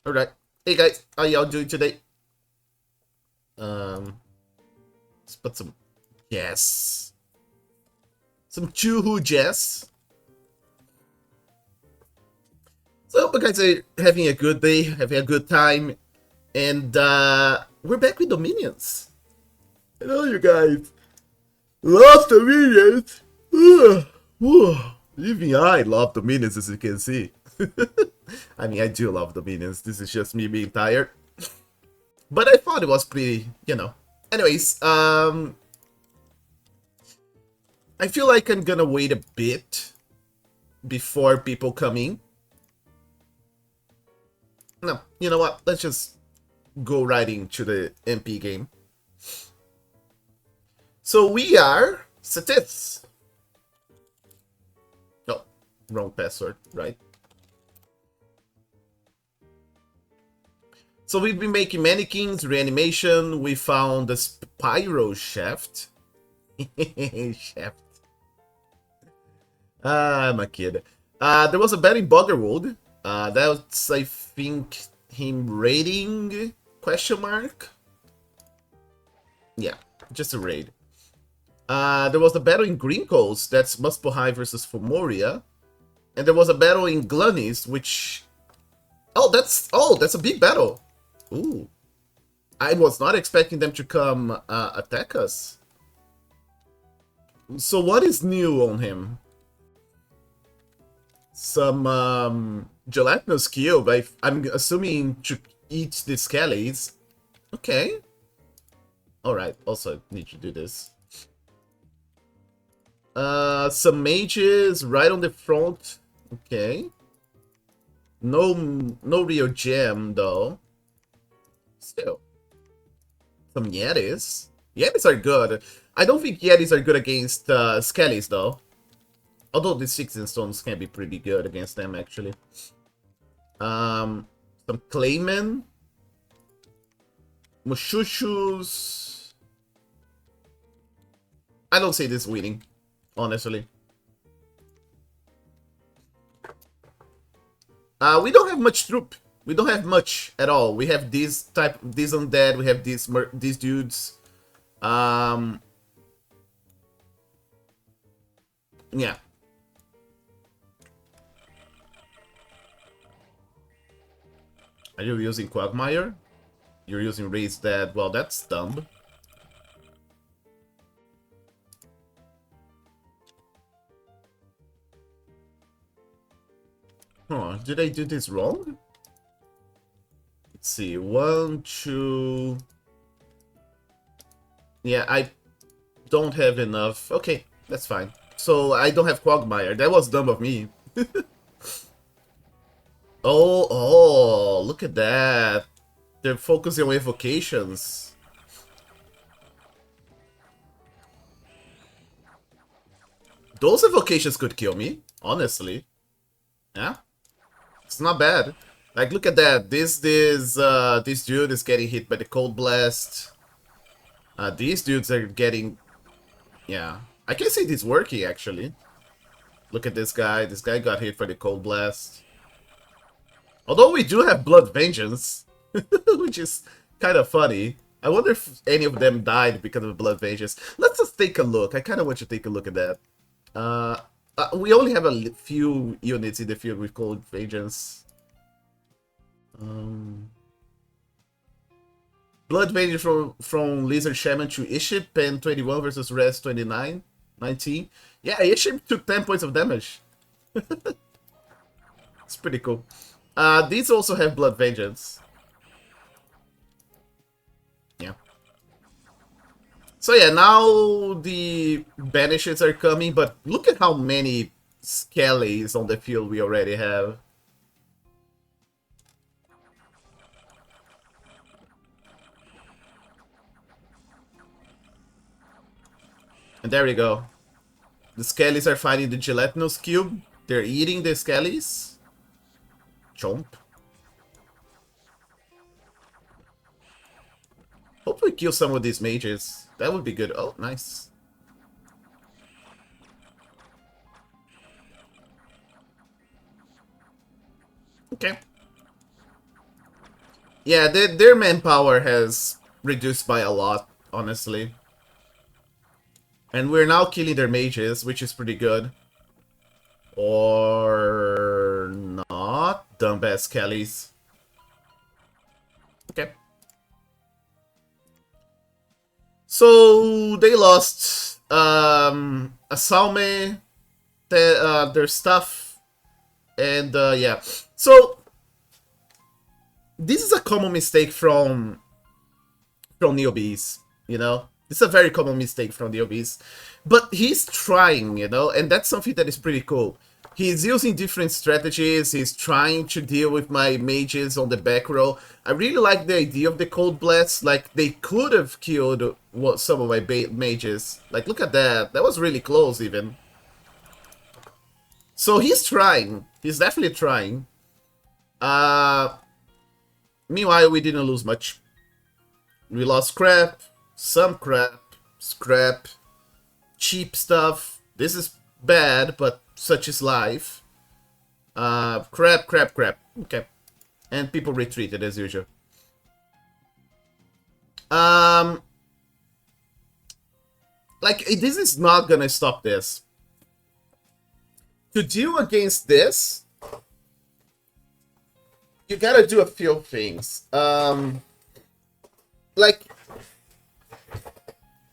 Alright. Hey guys, how y'all doing today? Um, let's put some yes. Some choo-hoo jazz. So hope you guys are having a good day, having a good time. And we're back with Dominions. Hello you guys. Love Dominions! Ugh. Even I love Dominions as you can see. I mean, I do love Dominions. This is just me being tired. But I thought it was pretty. Anyways, I feel like I'm gonna wait a bit before people come in. No, you know what? Let's just go right into the MP game. So we are Ctis. Oh, wrong password, right? So we've been making mannequins, reanimation. We found the spiral shaft. Shaft. Ah, I'm a kid. There was a battle in Boggerwood. That's, I think, him raiding? Question mark? Yeah, just a raid. There was a battle in Green Coast. That's Muspelheim versus Fomoria. And there was a battle in Glunnis, which... that's a big battle. Ooh. I was not expecting them to come attack us. So what is new on him? Some gelatinous cube. I'm assuming to eat the skellies. Okay. Alright, also need to do this. Some mages right on the front. Okay. No real gem though. Still. Some Yetis. Yetis are good. I don't think Yetis are good against Skellies though. Although the 16 stones can be pretty good against them actually. Some Claymen. Mushushus. I don't see this winning, honestly. We don't have much troop. We don't have much at all. We have these undead. We have these dudes. Yeah. Are you using Quagmire? You're using Raise Dead. Well, that's dumb. Huh, did I do this wrong? Let's see. 1, 2... Yeah, I don't have enough. Okay, that's fine. So I don't have Quagmire. That was dumb of me. Oh, look at that. They're focusing on evocations. Those evocations could kill me, honestly. Yeah, it's not bad. Like, look at that. This dude is getting hit by the cold blast. These dudes are getting... Yeah, I can see this working, actually. Look at this guy. This guy got hit by the cold blast. Although we do have Blood Vengeance, which is kind of funny. I wonder if any of them died because of Blood Vengeance. Let's just take a look. I kind of want to take a look at that. We only have a few units in the field with Cold Vengeance. Blood Vengeance from Lizard Shaman to Iship, Pen 21 versus Res 29, 19. Yeah, Iship took 10 points of damage. It's pretty cool. These also have Blood Vengeance. Yeah. So yeah, now the banishes are coming, but look at how many Skellies on the field we already have. And there we go. The Skellies are fighting the gelatinous cube. They're eating the Skellies. Chomp. Hope we kill some of these mages. That would be good. Oh, nice. Okay. Yeah, their manpower has reduced by a lot, honestly. And we're now killing their mages, which is pretty good. Or not. Dumbass Kellys. Okay. So they lost Asalme, their stuff, and yeah. So this is a common mistake from newbies, you know? It's a very common mistake from newbies. But he's trying, you know? And that's something that is pretty cool. He's using different strategies, he's trying to deal with my mages on the back row. I really like the idea of the Cold Blast. Like, they could have killed some of my mages. Like, look at that. That was really close, even. So he's trying. He's definitely trying. Meanwhile, we didn't lose much. We lost crap, some crap, scrap, cheap stuff. This is bad, but such is life. Crap. Okay. And people retreated as usual. Like, this is not gonna stop this. To deal against this, you gotta do a few things. Like,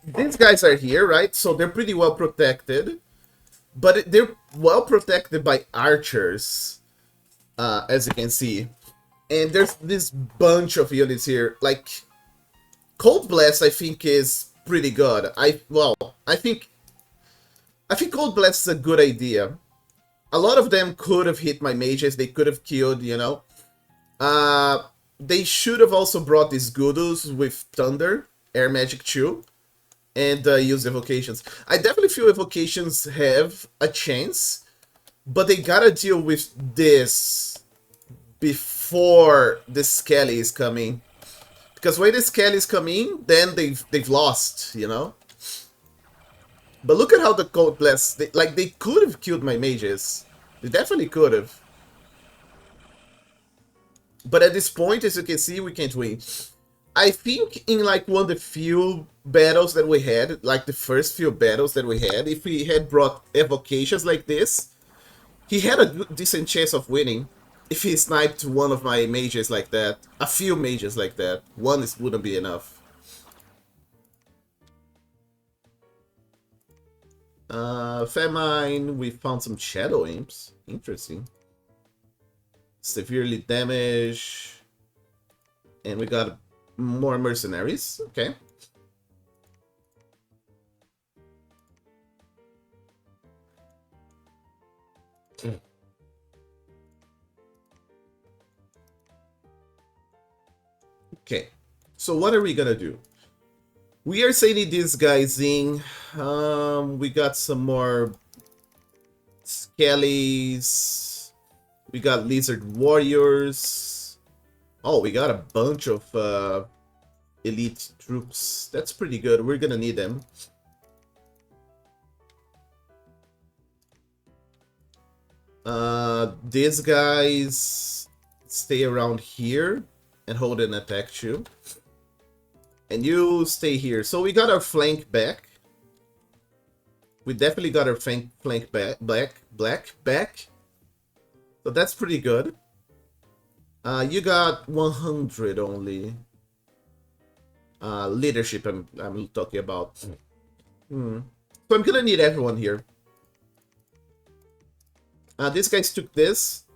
these guys are here, right? So they're pretty well protected. But they're well protected by archers, as you can see. And there's this bunch of units here. Like, Cold Blast, I think, is pretty good. I think Cold Blast is a good idea. A lot of them could have hit my mages. They could have killed, you know. They should have also brought these Gudus with Thunder, Air Magic 2, and use Evocations. I definitely feel Evocations have a chance, but they gotta deal with this before the Skelly is coming. Because when the Skelly is coming, then they've lost, you know? But look at how the Cold Blast, they could have killed my mages. They definitely could have. But at this point, as you can see, we can't win. I think in like one of the few battles that we had, like the first few battles that we had, if we had brought evocations like this, he had a decent chance of winning. If he sniped one of my mages like that, a few mages like that, one wouldn't be enough. Famine, we found some Shadow Imps. Interesting. Severely damaged. And we got more mercenaries. Okay. Okay. So what are we gonna do? We are sending these guys in. We got some more Skellies. We got Lizard Warriors. Oh, we got a bunch of elite troops. That's pretty good. We're gonna need them. These guys stay around here and hold an attack too. And you stay here. So we got our flank back. We definitely got our flank back. So that's pretty good. You got 100 only. Leadership I'm talking about. So I'm gonna need everyone here. These guys took this.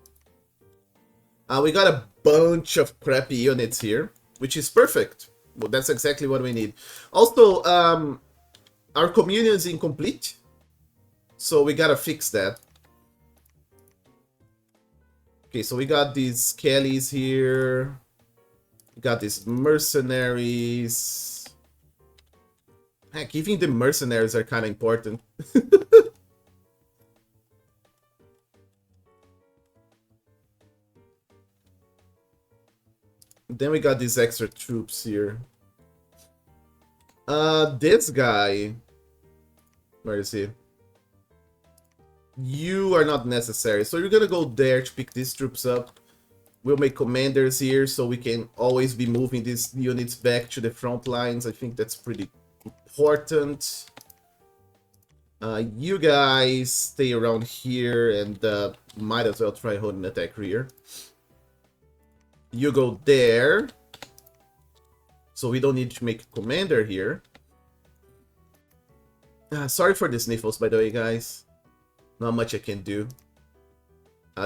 We got a bunch of crappy units here, which is perfect. Well, that's exactly what we need. Also, our communion is incomplete, so we gotta fix that. Okay, so we got these Kellys here. We got these mercenaries. Heck, even the mercenaries are kind of important. Then we got these extra troops here. This guy. Where is he? You are not necessary, so you're gonna go there to pick these troops up. We'll make commanders here so we can always be moving these units back to the front lines. I think that's pretty important. You guys stay around here and might as well try holding attack rear. You go there. So we don't need to make a commander here. Sorry for the sniffles, by the way, guys. Not much I can do.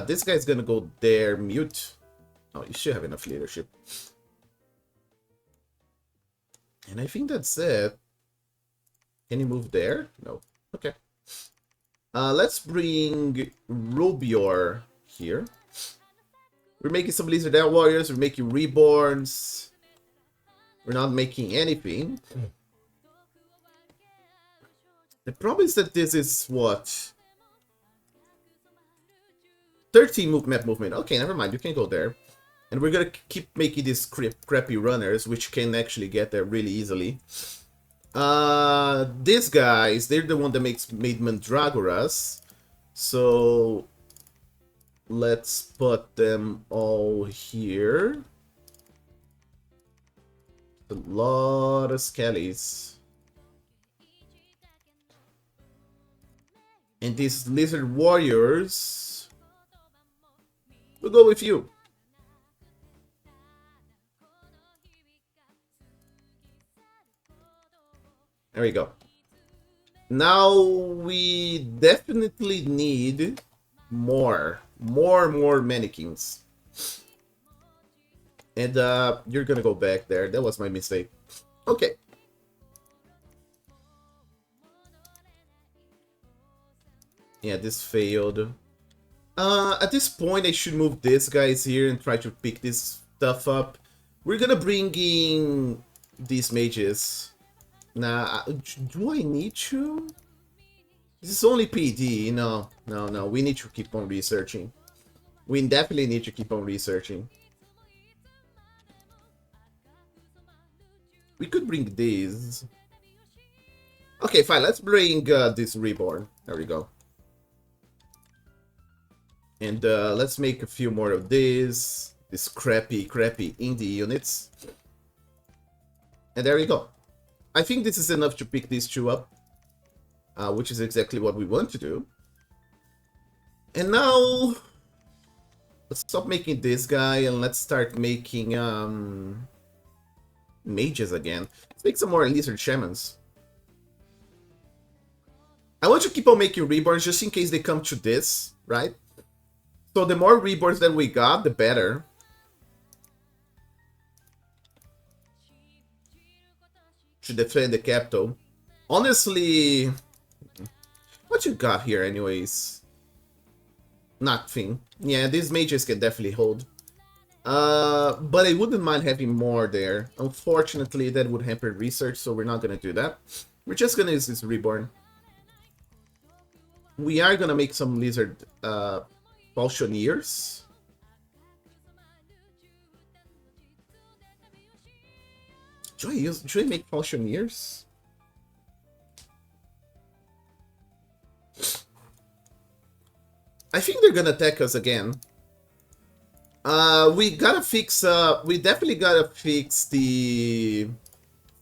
This guy's gonna go there, mute. Oh, you should have enough leadership. And I think that's it. Can you move there? No. Okay. Let's bring Rubior here. We're making some Blizzard Air Warriors. We're making Reborns. We're not making anything. The problem is that this is what? 13 map movement. Okay, never mind. You can go there. And we're gonna keep making these crappy runners, which can actually get there really easily. These guys, they're the one that made Mandragoras. So let's put them all here. A lot of skellies. And these lizard warriors, we'll go with you. There we go. Now we definitely need more mannequins. And you're gonna go back there. That was my mistake. Okay. Yeah, this failed. At this point, I should move these guys here and try to pick this stuff up. We're gonna bring in these mages. Nah, do I need to? This is only PD. No. We need to keep on researching. We definitely need to keep on researching. We could bring these. Okay, fine. Let's bring this Reborn. There we go. And let's make a few more of these crappy indie units. And there we go. I think this is enough to pick these two up, which is exactly what we want to do. And now, let's stop making this guy and let's start making mages again. Let's make some more lizard shamans. I want to keep on making reborns just in case they come to this, right? So the more reborns that we got, the better. To defend the capital. Honestly, what you got here anyways? Nothing. Yeah, these mages can definitely hold. But I wouldn't mind having more there. Unfortunately, that would hamper research, so we're not gonna do that. We're just gonna use this reborn. We are gonna make some lizard Falchioniers. Should I make Falchioniers? I think they're gonna attack us again. We gotta fix. We definitely gotta fix the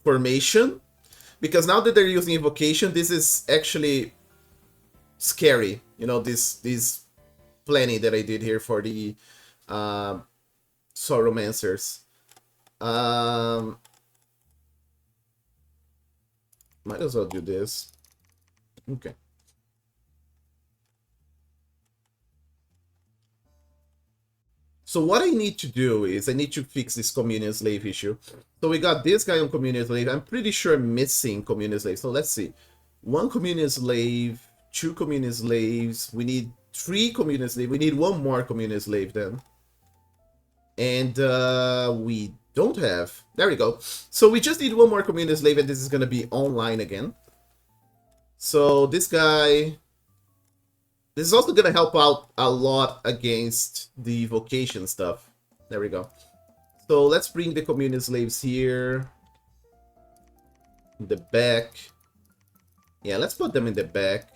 formation, because now that they're using invocation, this is actually scary. You know, this planning that I did here for the Sauromancers. Might as well do this. Okay. So what I need to do is I need to fix this communion slave issue. So we got this guy on communion slave. I'm pretty sure I'm missing communion slave. So let's see. 1 communion slave, 2 communion slaves. We need 3 communion slave. We need 1 more communion slave then. And we don't have. There we go. So we just need 1 more communion slave and this is going to be online again. So this guy... This is also going to help out a lot against the vocation stuff. There we go. So let's bring the communion slaves here. In the back. Yeah, let's put them in the back.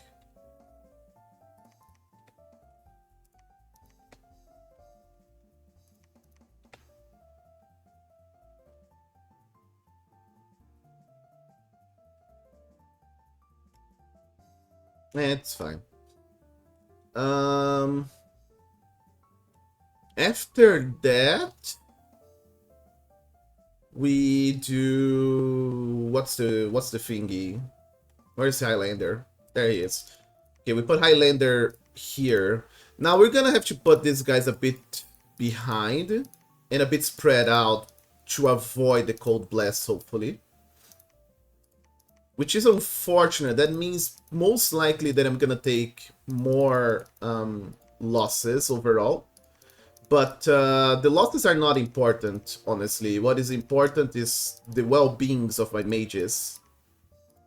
It's fine. After that, we do what's the thingy? Where's Highlander? There he is. Okay, we put Highlander here. Now we're gonna have to put these guys a bit behind and a bit spread out to avoid the cold blast, hopefully. Which is unfortunate. That means most likely that I'm gonna take more losses overall. But the losses are not important, honestly. What is important is the well-beings of my mages.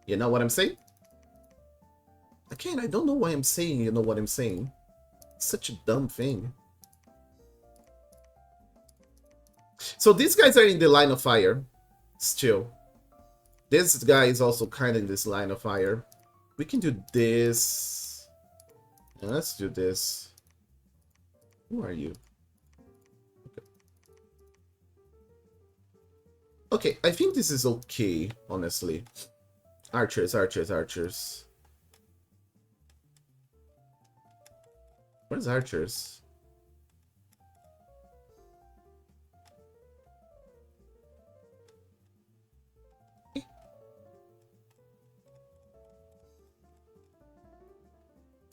You know what I'm saying? Again, I don't know why I'm saying you know what I'm saying. It's such a dumb thing. So these guys are in the line of fire. Still. This guy is also kind of in this line of fire. We can do this. Yeah, let's do this. Who are you? Okay, I think this is okay, honestly. Archers, archers, archers. Where's archers?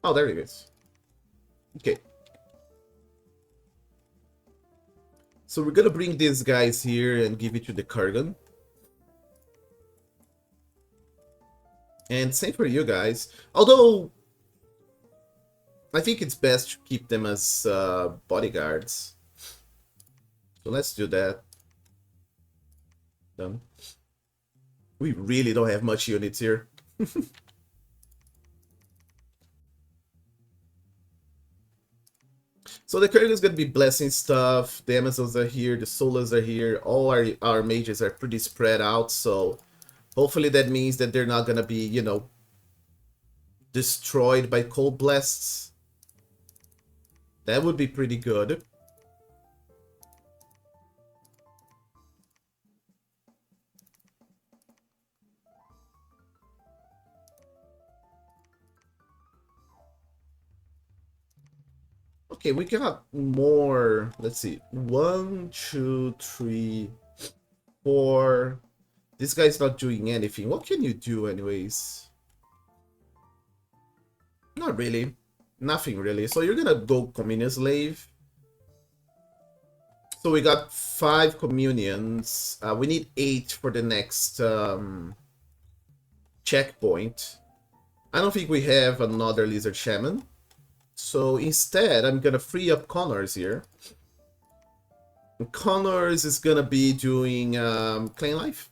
Oh, there it is. Okay. So we're gonna bring these guys here and give it to the Kurgan. And same for you guys. Although, I think it's best to keep them as bodyguards. So let's do that. Done. We really don't have much units here. So the Kurgan is going to be blessing stuff. The Amazons are here. The Solas are here. All our mages are pretty spread out. So hopefully that means that they're not going to be, you know, destroyed by cold blasts. That would be pretty good. Okay, we got more. Let's see. 1, 2, 3, 4. This guy's not doing anything. What can you do anyways? Not really. Nothing really. So you're gonna go Communion Slave. So we got 5 communions. We need 8 for the next checkpoint. I don't think we have another Lizard Shaman. So instead, I'm gonna free up Connors here. And Connors is gonna be doing Claim Life,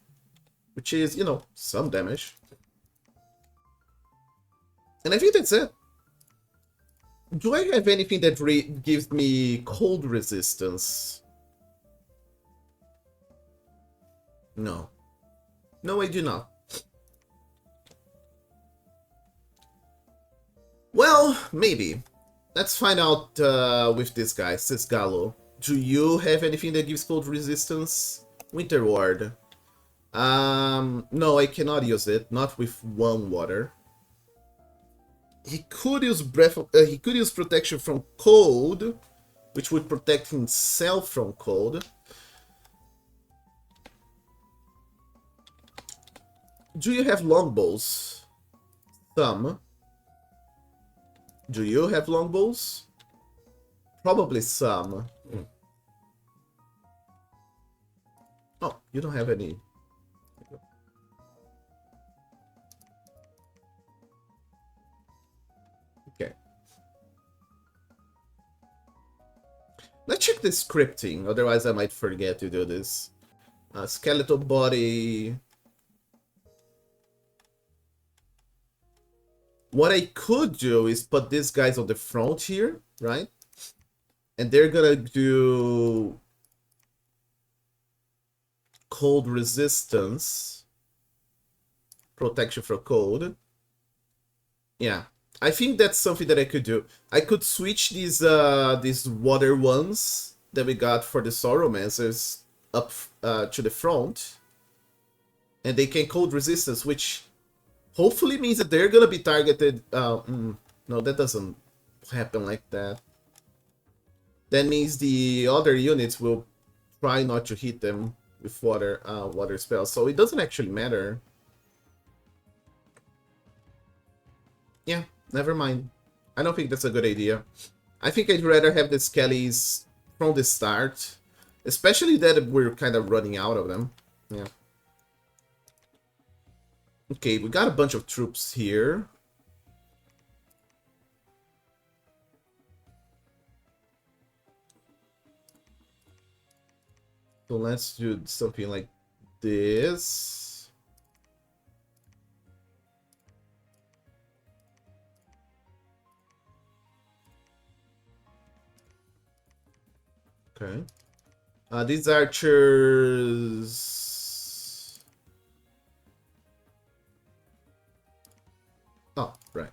which is, you know, some damage. And I think that's it. Do I have anything that gives me cold resistance? No. No, I do not. Well, maybe. Let's find out with this guy, Cisgalo. Do you have anything that gives cold resistance? Winter Ward. No, I cannot use it. Not with 1 water. He could use he could use protection from cold, which would protect himself from cold. Do you have longbows? Some. Do you have longbows? Probably some. Oh, you don't have any. Okay. Let's check the scripting, otherwise I might forget to do this. Skeletal body. What I could do is put these guys on the front here, right? And they're gonna do cold resistance, protection from cold. Yeah, I think that's something that I could do. I could switch these water ones that we got for the Sorrowmancers up to the front, and they can cold resistance, which hopefully means that they're gonna be targeted. No, that doesn't happen like that. That means the other units will try not to hit them with water spells, so it doesn't actually matter. Yeah, never mind. I don't think that's a good idea. I think I'd rather have the Skellies from the start, especially that we're kind of running out of them. Yeah. Okay, we got a bunch of troops here. So let's do something like this. Okay. These archers... Oh, right.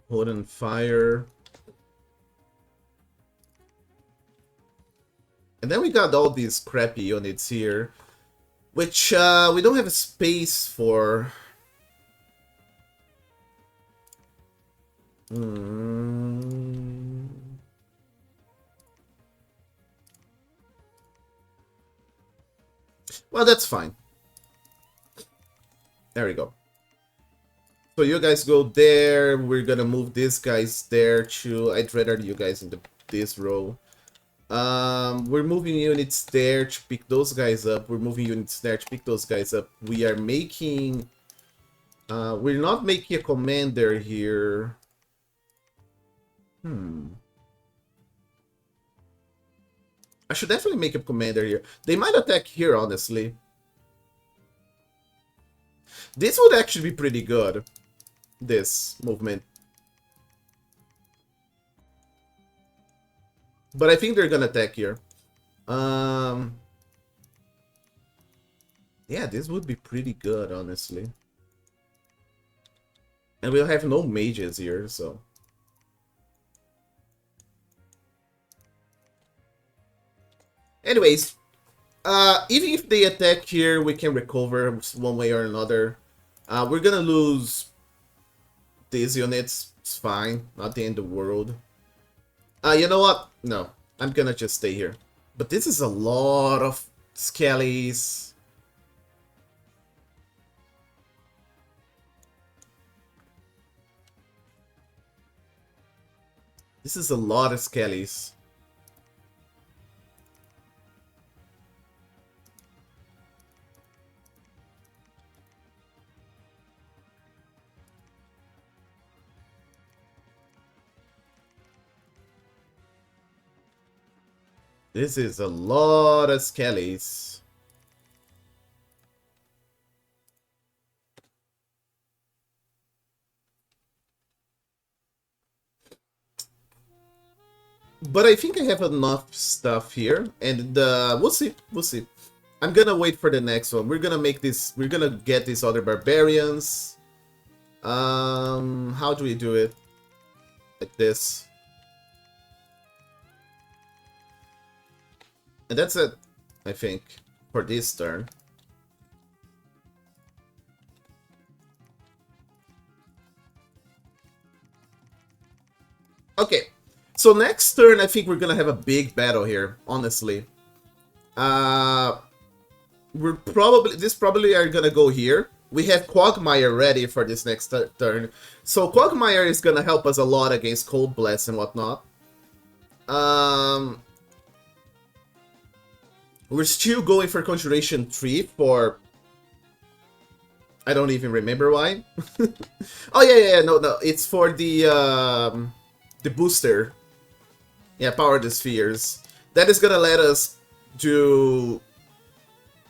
Hold and fire. And then we got all these crappy units here, which we don't have a space for. Well, that's fine. There we go. So you guys go there. We're gonna move these guys there too. I'd rather you guys in this row. We're moving units there to pick those guys up. We're moving units there to pick those guys up. We are making... we're not making a commander here. I should definitely make a commander here. They might attack here, honestly. This would actually be pretty good. This movement. But I think they're gonna attack here. Yeah, this would be pretty good, honestly. And we'll have no mages here, so... Anyways, even if they attack here, we can recover one way or another. We're gonna lose these units. It's fine, not the end of the world. You know what? No, I'm gonna just stay here. But this is a lot of skellies. This is a lot of skellies. This is a lot of skellies. But I think I have enough stuff here, and we'll see. We'll see. I'm gonna wait for the next one. We're gonna make this. We're gonna get these other barbarians. How do we do it? Like this. And that's it, I think, for this turn. Okay, so next turn, I think we're gonna have a big battle here, honestly. This probably are gonna go here. We have Quagmire ready for this next turn. So Quagmire is gonna help us a lot against Cold Blast and whatnot. We're still going for Conjuration 3 for... I don't even remember why. Oh yeah, no, it's for the booster. Yeah, Power the Spheres. That is gonna let us do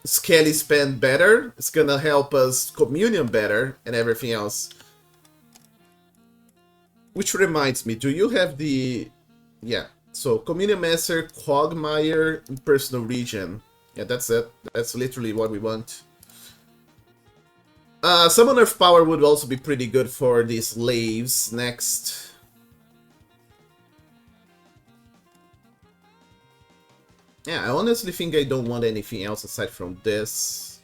Skelly spend better. It's gonna help us Communion better and everything else. Which reminds me, do you have the... Yeah, so Communion Master, Quagmire, and Personal Region. Yeah, that's it. That's literally what we want. Summoner of Power would also be pretty good for the slaves next. Yeah, I honestly think I don't want anything else aside from this.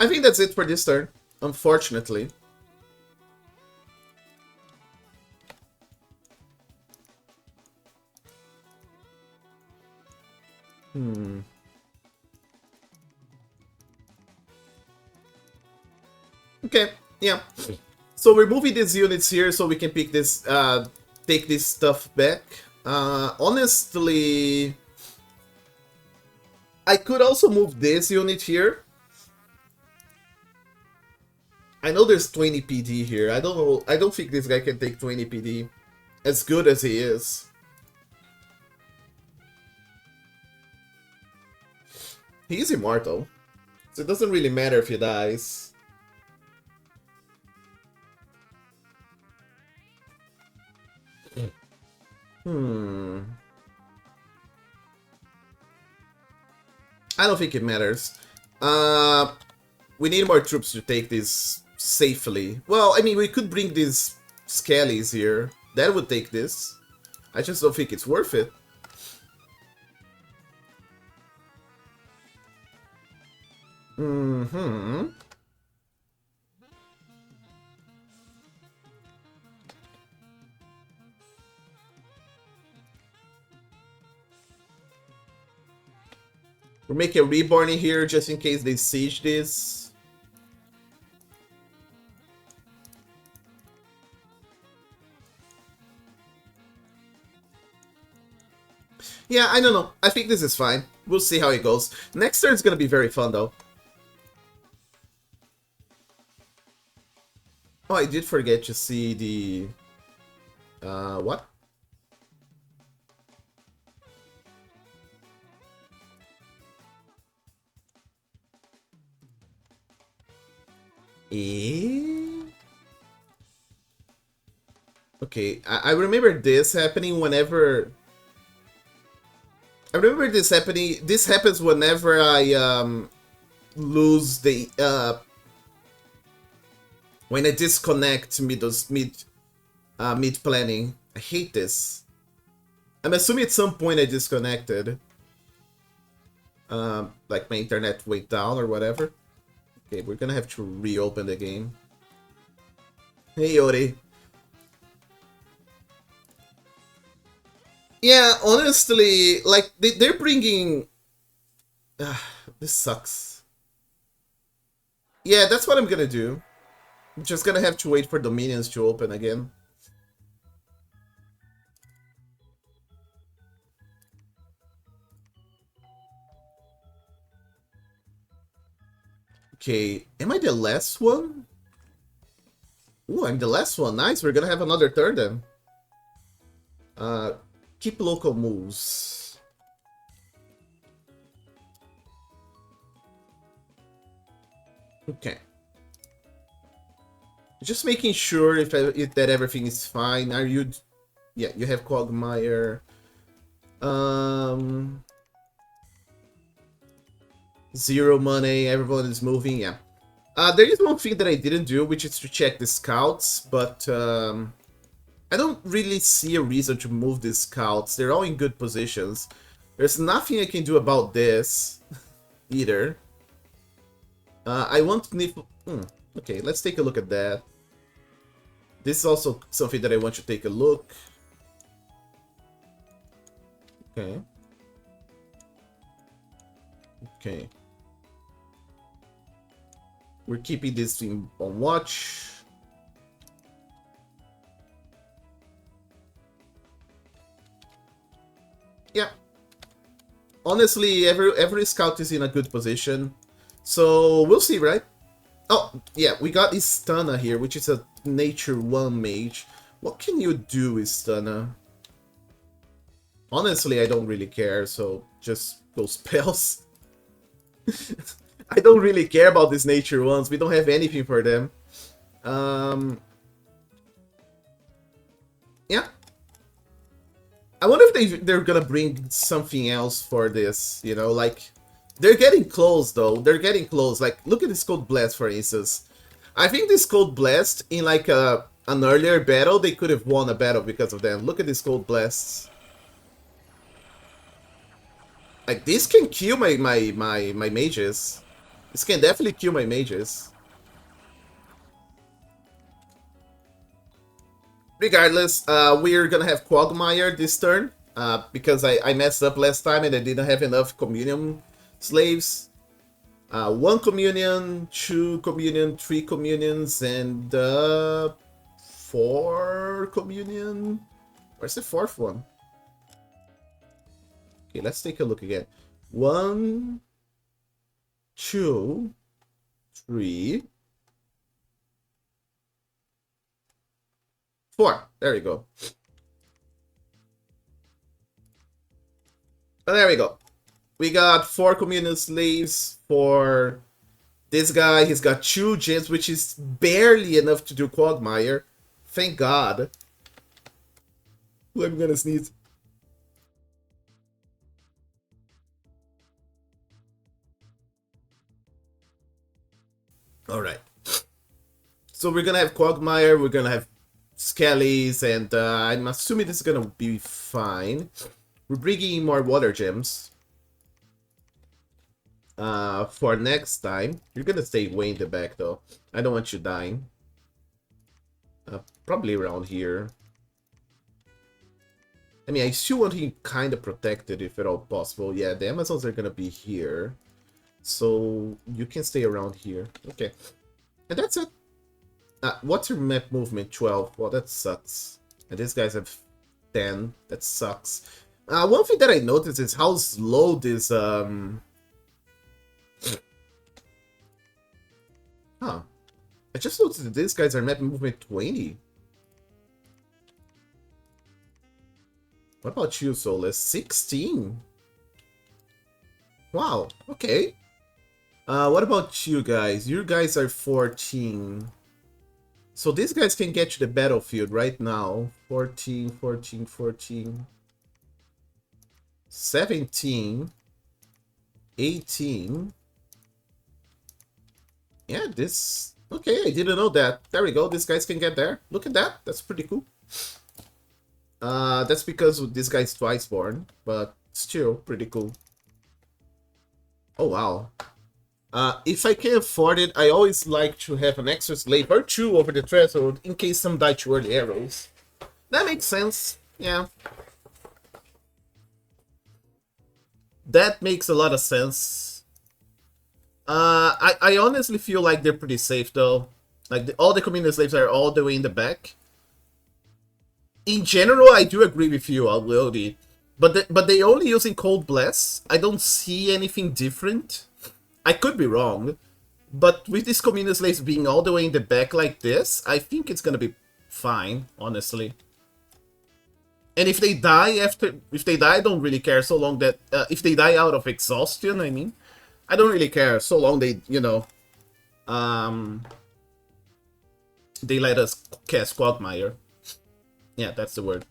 I think that's it for this turn, unfortunately. Okay, yeah. So we're moving these units here so we can pick this, take this stuff back. Honestly, I could also move this unit here. I know there's 20 PD here. I don't know. I don't think this guy can take 20 PD. As good as he is. He's immortal. So it doesn't really matter if he dies. I don't think it matters. We need more troops to take this safely. Well, I mean, we could bring these Skellies here. That would take this. I just don't think it's worth it. We're making a reborn in here just in case they siege this. Yeah, I don't know. I think this is fine. We'll see how it goes. Next turn is gonna be very fun, though. Oh, I did forget to see the... what? Okay, I remember this happening whenever... I remember this happening... This happens whenever I, lose the, when I disconnect mid planning. I hate this. I'm assuming at some point I disconnected. Like my internet went down or whatever. Okay, we're gonna have to reopen the game. Hey, Yori. Yeah, honestly, like, they're bringing... this sucks. Yeah, that's what I'm gonna do. I'm just gonna have to wait for Dominions to open again. Okay, am I the last one? Ooh, I'm the last one. Nice, we're gonna have another turn then. Keep local moves. Okay. Just making sure if that everything is fine. Are you... Yeah, you have Quagmire. Zero money, everyone is moving, yeah. There is one thing that I didn't do, which is to check the scouts, but I don't really see a reason to move these scouts. They're all in good positions. There's nothing I can do about this, either. I want Nif... okay, let's take a look at that. This is also something that I want to take a look. Okay. Okay. We're keeping this thing on watch. Yeah. Honestly, every scout is in a good position. So, we'll see, right? Oh, yeah, we got Istana here, which is a Nature 1 mage. What can you do, Istana? Honestly, I don't really care, so just go spells. I don't really care about these Nature 1s. We don't have anything for them. Yeah. I wonder if they're gonna bring something else for this, you know, like... They're getting close, though. They're getting close. Like, look at this Cold Blast, for instance. I think this Cold Blast, in like an earlier battle, they could have won a battle because of them. Look at these Cold Blasts. Like, this can kill my mages. This can definitely kill my mages. Regardless, we're gonna have Quagmire this turn. Because I messed up last time and I didn't have enough communion slaves. 1 communion, 2 communion, 3 communions, and 4 communion. Where's the 4th one? Okay, let's take a look again. 1, 2, 3, 4. There we go. Oh, there we go. We got 4 communion slaves for this guy. He's got 2 gems, which is barely enough to do Quagmire. Thank God. I'm gonna sneeze. Alright. So we're gonna have Quagmire, we're gonna have Skellies, and I'm assuming this is gonna be fine. We're bringing in more water gems. For next time. You're gonna stay way in the back, though. I don't want you dying. Probably around here. I mean, I still want him kind of protected if at all possible. Yeah, the Amazons are gonna be here. So you can stay around here. Okay. And that's it. What's your map movement? 12. Well, that sucks. And these guys have 10. That sucks. One thing that I noticed is how slow this... Huh. I just noticed that these guys are map movement 20. What about you, Solus? 16? Wow, okay. What about you guys? You guys are 14. So these guys can get to the battlefield right now. 14, 14, 14. 17. 18. Yeah, this... Okay, I didn't know that. There we go, these guys can get there. Look at that, that's pretty cool. That's because this guy's twice born, but still pretty cool. Oh, wow. If I can afford it, I always like to have an extra slave or 2 over the threshold in case some die to early arrows. That makes sense, yeah. That makes a lot of sense. I honestly feel like they're pretty safe, though. Like, all the community slaves are all the way in the back. In general, I do agree with you, Alwildy. But they only using Cold Blast. I don't see anything different. I could be wrong. But with these community slaves being all the way in the back like this, I think it's gonna be fine, honestly. And if they die I don't really care, so long that... if they die out of exhaustion, I mean... I don't really care, so long they, you know... they let us cast Quagmire. Yeah, that's the word.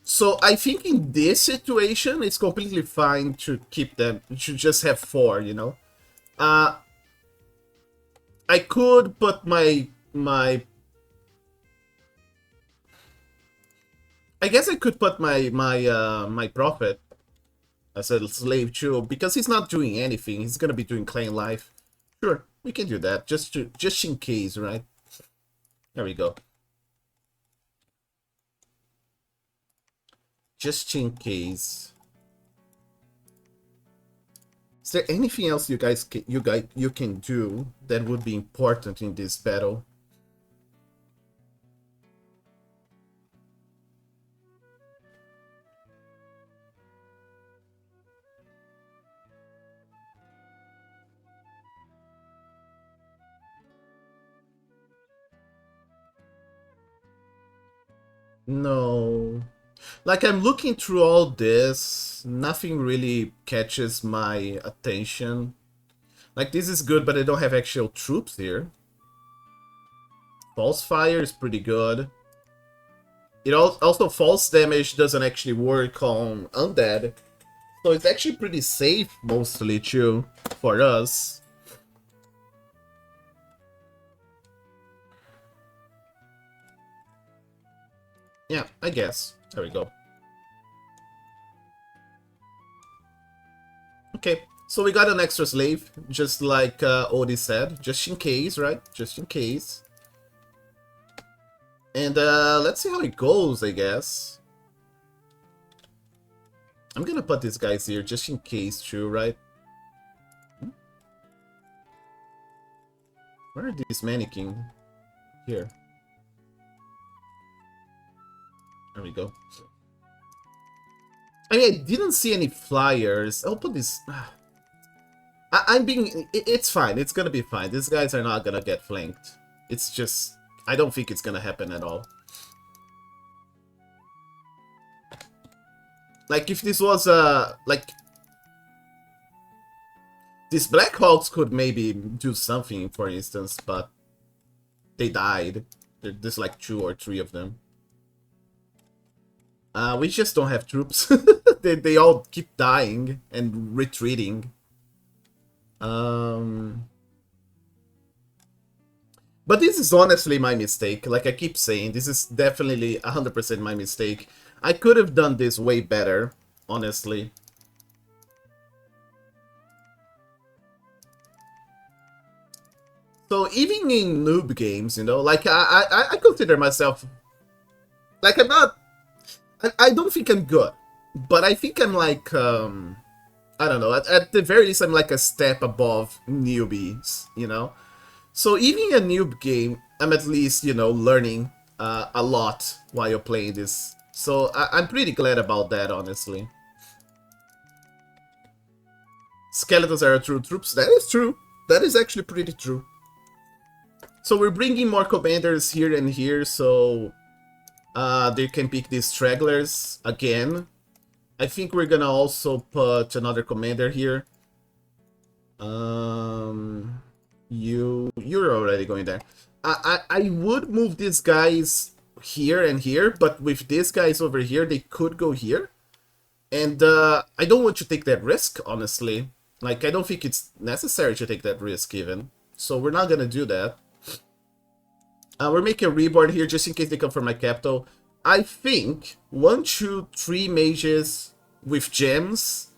So I think in this situation, it's completely fine to keep them, to just have 4, you know? I could put my... I guess I could put my prophet as a slave too, because he's not doing anything. He's gonna be doing clan life. Sure, we can do that, just in case, right? There we go. Just in case. Is there anything else you can do that would be important in this battle? No. Like, I'm looking through all this, nothing really catches my attention. Like, this is good, but I don't have actual troops here. False Fire is pretty good. It also, false damage doesn't actually work on undead. So it's actually pretty safe, mostly, too, for us. Yeah, I guess. There we go. Okay, So we got an extra slave, just like Odie said, just in case, right? Just in case. And let's see how it goes, I guess. I'm gonna put these guys here just in case, too, right? Where are these mannequin? Here. There we go. I mean, I didn't see any flyers. I'll put this... I'm being... It's fine. It's gonna be fine. These guys are not gonna get flanked. It's just... I don't think it's gonna happen at all. Like, if this was, like... These Black Hawks could maybe do something, for instance, but... They died. There's like 2 or 3 of them. We just don't have troops. they all keep dying and retreating. But this is honestly my mistake. Like I keep saying, this is definitely 100% my mistake. I could have done this way better, honestly. So even in noob games, you know, like I consider myself, like I'm not, I don't think I'm good, but I think I'm like, I don't know, at the very least I'm like a step above newbies, you know? So even in a noob game, I'm at least, you know, learning a lot while you're playing this. So I'm pretty glad about that, honestly. Skeletons are true troops. That is true. That is actually pretty true. So we're bringing more commanders here and here, so they can pick these stragglers again. I think we're gonna also put another commander here. You're already going there. I would move these guys here and here, but with these guys over here, they could go here. And I don't want to take that risk, honestly. Like, I don't think it's necessary to take that risk, even. So we're not gonna do that. We're making a reborn here, just in case they come from my capital. I think 1, 2, 3 mages with gems,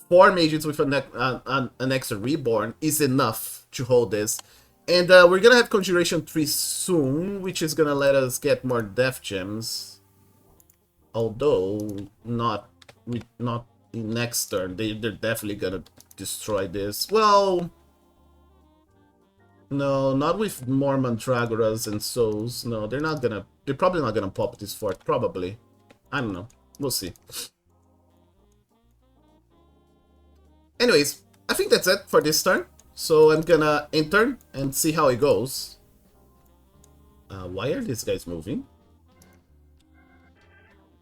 4 mages with an extra reborn is enough to hold this. And we're gonna have Conjuration 3 soon, which is gonna let us get more death gems. Although, not in next turn. They're definitely gonna destroy this. Well, no, not with more Mandragoras and souls. No, they're probably not gonna pop this fort, probably. I don't know. We'll see. Anyways, I think that's it for this turn. So I'm gonna end turn and see how it goes. Why are these guys moving?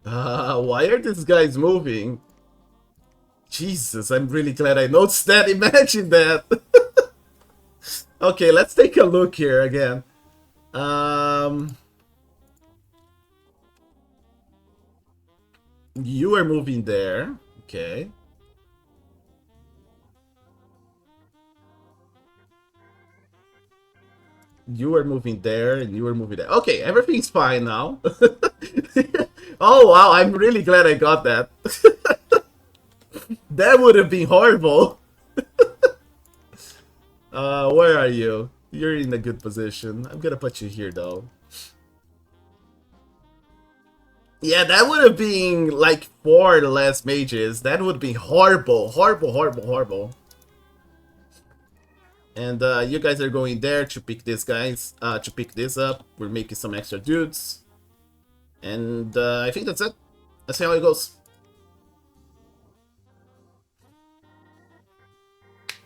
Why are these guys moving? Jesus, I'm really glad I noticed that. Imagine that. Okay, let's take a look here again. You are moving there. Okay. You are moving there, and you are moving there. Okay, everything's fine now. Oh, wow, I'm really glad I got that. That would have been horrible. Where are you? You're in a good position. I'm gonna put you here, though. Yeah, that would have been like 4 less mages. That would be horrible. Horrible, horrible, horrible. And you guys are going there to pick these guys, to pick this up. We're making some extra dudes. And I think that's it. Let's see how it goes.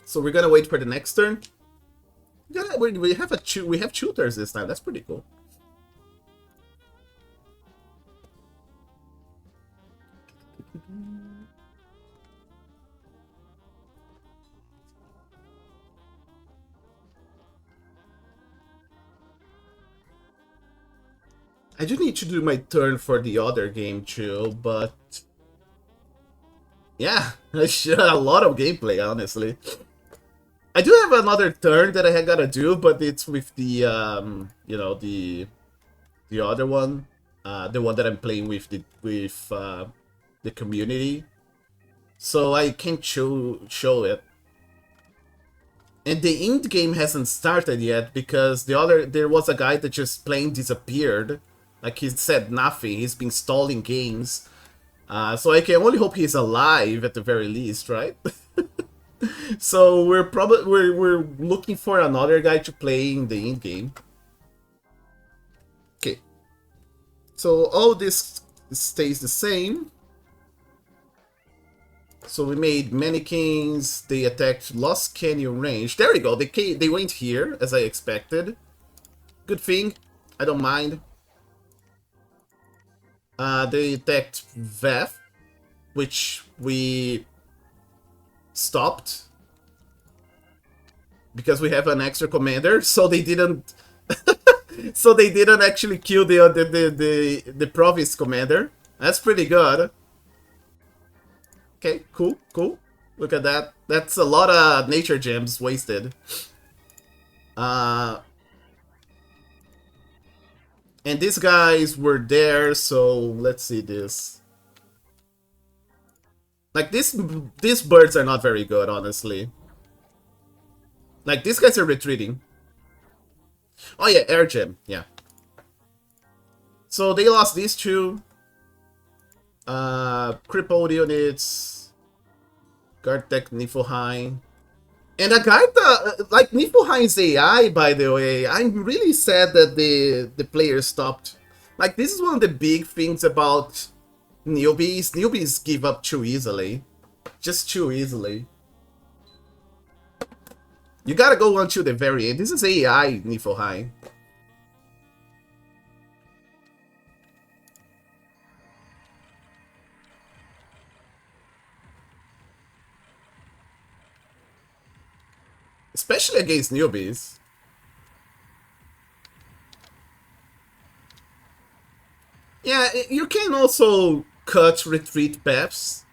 So we're gonna wait for the next turn. Yeah, we have tutors this time. That's pretty cool. I do need to do my turn for the other game too, but yeah, a lot of gameplay, honestly. I do have another turn that I gotta do, but it's with the you know, the other one, the one that I'm playing with the community, so I can't show it. And the Ind game hasn't started yet because there was a guy that just plain disappeared. Like he said nothing. He's been stalling games. So I can only hope he's alive at the very least, right? So we're looking for another guy to play in the Ind game. Okay. So all this stays the same. So we made mannequins, they attacked Lost Canyon range. There we go, they went here, as I expected. Good thing, I don't mind. They attacked Veth, which we stopped. Because we have an extra commander, so they didn't... so they didn't actually kill the province commander. That's pretty good. Okay, cool, cool. Look at that. That's a lot of nature gems wasted. And these guys were there, so let's see this. Like, these birds are not very good, honestly. Like, these guys are retreating. Oh yeah, air gem, yeah. So they lost these two. Crippled units. Guard tech Niflheim. And Agartha, like Niflheim's AI, by the way, I'm really sad that the players stopped. Like, this is one of the big things about newbies. Newbies give up too easily. Just too easily. You gotta go until the very end. This is AI Niflheim. Especially against newbies. Yeah, you can also cut retreat paths.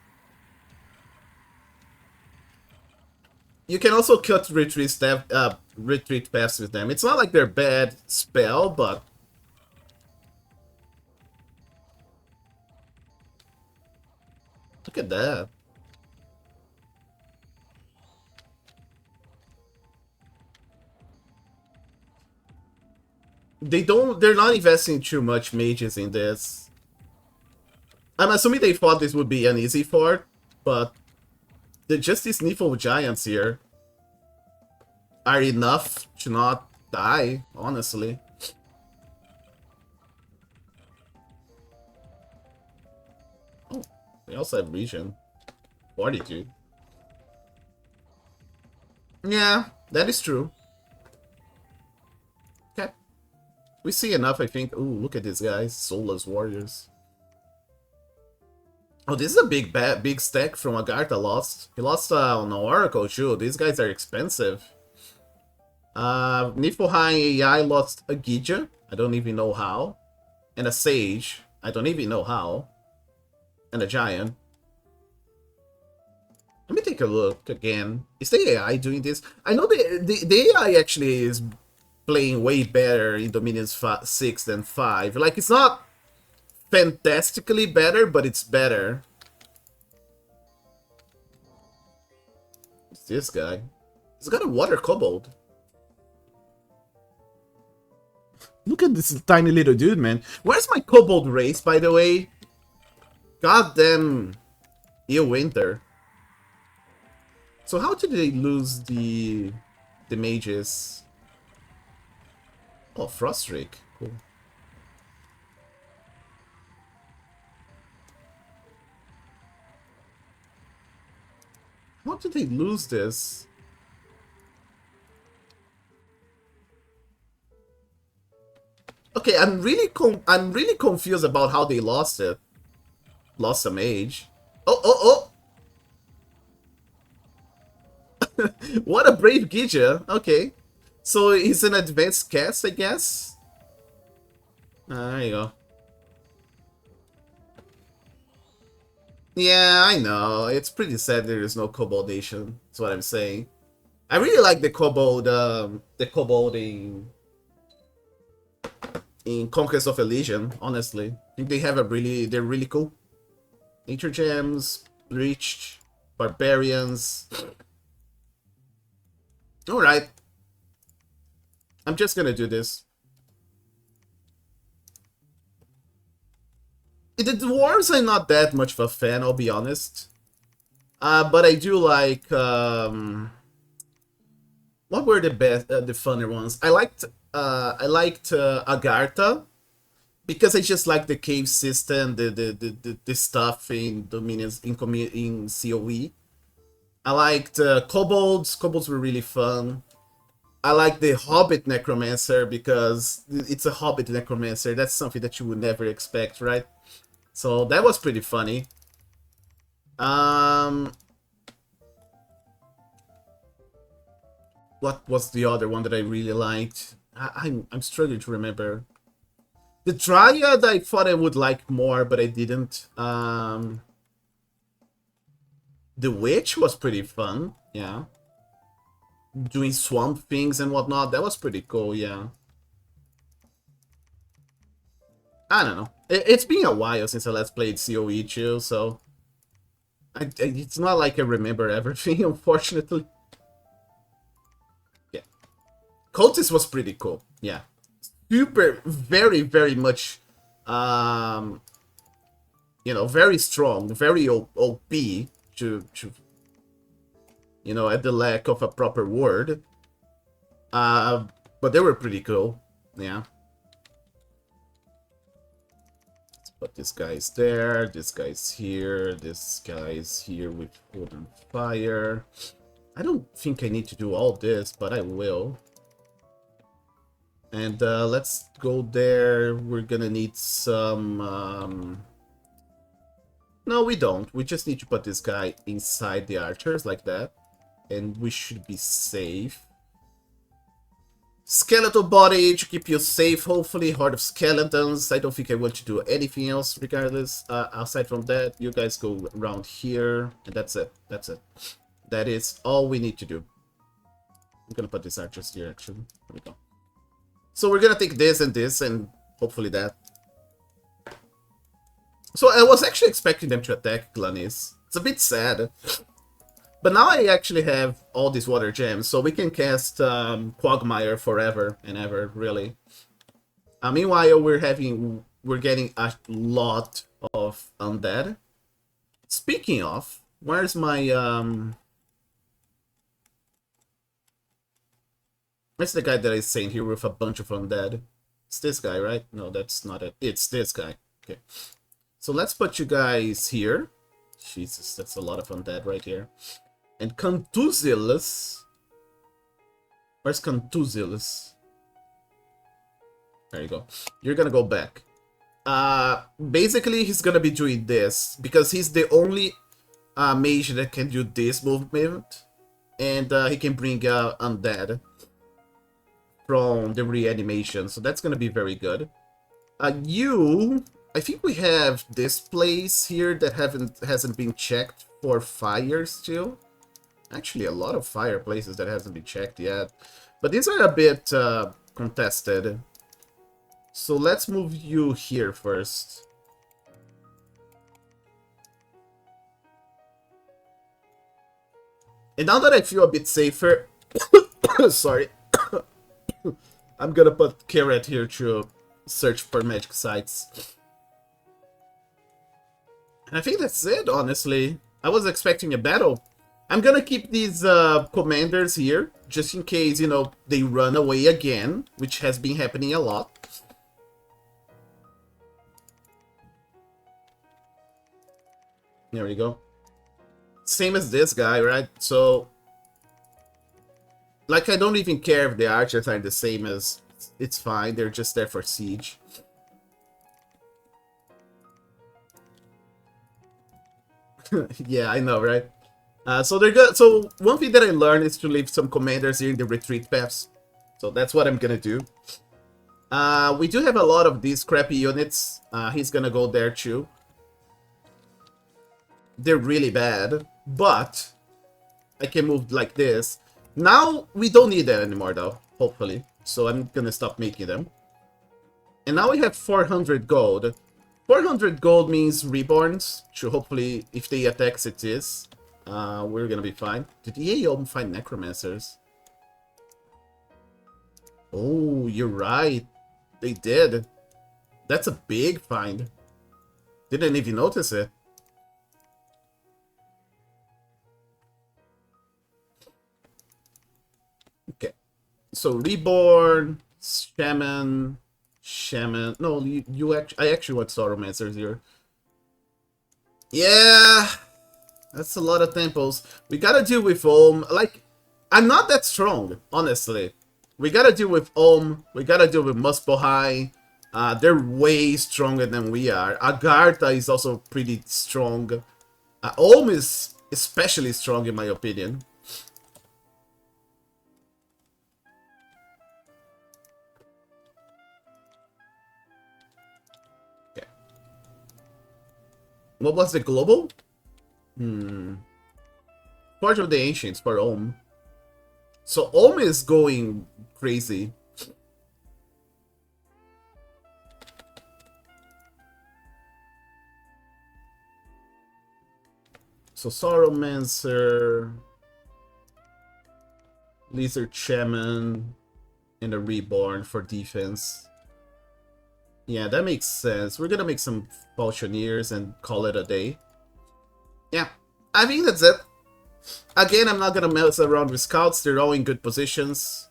You can also cut retreat paths with them. It's not like they're bad spell, but... Look at that. They're not investing too much mages in this. I'm assuming they thought this would be an easy fort, but just these Nifl giants here are enough to not die, honestly. Oh, they also have region. Fortitude. Yeah, that is true. Okay. We see enough, I think. Ooh, look at these guys. Soulless warriors. Oh, this is a big stack from Agartha lost. He lost on Oracle too. These guys are expensive. Niflheim AI lost a Gija. I don't even know how. And a Sage. I don't even know how. And a Giant. Let me take a look again. Is the AI doing this? I know the AI actually is playing way better in Dominion 6 than 5. Like, it's not fantastically better, but it's better. What's this guy? He's got a water kobold. Look at this tiny little dude, man. Where's my kobold race, by the way? Goddamn ill winter. So how did they lose the mages? Oh, Frostdrake. Cool. How did they lose this? Okay, I'm really confused about how they lost it. Lost some mage. Oh, oh, oh! What a brave Gija. Okay. So he's an advanced cast, I guess? There you go. Yeah, I know. It's pretty sad there is no Kobold Nation. That's what I'm saying. I really like the Kobold in Conquest of Elysian, honestly. I think they have they're really cool. Nature Gems, Breached, Barbarians. Alright. I'm just gonna do this. The dwarves I'm not that much of a fan, I'll be honest. But I do like, what were the best, the funner ones? I liked Agartha, because I just like the cave system, the stuff in Dominions, in CoE. I liked kobolds. Kobolds were really fun. I like the Hobbit Necromancer because it's a Hobbit Necromancer. That's something that you would never expect, right? So that was pretty funny. What was the other one that I really liked? I'm struggling to remember. The Dryad I thought I would like more, but I didn't. The Witch was pretty fun, yeah. Doing swamp things and whatnot, that was pretty cool, yeah. I don't know. It's been a while since I last played CoE too, so... it's not like I remember everything, unfortunately. Yeah. Ctis was pretty cool, yeah. Super, very, very much, you know, very strong, very OP to you know, at the lack of a proper word. But they were pretty cool, yeah. Let's put this guy's there, this guy's here, this guy's here with wood and fire. I don't think I need to do all this, but I will. And let's go there. We're gonna need some... No, we don't. We just need to put this guy inside the archers like that. And we should be safe. Skeletal body to keep you safe, hopefully. Horde of skeletons. I don't think I want to do anything else regardless. Aside from that, you guys go around here. And that's it. That's it. That is all we need to do. I'm gonna put these archers here, actually. There we go. So we're gonna take this and hopefully that. So I was actually expecting them to attack Glanis. It's a bit sad. But now I actually have all these water gems, so we can cast Quagmire forever and ever, really. Meanwhile, we're getting a lot of undead. Speaking of, where's my where's the guy that I sent here with a bunch of undead? It's this guy, right? No, that's not it. It's this guy. Okay. So let's put you guys here. Jesus, that's a lot of undead right here. And Contusilus. Where's Contusilus? There you go. You're gonna go back. Basically, he's gonna be doing this because he's the only mage that can do this movement. And he can bring undead from the reanimation. So that's gonna be very good. I think we have this place here that hasn't been checked for fire still. Actually, a lot of fireplaces that hasn't been checked yet. But these are a bit contested. So let's move you here first. And now that I feel a bit safer... sorry. I'm gonna put Carrot here to search for magic sites. And I think that's it, honestly. I was expecting a battle. I'm gonna keep these commanders here, just in case, you know, they run away again, which has been happening a lot. There we go. Same as this guy, right? So, like, I don't even care if the archers are the same as... It's fine, they're just there for siege. Yeah, I know, right? So they're good. So one thing that I learned is to leave some commanders here in the retreat paths. So that's what I'm gonna do. We do have a lot of these crappy units. He's gonna go there too. They're really bad, but I can move like this. Now we don't need that anymore though, hopefully. So I'm gonna stop making them. And now we have 400 gold. 400 gold means reborns. So hopefully, if they attack Ctis, we're gonna be fine. Did EA find necromancers? Oh, you're right. They did. That's a big find. Didn't even notice it. Okay. So Reborn, Shaman. No, I actually want Sauromancers here. Yeah, that's a lot of temples. We gotta deal with like, I'm not that strong, honestly. We gotta deal with we gotta deal with Muspelheim. They're way stronger than we are. Agartha is also pretty strong. Is especially strong in my opinion. Okay. What was the global? Part of the Ancients for So is going crazy. So Sauromancer, Lizard Shaman, and a Reborn for defense. Yeah, that makes sense. We're gonna make some Falchineers and call it a day. Yeah, I think that's it. Again, I'm not gonna mess around with scouts. They're all in good positions.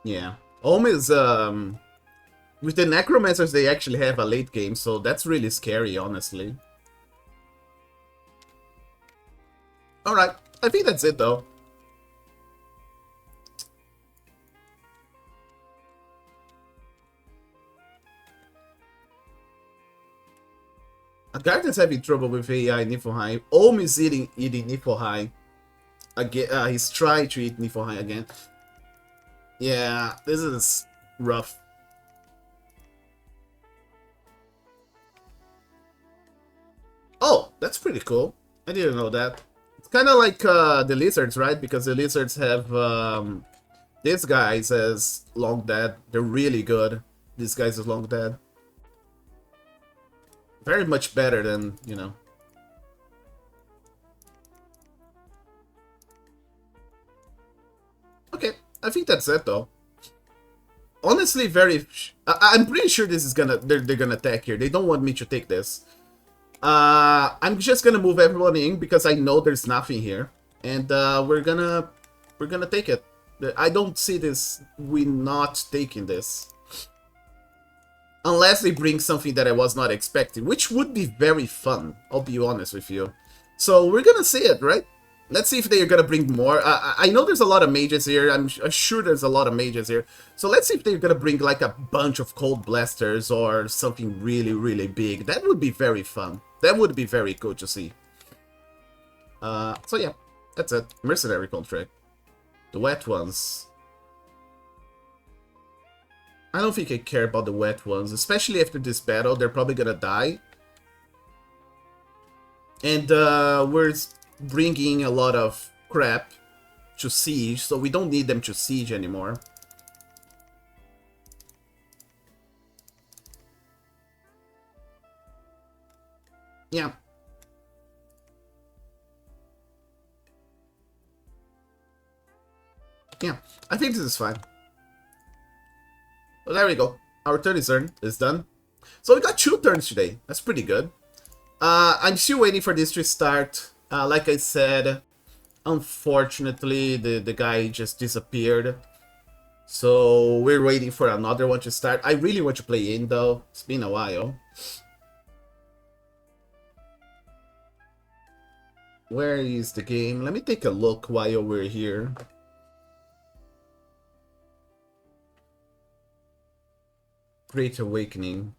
Yeah. Is, with the Necromancers, they actually have a late game, so that's really scary, honestly. Alright, I think that's it, though. Agartha's having trouble with AI Niflheim. Is eating Niflheim. Again, he's trying to eat Niflheim again. Yeah, this is rough. Oh, that's pretty cool. I didn't know that. It's kind of like the lizards, right? Because the lizards have these guys as long dead. They're really good. These guys as long dead. Very much better than, you know. Okay, I think that's it though. Honestly, I'm pretty sure this is they're gonna attack here. They don't want me to take this. I'm just gonna move everyone in because I know there's nothing here, and we're gonna take it. I don't see we not taking this. Unless they bring something that I was not expecting, which would be very fun, I'll be honest with you. So we're gonna see it, right? Let's see if they're gonna bring more. I know there's a lot of mages here, I'm sure there's a lot of mages here. So let's see if they're gonna bring like a bunch of cold blasters or something really, really big. That would be very fun. That would be very cool to see. So yeah, that's it. Mercenary contract. The wet ones. I don't think I care about the wet ones, especially after this battle. They're probably gonna die. And we're bringing a lot of crap to siege, so we don't need them to siege anymore. Yeah. Yeah, I think this is fine. Well, there we go. Our turn is done. So we got 2 turns today. That's pretty good. I'm still waiting for this to start. Like I said, unfortunately, the guy just disappeared. So we're waiting for another one to start. I really want to play in, though. It's been a while. Where is the game? Let me take a look while we're here. Great Awakening.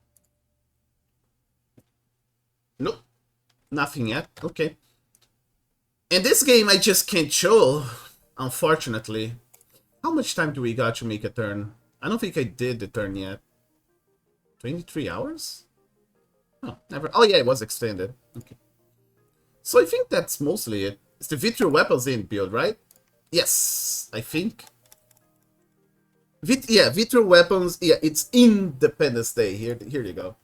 Nope. Nothing yet. Okay. In this game, I just can't show, unfortunately. How much time do we got to make a turn? I don't think I did the turn yet. 23 hours? Oh, never. Oh, yeah, it was extended. Okay. So I think that's mostly it. It's the Vitriol Weapons in build, right? Yes, I think. Yeah, virtual weapons. Yeah, it's Independence Day. Here you go.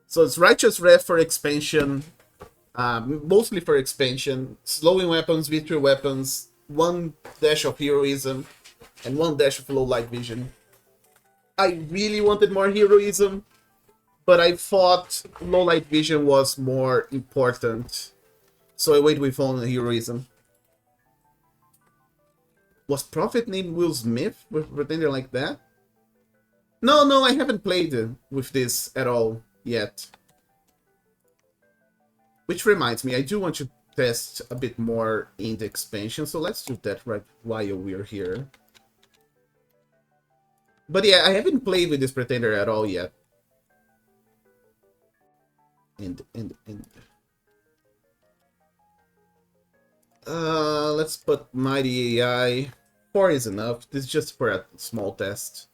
So it's Righteous Wrath for expansion, mostly for expansion. Slowing weapons, virtual weapons, one dash of heroism, and one dash of low light vision. I really wanted more heroism, but I thought low light vision was more important, so I went with only heroism. Was Prophet named Will Smith with Pretender like that? No, no, I haven't played with this at all yet. Which reminds me, I do want to test a bit more in the expansion, so let's do that right while we're here. But yeah, I haven't played with this Pretender at all yet. And. Let's put Mighty AI. 4 is enough. This is just for a small test.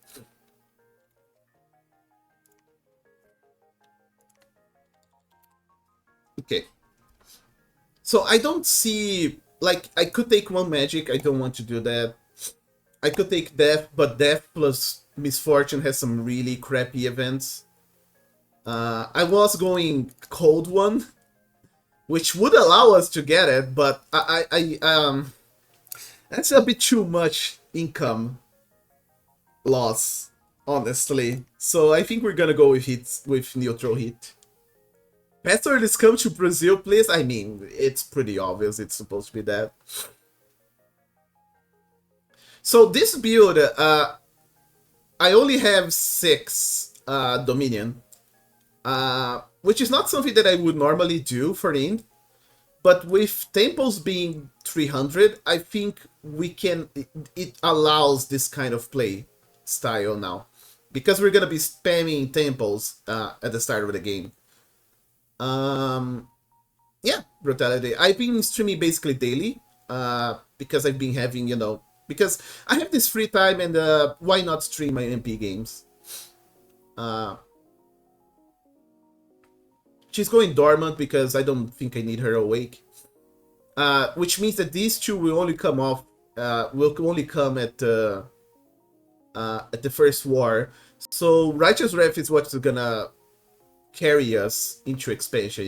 Okay. So I don't see... Like, I could take one magic. I don't want to do that. I could take Death, but Death plus Misfortune has some really crappy events. I was going Cold One, which would allow us to get it, but that's a bit too much income loss, honestly. So I think we're gonna go with hits with neutral hit. Pastor, let's come to Brazil, please. I mean, it's pretty obvious it's supposed to be that. So this build, I only have 6 Dominion, which is not something that I would normally do for Ind. But with temples being 300, I think we can. It allows this kind of play style now, because we're gonna be spamming temples at the start of the game. Yeah, brutality. I've been streaming basically daily, because I've been having, because I have this free time, and why not stream my MP games? She's going dormant because I don't think I need her awake. Which means that these two will only come off. Will only come at the first war. So Righteous Wrath is what's gonna carry us into expansion,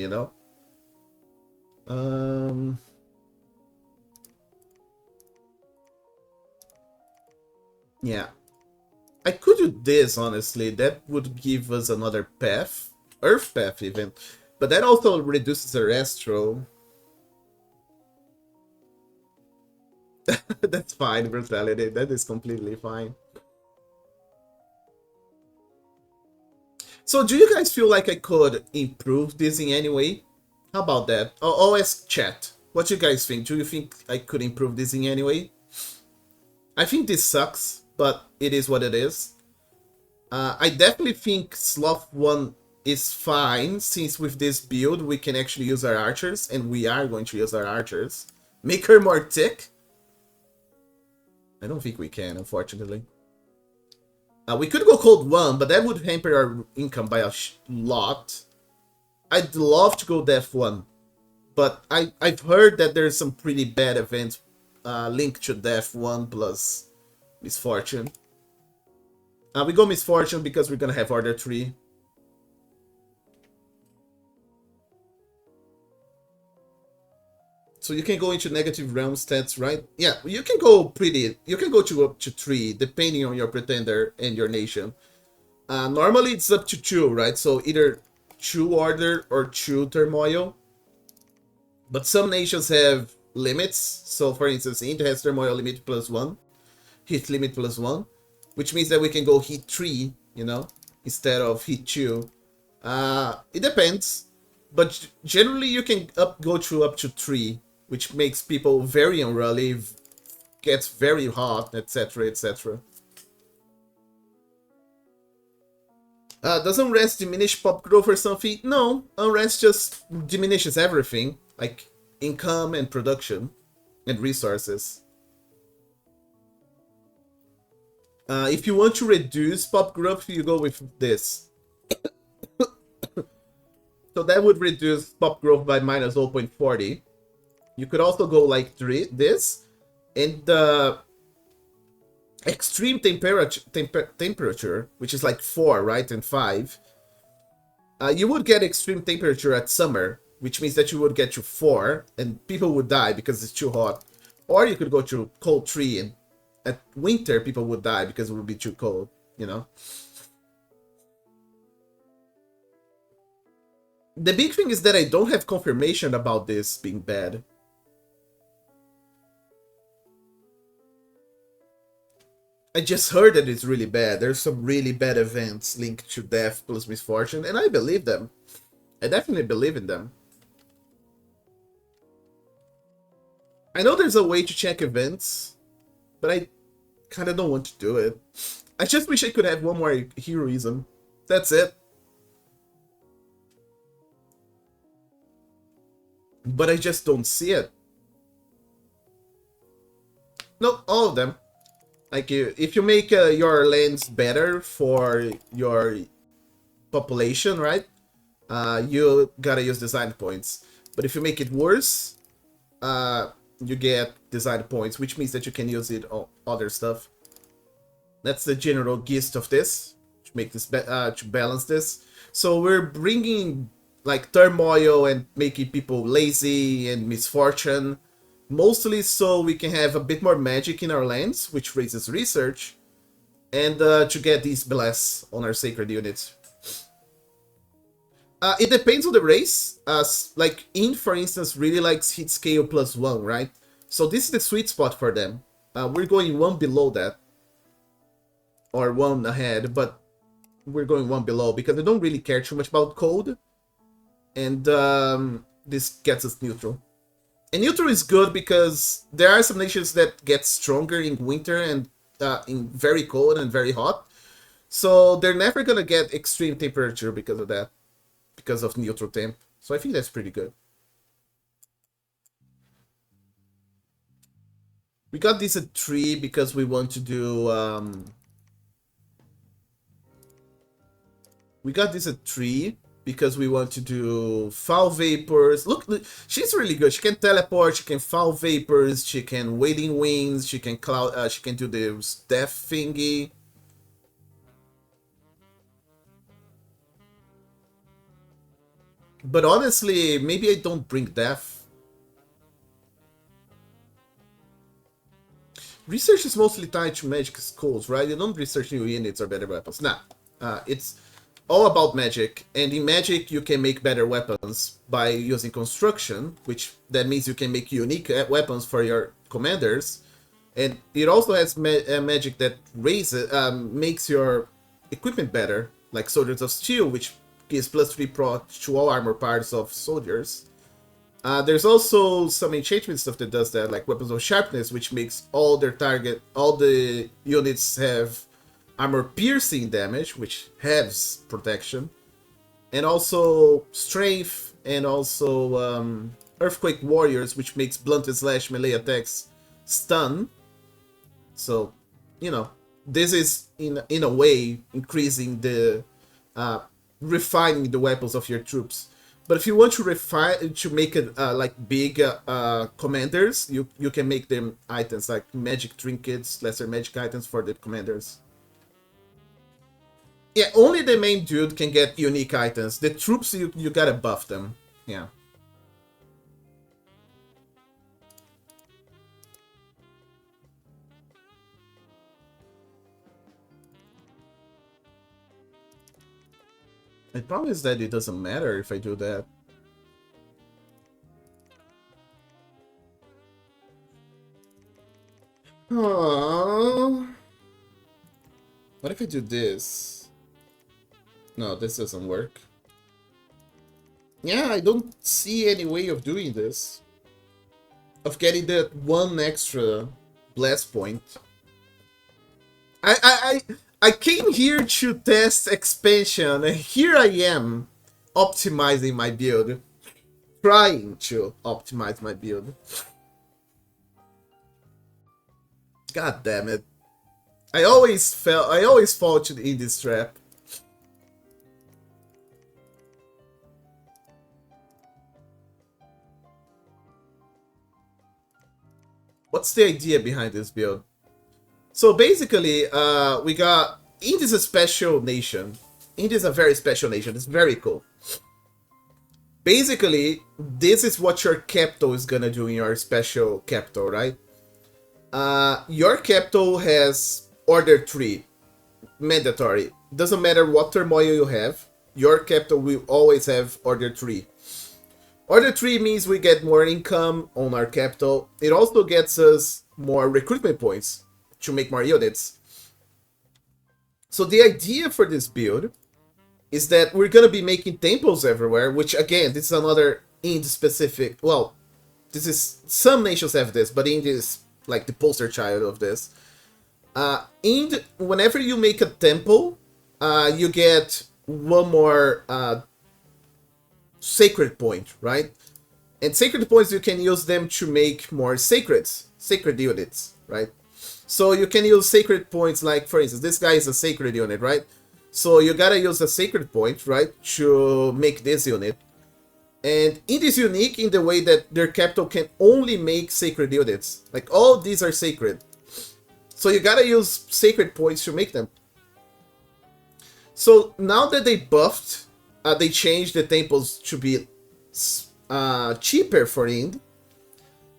Yeah. I could do this, honestly. That would give us another path. Earth path, even. But that also reduces our astral. That's fine, brutality. That is completely fine. So do you guys feel like I could improve this in any way? How about that? I'll ask chat. What do you guys think? Do you think I could improve this in any way? I think this sucks, but it is what it is. I definitely think Sloth 1 is fine, since with this build we can actually use our archers, and we are going to use our archers. Make her more tick? I don't think we can, unfortunately. We could go Cold 1, but that would hamper our income by a lot. I'd love to go Death 1, but I've heard that there's some pretty bad events linked to Death 1 plus Misfortune. We go Misfortune because we're gonna have Order 3. So you can go into negative realm stats, right? Yeah, you can go you can go to up to 3, depending on your Pretender and your nation. Normally it's up to 2, right? So either 2 Order or 2 Turmoil. But some nations have limits. So for instance, Ind has Turmoil limit +1, hit limit +1, which means that we can go hit 3, instead of hit 2. It depends, but generally you can go up to 3, which makes people very unruly, gets very hot, etc, etc. Does unrest diminish pop growth or something? No, unrest just diminishes everything, like income and production and resources. If you want to reduce pop growth, you go with this. So that would reduce pop growth by minus 0.40. You could also go like this, and extreme temperature, which is like 4, right, and 5, you would get extreme temperature at summer, which means that you would get to 4, and people would die because it's too hot. Or you could go to cold 3, and at winter, people would die because it would be too cold, you know? The big thing is that I don't have confirmation about this being bad. I just heard that it's really bad. There's some really bad events linked to death plus misfortune, and I believe them. I definitely believe in them. I know there's a way to check events, but I kind of don't want to do it. I just wish I could have one more heroism. That's it. But I just don't see it. No, all of them. Like, if you make your lands better for your population, right? You gotta use design points. But if you make it worse, you get design points, which means that you can use it on other stuff. That's the general gist of this, to make this to balance this. So we're bringing like turmoil and making people lazy and misfortune, mostly so we can have a bit more magic in our lands, which raises research, and to get these blasts on our sacred units. It depends on the race. Like Ind, for instance, really likes hit scale +1, right? So this is the sweet spot for them. We're going one below that, or one ahead, but we're going one below because they don't really care too much about code, and this gets us neutral. And neutral is good because there are some nations that get stronger in winter and in very cold and very hot, so they're never gonna get extreme temperature because of that, because of neutral temp. So I think that's pretty good. We got this at 3 because we want to do we got this at 3 because we want to do foul vapors. Look, she's really good. She can teleport, she can foul vapors, she can wading winds, she can cloud, she can do the death thingy. But honestly, maybe I don't bring death. Research is mostly tied to magic schools, right? You don't research new units or better weapons. Nah, it's all about magic, and in magic you can make better weapons by using construction, which that means you can make unique weapons for your commanders, and it also has magic that raises makes your equipment better, like Soldiers of Steel, which gives +3 proc to all armor parts of soldiers. There's also some enchantment stuff that does that, like Weapons of Sharpness, which makes all the units have armor piercing damage, which halves protection, and also strength, and also Earthquake Warriors, which makes blunt and slash melee attacks stun. So, you know, this is in a way increasing the refining the weapons of your troops. But if you want to refine to make it like big commanders, you can make them items like magic trinkets, lesser magic items for the commanders. Yeah, only the main dude can get unique items. The troops, you gotta buff them. Yeah. The problem is that it doesn't matter if I do that. Oh. What if I do this? No, this doesn't work. Yeah, I don't see any way of doing this. Of getting that one extra blast point. I came here to test expansion, and here I am optimizing my build. Trying to optimize my build. God damn it. I always fall in this trap. What's the idea behind this build? So basically, we got Ind is a special nation. Ind is a very special nation. It's very cool. Basically, this is what your capital is gonna do in your special capital, right? Your capital has order 3, mandatory. Doesn't matter what turmoil you have, your capital will always have order 3. Order 3 means we get more income on our capital. It also gets us more recruitment points to make more units. So the idea for this build is that we're going to be making temples everywhere, which again, this is another Ind specific, well, this is, some nations have this, but Ind is like the poster child of this. Ind, whenever you make a temple, you get one more sacred point, right? And sacred points, you can use them to make more sacred units, right? So you can use sacred points, like for instance, this guy is a sacred unit, right? So you gotta use a sacred point, right, to make this unit. And it is unique in the way that their capital can only make sacred units. Like all these are sacred. So you gotta use sacred points to make them. So now that they buffed, they changed the temples to be cheaper for Ind.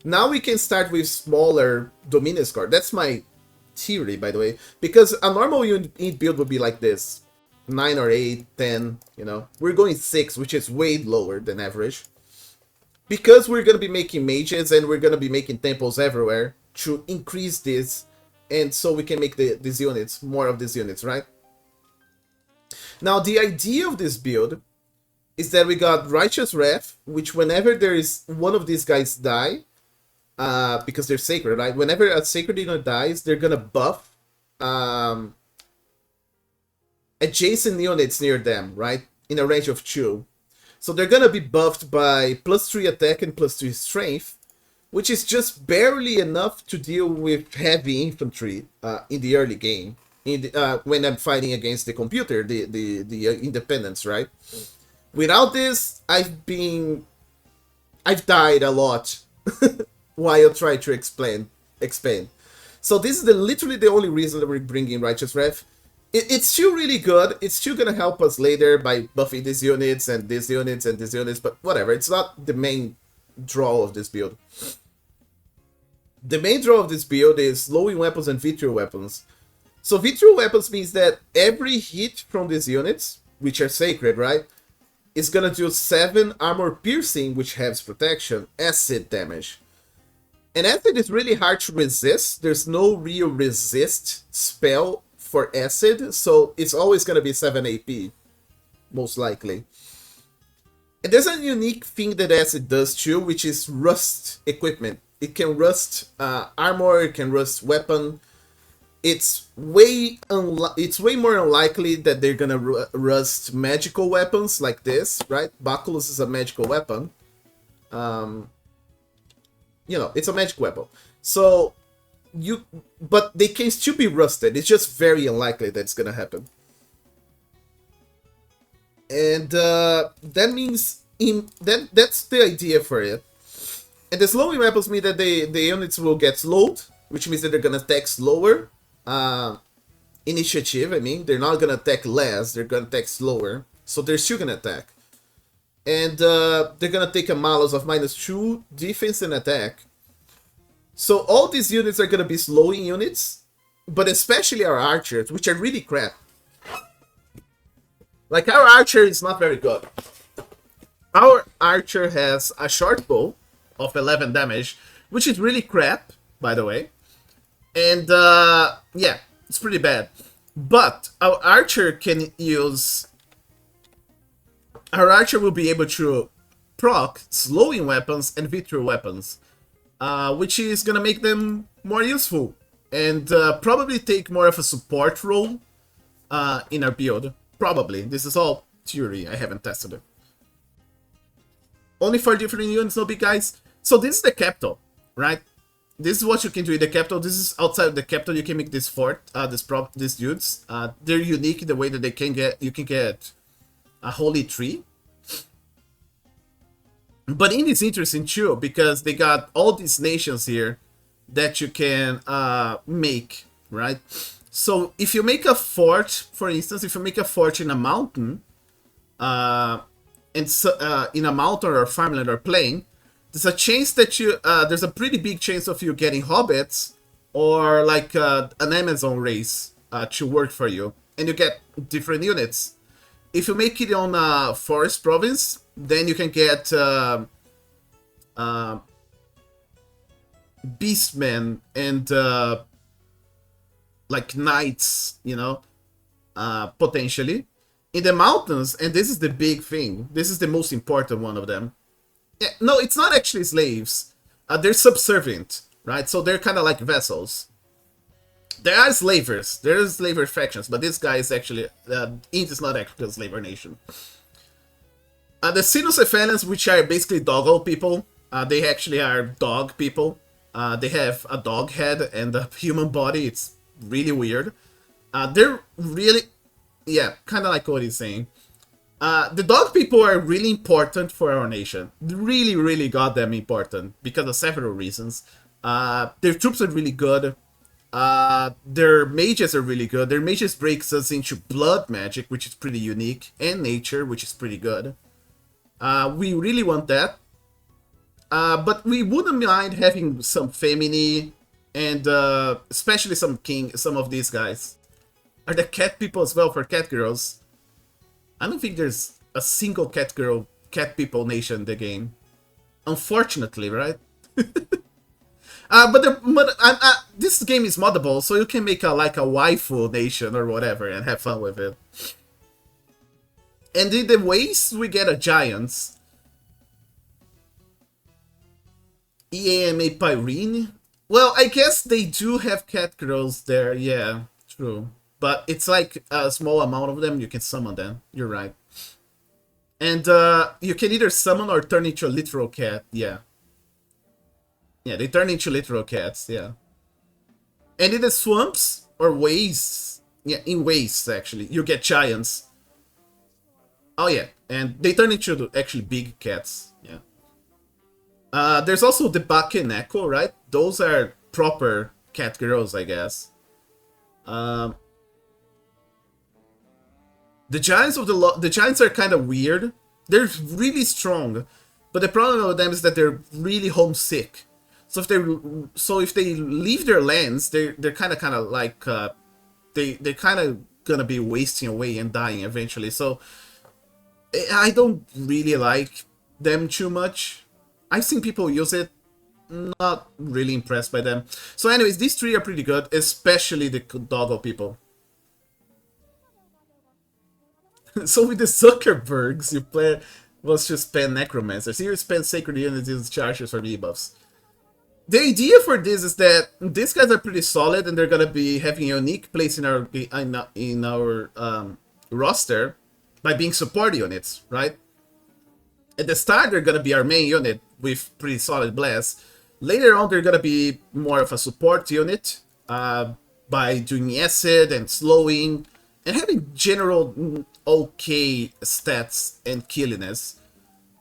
Now we can start with smaller Dominion score. That's my theory, by the way. Because a normal Ind build would be like this. 9 or 8, 10, you know. We're going 6, which is way lower than average. Because we're going to be making mages and we're going to be making temples everywhere to increase this. And so we can make these units, more of these units, right? Now, the idea of this build is that we got Righteous Wrath, which whenever there is one of these guys die, because they're sacred, right? Whenever a sacred unit dies, they're gonna buff adjacent units near them, right? In a range of 2. So they're gonna be buffed by +3 attack and +3 strength, which is just barely enough to deal with heavy infantry in the early game. When I'm fighting against the computer, the independents, right? Without this, I've died a lot while trying to expand. So this is literally the only reason that we're bringing Righteous Wrath. It's still really good. It's still gonna help us later by buffing these units and these units and these units, but whatever. It's not the main draw of this build. The main draw of this build is slowing weapons and vitriol weapons. So vitriol weapons means that every hit from these units, which are sacred, right, is gonna do 7 armor piercing, which has protection, acid damage. And acid is really hard to resist. There's no real resist spell for acid, so it's always gonna be 7 AP, most likely. And there's a unique thing that acid does too, which is rust equipment. It can rust armor, it can rust weapon. It's way more unlikely that they're gonna rust magical weapons like this, right? Baculus is a magical weapon. You know, it's a magic weapon. So but they can still be rusted. It's just very unlikely that's gonna happen. And that means that's the idea for it. And the slowing weapons mean that the units will get slowed, which means that they're gonna attack slower. Initiative, I mean, they're not gonna attack less, they're gonna attack slower, so they're still gonna attack. And they're gonna take a malus of -2 defense and attack. So all these units are gonna be slowing units, but especially our archers, which are really crap. Like, our archer is not very good. Our archer has a short bow of 11 damage, which is really crap, by the way. And, yeah, it's pretty bad. But our archer can use... Our archer will be able to proc slowing weapons and vitriol weapons, which is gonna make them more useful. And probably take more of a support role in our build. Probably. This is all theory. I haven't tested it. Only 4 different units, no big guys. So this is the capital, right? This is what you can do in the capital. This is outside of the capital. You can make this fort, these dudes. They're unique in the way that you can get a holy tree. But Ind is interesting too, because they got all these nations here that you can make right? So if you make a fort, for instance, if you make a fort in a mountain, and so, in a mountain or farmland or plain, there's a chance that there's a pretty big chance of you getting hobbits or like an Amazon race to work for you, and you get different units. If you make it on a forest province, then you can get beastmen and like knights, potentially. In the mountains, and this is the big thing, this is the most important one of them. Yeah, no, it's not actually slaves. They're subservient, right? So they're kind of like vassals. There are slavers. There are slaver factions, but this guy is actually... Ind is not actually a slaver nation. The Cynocephalians, which are basically doggo people, they actually are dog people. They have a dog head and a human body. It's really weird. They're really... Yeah, kind of like what he's saying. The dog people are really important for our nation. Really, really goddamn important because of several reasons. Their troops are really good. Their mages are really good. Their mages breaks us into blood magic, which is pretty unique, and nature, which is pretty good. We really want that. But we wouldn't mind having some femini and especially some of these guys. Are the cat people as well for cat girls? I don't think there's a single cat people nation in the game. Unfortunately, right? But this game is moddable, so you can make like a waifu nation or whatever and have fun with it. And in the waste, we get a giants. EAMA Pyrene? Well, I guess they do have cat girls there, yeah, true. But it's like a small amount of them, you can summon them. You're right. And you can either summon or turn into a literal cat, yeah. Yeah, they turn into literal cats, yeah. And in the swamps or wastes, yeah, in wastes actually, you get giants. Oh yeah, and they turn into actually big cats, yeah. There's also the Bake and Echo, right? Those are proper cat girls, I guess. The giants the giants are kind of weird. They're really strong, but the problem with them is that they're really homesick. So if they leave their lands, they're kind of like they're kind of gonna be wasting away and dying eventually. So I don't really like them too much. I've seen people use it, not really impressed by them. So anyways, these three are pretty good, especially the doggo people. So with the Zuckerbergs, you play was to spend Necromancers. Here you spend Sacred Units as chargers for debuffs. The idea for this is that these guys are pretty solid and they're gonna be having a unique place in our roster by being support units, right? At the start, they're gonna be our main unit with pretty solid blast. Later on, they're gonna be more of a support unit by doing acid and slowing and having general okay stats and killiness.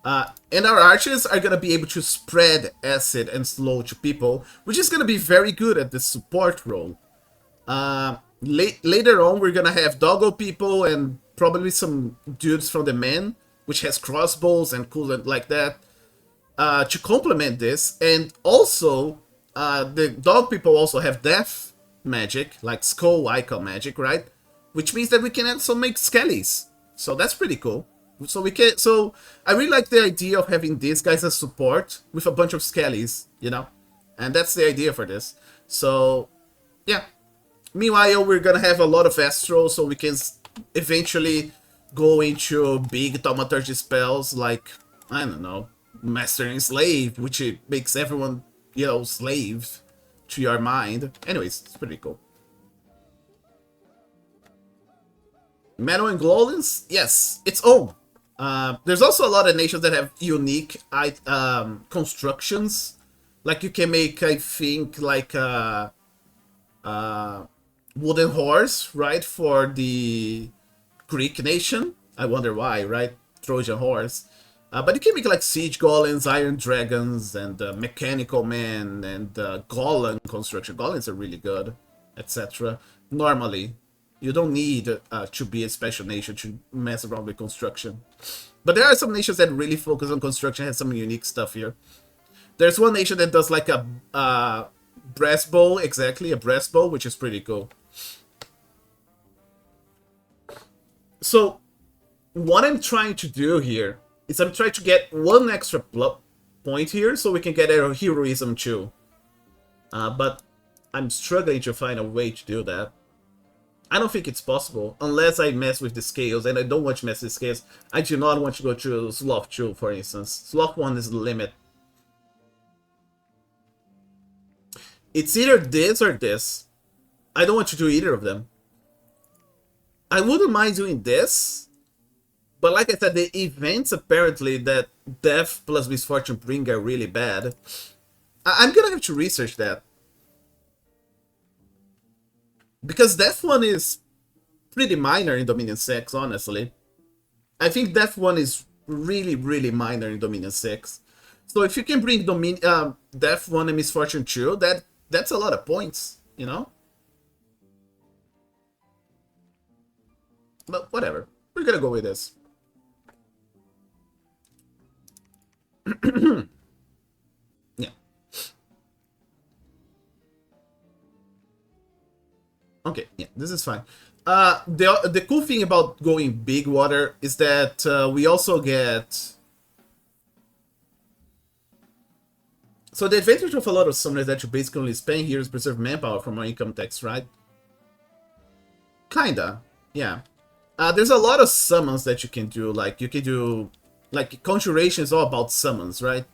And our archers are gonna be able to spread acid and slow to people, which is gonna be very good at the support role. Later on, we're gonna have doggo people and probably some dudes from the men, which has crossbows and cool like that, to complement this. And also, the dog people also have death magic, like skull icon magic, right? Which means that we can also make skellies. So that's pretty cool. So I really like the idea of having these guys as support with a bunch of skellies, and that's the idea for this. So yeah. Meanwhile, we're gonna have a lot of astro, so we can eventually go into big thaumaturgy spells like, I don't know, Master and Slave, which makes everyone, slave to your mind. Anyways, it's pretty cool. Metal and Glowlands? Yes, its own. There's also a lot of nations that have unique constructions. Like you can make, I think, like a wooden horse, right, for the Greek nation. I wonder why, right? Trojan horse. But you can make like siege golems, iron dragons, and mechanical men, and golem construction. Golems are really good. etc. Normally, you don't need to be a special nation to mess around with construction. But there are some nations that really focus on construction, has some unique stuff here. There's one nation that does like a brass bow, exactly, a brass bow, which is pretty cool. So, what I'm trying to do here is I'm trying to get one extra point here so we can get a heroism too. But I'm struggling to find a way to do that. I don't think it's possible unless I mess with the scales, and I don't want to mess with scales. I do not want to go to Sloth 2, for instance. Sloth 1 is the limit. It's either this or this. I don't want to do either of them. I wouldn't mind doing this, but like I said, the events apparently that Death plus Misfortune bring are really bad. I'm gonna have to research that. Because Death 1 is pretty minor in Dominion 6, honestly. I think Death 1 is really, really minor in Dominion 6. So if you can bring Death 1 and Misfortune 2, that's a lot of points, you know? But whatever. We're gonna go with this. Yeah. Okay, yeah, this is fine. The cool thing about going big water is that we also get... So the advantage of a lot of summoners that you basically only spend here is preserve manpower from our income tax, right? Kinda, yeah. There's a lot of summons that you can do, like you can do... Like, Conjuration is all about summons, right?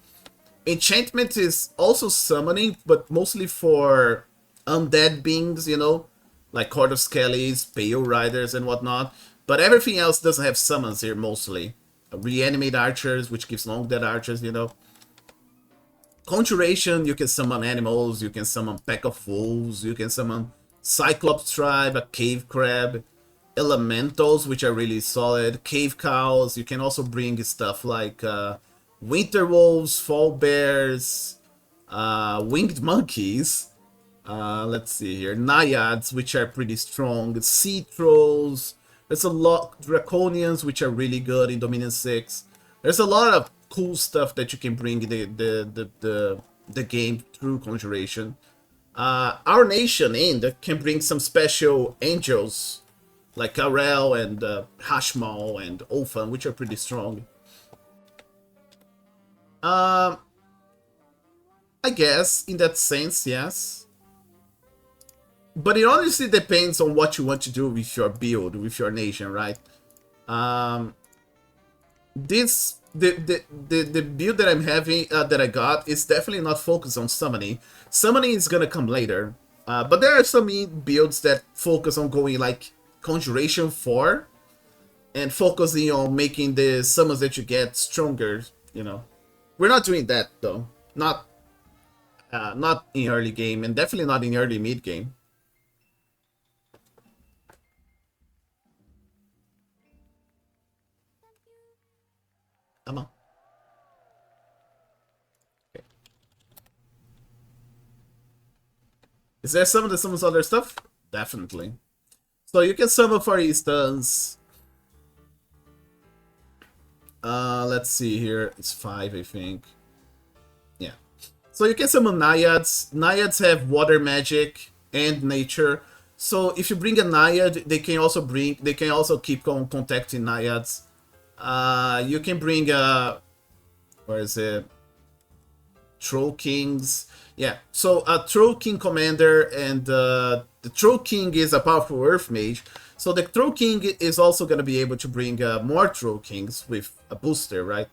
Enchantment is also summoning, but mostly for undead beings, you know? Like Horde of Skellies, Pale Riders, and whatnot. But everything else doesn't have summons here, mostly. Reanimate Archers, which gives long dead archers, you know? Conjuration, you can summon animals, you can summon Pack of Wolves, you can summon Cyclops Tribe, a Cave Crab, Elementals, which are really solid, Cave Cows. You can also bring stuff like Winter Wolves, Fall Bears, Winged Monkeys. Let's see here, Naiads, which are pretty strong, Sea Trolls. There's a lot, Draconians, which are really good in Dominion 6. There's a lot of cool stuff that you can bring the game through Conjuration. Our nation, Ind, can bring some special angels like Karel and Hashmal and Olfan, which are pretty strong. I guess, in that sense, yes. But it honestly depends on what you want to do with your build, with your nation, right? The build that I'm having, that I got, is definitely not focused on summoning. Summoning is gonna come later. But there are some builds that focus on going like Conjuration 4 and focusing on making the summons that you get stronger, you know. We're not doing that though. Not in early game, and definitely not in early mid game. Come on. Okay. Is there some of the summons other stuff? Definitely. So you can summon, for instance, let's see here, it's 5, I think. Yeah. So you can summon Naiads. Naiads have water magic and nature. So if you bring a Naiad, they can also keep on contacting Naiads. You can bring where is it? Troll Kings. Yeah, so a Troll King Commander, and the Troll King is a powerful Earth Mage. So the Troll King is also going to be able to bring more Troll Kings with a booster, right?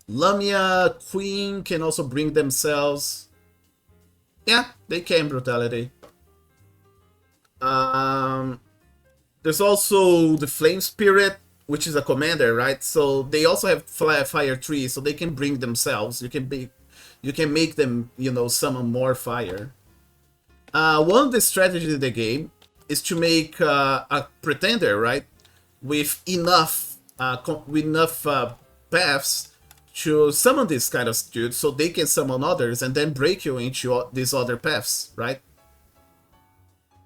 Lamia, Queen can also bring themselves. Yeah, they can, Brutality. There's also the Flame Spirit, which is a commander, right? So they also have fire trees, so they can bring themselves. You can make them, you know, summon more fire. One of the strategies in the game is to make a pretender, right, with enough paths to summon this kind of dudes so they can summon others and then break you into these other paths, right?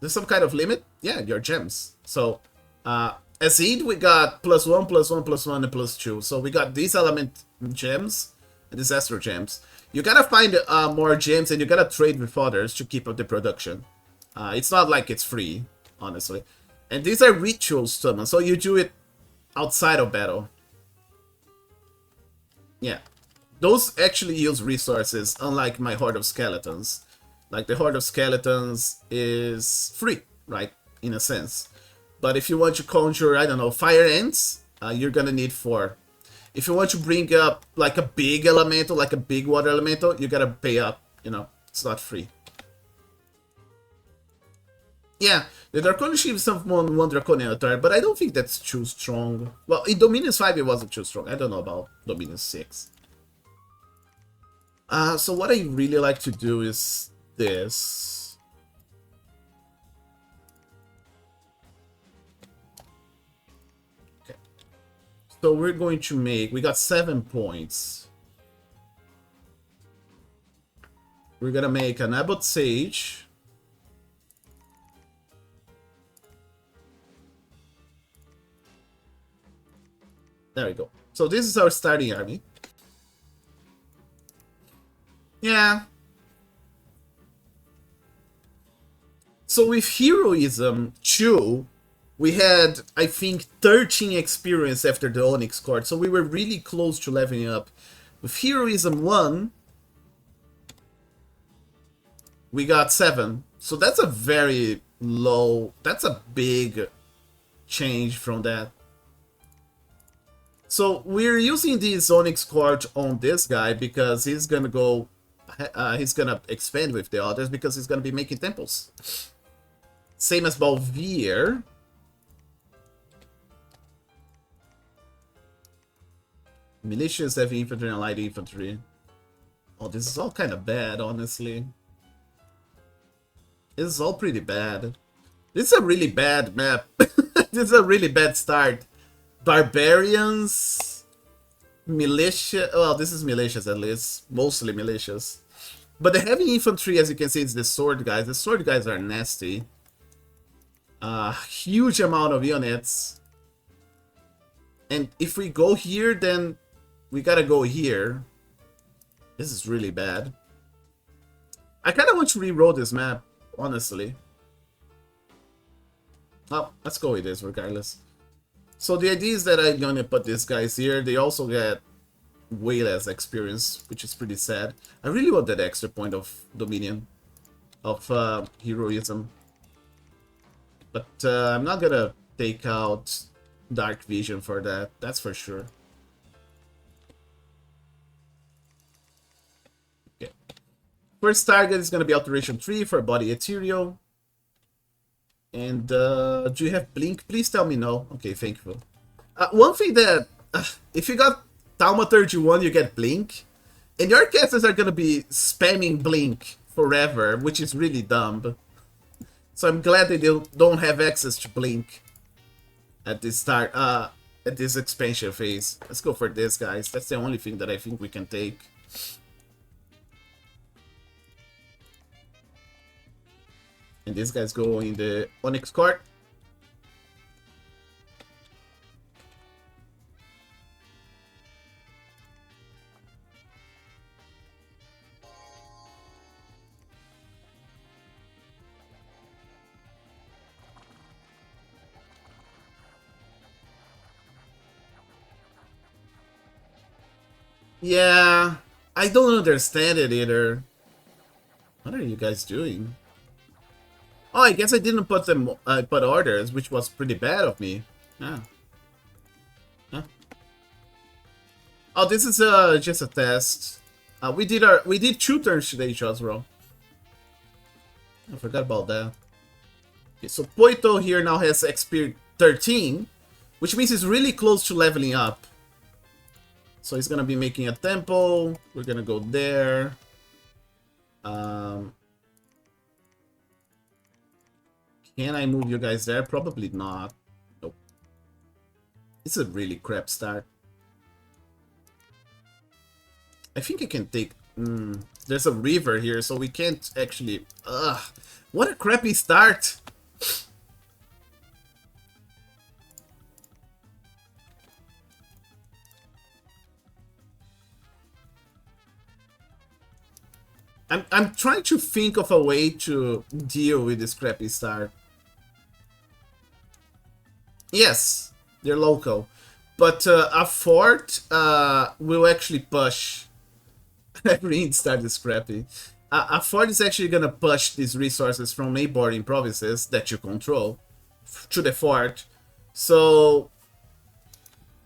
There's some kind of limit? Yeah, your gems. So, as Ind, we got +1, +1, +1, and +2. So we got these element gems and these astro gems. You gotta find more gems and you gotta trade with others to keep up the production. It's not like it's free, honestly. And these are ritual summons, so you do it outside of battle. Yeah. Those actually use resources, unlike my Horde of Skeletons. Like, the Horde of Skeletons is free, right? In a sense. But if you want to conjure, I don't know, fire ants, you're gonna need 4. If you want to bring up, like, a big elemental, like a big water elemental, you gotta pay up, you know. It's not free. Yeah, the Draconian Shield is someone one Draconian attire, but I don't think that's too strong. Well, in Dominions 5 it wasn't too strong. I don't know about Dominions 6. So what I really like to do is this. Okay. So we're going to make... We got 7 points. We're gonna make an Abbot Sage. There we go. So this is our starting army. Yeah. So with Heroism 2, we had, I think, 13 experience after the Onyx Court. So we were really close to leveling up. With Heroism 1, we got 7. So that's a very low... That's a big change from that. So we're using the Onyx Court on this guy because he's gonna go... he's gonna expand with the others because he's gonna be making temples. Same as Balvier. Militias, heavy infantry, and light infantry. Oh, this is all kind of bad, honestly. This is all pretty bad. This is a really bad map. This is a really bad start. Barbarians, militia. Well, this is militias at least, mostly militias. But the heavy infantry, as you can see, is the sword guys. The sword guys are nasty. Huge amount of units. And if we go here, then we gotta go here. This is really bad. I kind of want to reroll this map, honestly. Oh, let's go with this regardless. So the idea is that I'm gonna put these guys here. They also get way less experience, which is pretty sad. I really want that extra point of Dominion, of Heroism. But I'm not gonna take out Dark Vision for that, that's for sure. Okay. First target is gonna be Alteration 3 for Body Ethereal. And do you have Blink? Please tell me no. Okay, thank you. One thing that, if you got Talma 31, you get Blink. And your casters are gonna be spamming Blink forever, which is really dumb. So I'm glad they don't have access to Blink at this start, at this expansion phase. Let's go for this, guys. That's the only thing that I think we can take. And these guys go in the Onyx Court. Yeah, I don't understand it either. What are you guys doing? Oh, I guess I didn't put them put orders, which was pretty bad of me. Yeah. Huh? Oh, this is just a test. We did 2 turns today, Josro. I forgot about that. Okay, so Poito here now has XP 13, which means he's really close to leveling up. So he's gonna be making a temple. We're gonna go there. Can I move you guys there? Probably not. Nope. It's a really crap start. I think I can take... there's a river here, so we can't actually... Ugh, what a crappy start! I'm trying to think of a way to deal with this crappy start. Yes, they're local. But a fort will actually push. Every start is crappy. A fort is actually gonna push these resources from neighboring provinces that you control to the fort. So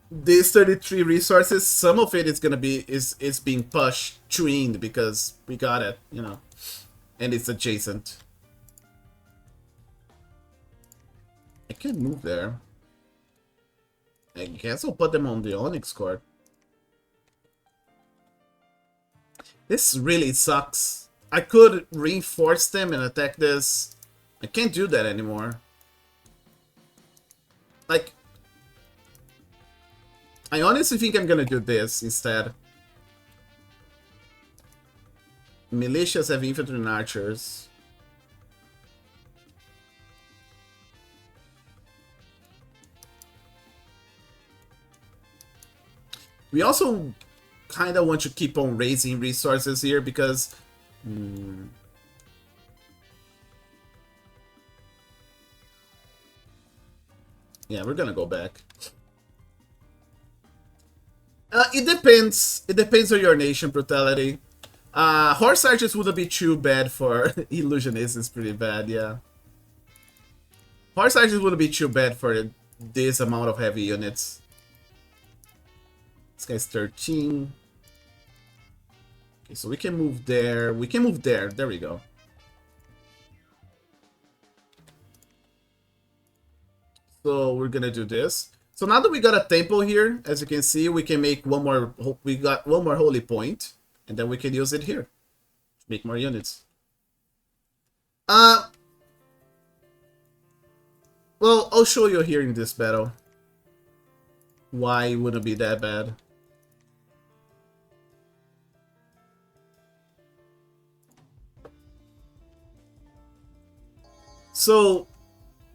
these 33 resources, some of it is gonna be is being pushed to Ind because we got it, you know, and it's adjacent. I can't move there. I guess I'll put them on the Onyx court. This really sucks. I could reinforce them and attack this. I can't do that anymore. Like, I honestly think I'm gonna do this instead. Militias have infantry and archers. We also kind of want to keep on raising resources here because... yeah, we're gonna go back. It depends. It depends on your nation, brutality. Horse archers wouldn't be too bad for... Illusionist is pretty bad, yeah. Horse archers wouldn't be too bad for this amount of heavy units. This guy's 13. Okay, so we can move there. We can move there. There we go. So we're gonna do this. So now that we got a temple here, as you can see, we can make one more. We got one more holy point, and then we can use it here to make more units. Well, I'll show you here in this battle why it wouldn't be that bad. So,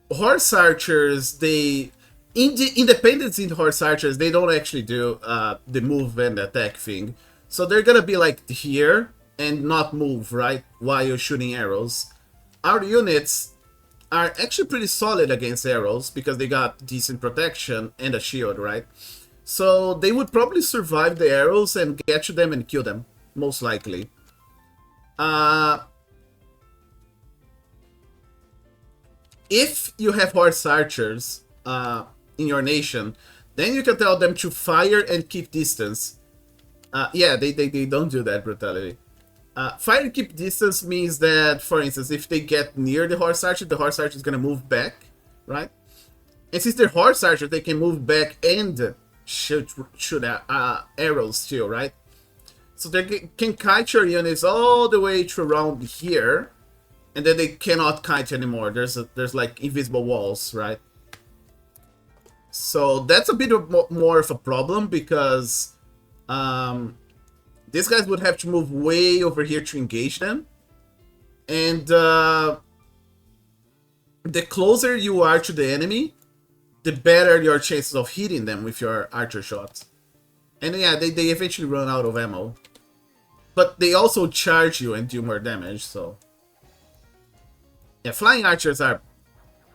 horse archers, they... Independents in horse archers, they don't actually do the move and attack thing. So they're gonna be like here and not move, right? While you're shooting arrows. Our units are actually pretty solid against arrows because they got decent protection and a shield, right? So they would probably survive the arrows and get to them and kill them, most likely. If you have horse archers in your nation, then you can tell them to fire and keep distance. Yeah, they don't do that, brutality. Fire and keep distance means that, for instance, if they get near the horse archer is going to move back, right? And since they're horse archers, they can move back and shoot arrows too, right? So they can kite your units all the way to around here, and then they cannot kite anymore. There's like invisible walls, right? So that's a bit more of a problem because these guys would have to move way over here to engage them. And the closer you are to the enemy, the better your chances of hitting them with your archer shots. And yeah, they eventually run out of ammo. But they also charge you and do more damage, so... yeah, flying archers are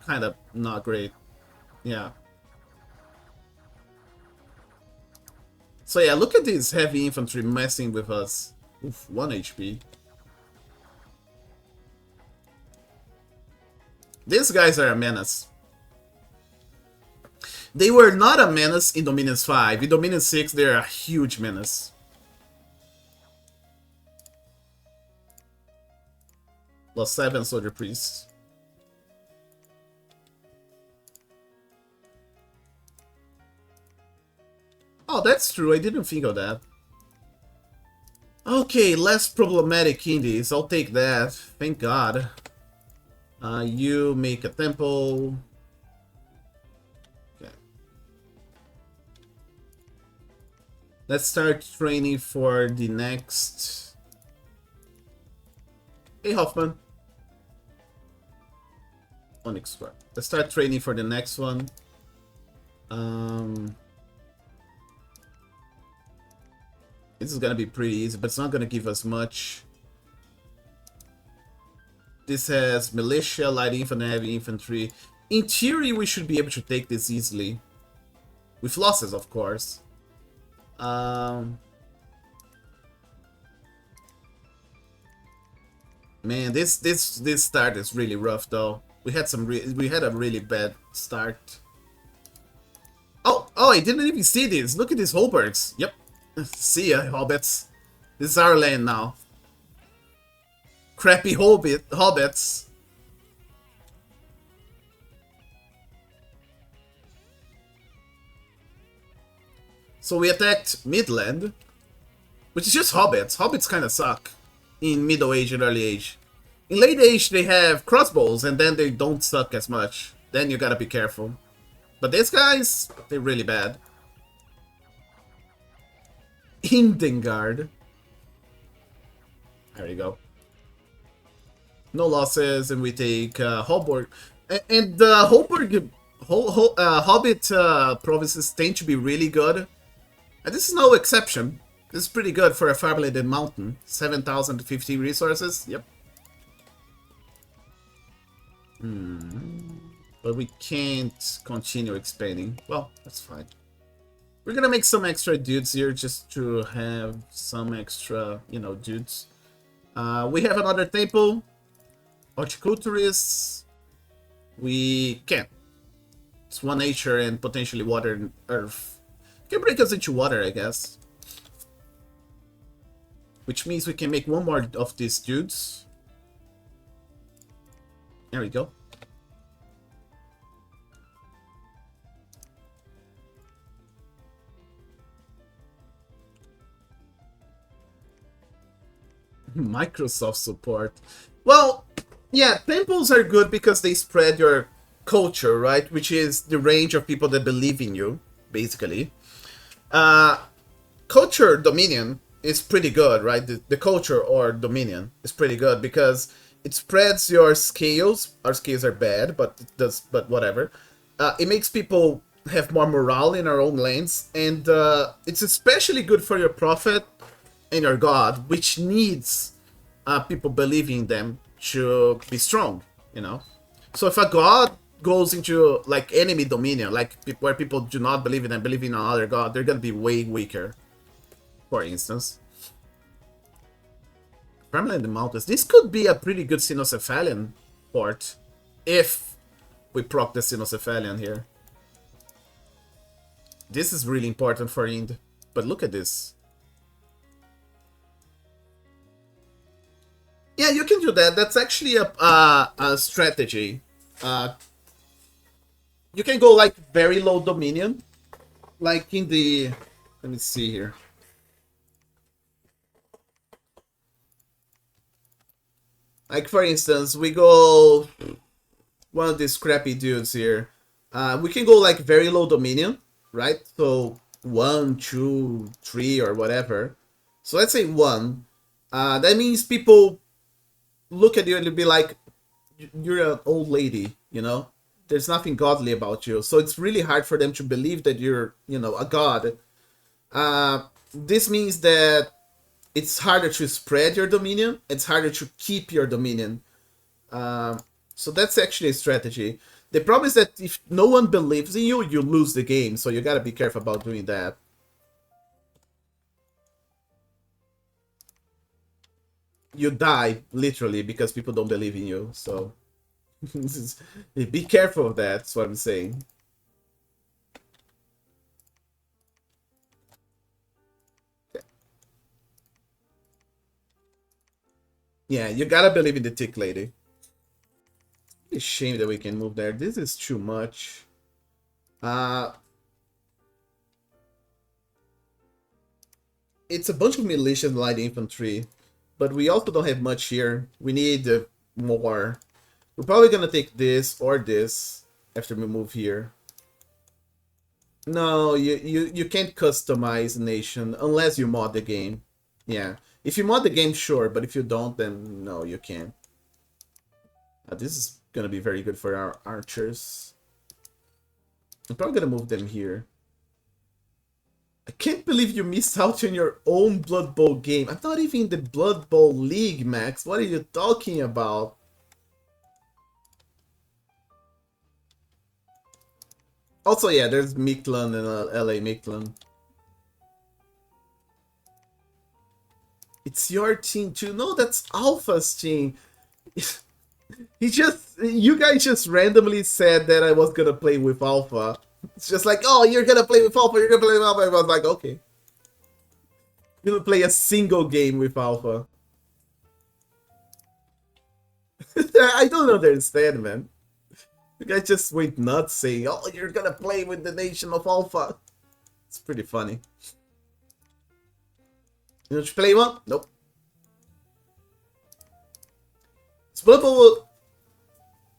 kind of not great. Yeah. So yeah, look at this heavy infantry messing with us. Oof, 1 HP. These guys are a menace. They were not a menace in Dominion's 5. In Dominion 6, they're a huge menace. +7 soldier priests. Oh, that's true. I didn't think of that. Okay, less problematic indies. I'll take that. Thank God. You make a temple. Okay. Let's start training for the next... Hey, Hoffman. Onyx Square. Let's start training for the next one. This is gonna be pretty easy, but it's not gonna give us much. This has militia, light infantry, heavy infantry. In theory, we should be able to take this easily. With losses, of course. Man, this start is really rough, though. We had a really bad start. Oh, I didn't even see this. Look at these Holbergs. Yep. See ya, hobbits. This is our land now. Crappy hobbits. So we attacked Midland, which is just hobbits. Hobbits kind of suck in Middle Age and Early Age. In Late Age, they have crossbows, and then they don't suck as much. Then you gotta be careful. But these guys, they're really bad. Indengard. There you go. No losses, and we take Holborg. And Holborg, Hobbit provinces tend to be really good. And this is no exception. This is pretty good for a farmland and mountain. 7,050 resources. Yep. But we can't continue expanding. Well, that's fine. We're gonna make some extra dudes here just to have some extra, you know, dudes. We have another temple. Horticulturists. We can. It's one nature and potentially water and earth. Can break us into water, I guess. Which means we can make one more of these dudes. There we go. Microsoft support. Well, yeah, temples are good because they spread your culture, right? Which is the range of people that believe in you, basically. Culture dominion is pretty good, right? The culture or dominion is pretty good because it spreads your scales. Our scales are bad, but it does. But whatever. It makes people have more morale in our own lands, and it's especially good for your prophet and your god, which needs people believing in them to be strong, you know. So if a god goes into like enemy dominion, like where people do not believe in them, believe in another god, they're gonna be way weaker. For instance, Farmland in the Mountains. This could be a pretty good Cynocephalian port if we proc the Cynocephalian here. This is really important for Ind, but look at this. Yeah, you can do that. That's actually a strategy. You can go like very low dominion, like in the. Let me see here. Like for instance, we go one of these crappy dudes here. We can go like very low dominion, right? So 1, 2, 3, or whatever. So let's say 1. That means people look at you and be like, you're an old lady, you know? There's nothing godly about you. So it's really hard for them to believe that you're, you know, a god. This means that it's harder to spread your dominion. It's harder to keep your dominion. So that's actually a strategy. The problem is that if no one believes in you, you lose the game. So you gotta be careful about doing that. You die, literally, because people don't believe in you. So be careful of that, that's what I'm saying. Yeah, you gotta believe in the tick lady. It's a shame that we can move there. This is too much. It's a bunch of militia and light infantry, but we also don't have much here. We need more. We're probably gonna take this or this after we move here. No, you can't customize nation unless you mod the game. Yeah. If you mod the game, sure, but if you don't, then no, you can't. This is gonna be very good for our archers. I'm probably gonna move them here. I can't believe you missed out on your own Blood Bowl game. I'm not even in the Blood Bowl League, Max. What are you talking about? Also, yeah, there's Miklan and LA Miklan. It's your team too. No, that's Alpha's team. You guys just randomly said that I was gonna play with Alpha. It's just like, oh, you're gonna play with Alpha, you're gonna play with Alpha. I was like, okay. You don't play a single game with Alpha. I don't understand, man. You guys just went nuts saying, oh, you're gonna play with the nation of Alpha. It's pretty funny. You don't play one? Nope.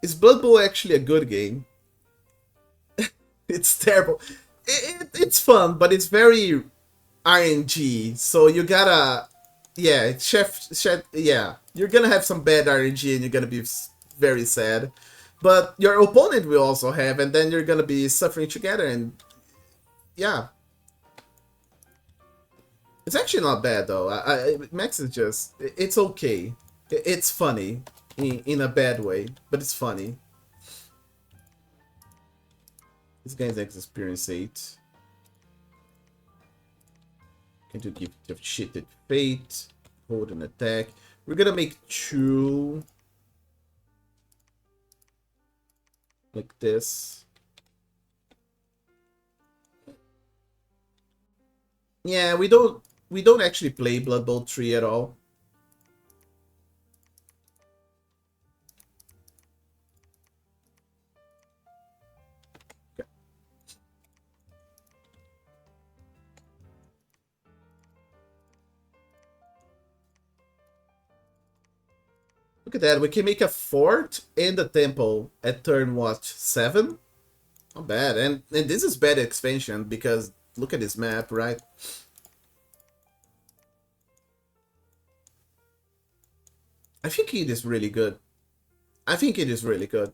Is Blood Bowl actually a good game? It's terrible. It's fun, but it's very RNG. So you gotta, yeah, yeah. You're gonna have some bad RNG, and you're gonna be very sad. But your opponent will also have, and then you're gonna be suffering together. And yeah, it's actually not bad though. Max is just, it's okay. It's funny in a bad way, but it's funny. This guy's experience 8. Can do give of shitted fate. Hold an attack. We're gonna make 2 like this. Yeah, we don't actually play Blood Bowl 3 at all. Look at that, we can make a fort and a temple at turn what, 7? Not bad, and this is bad expansion because look at this map, right? I think it is really good. I think it is really good.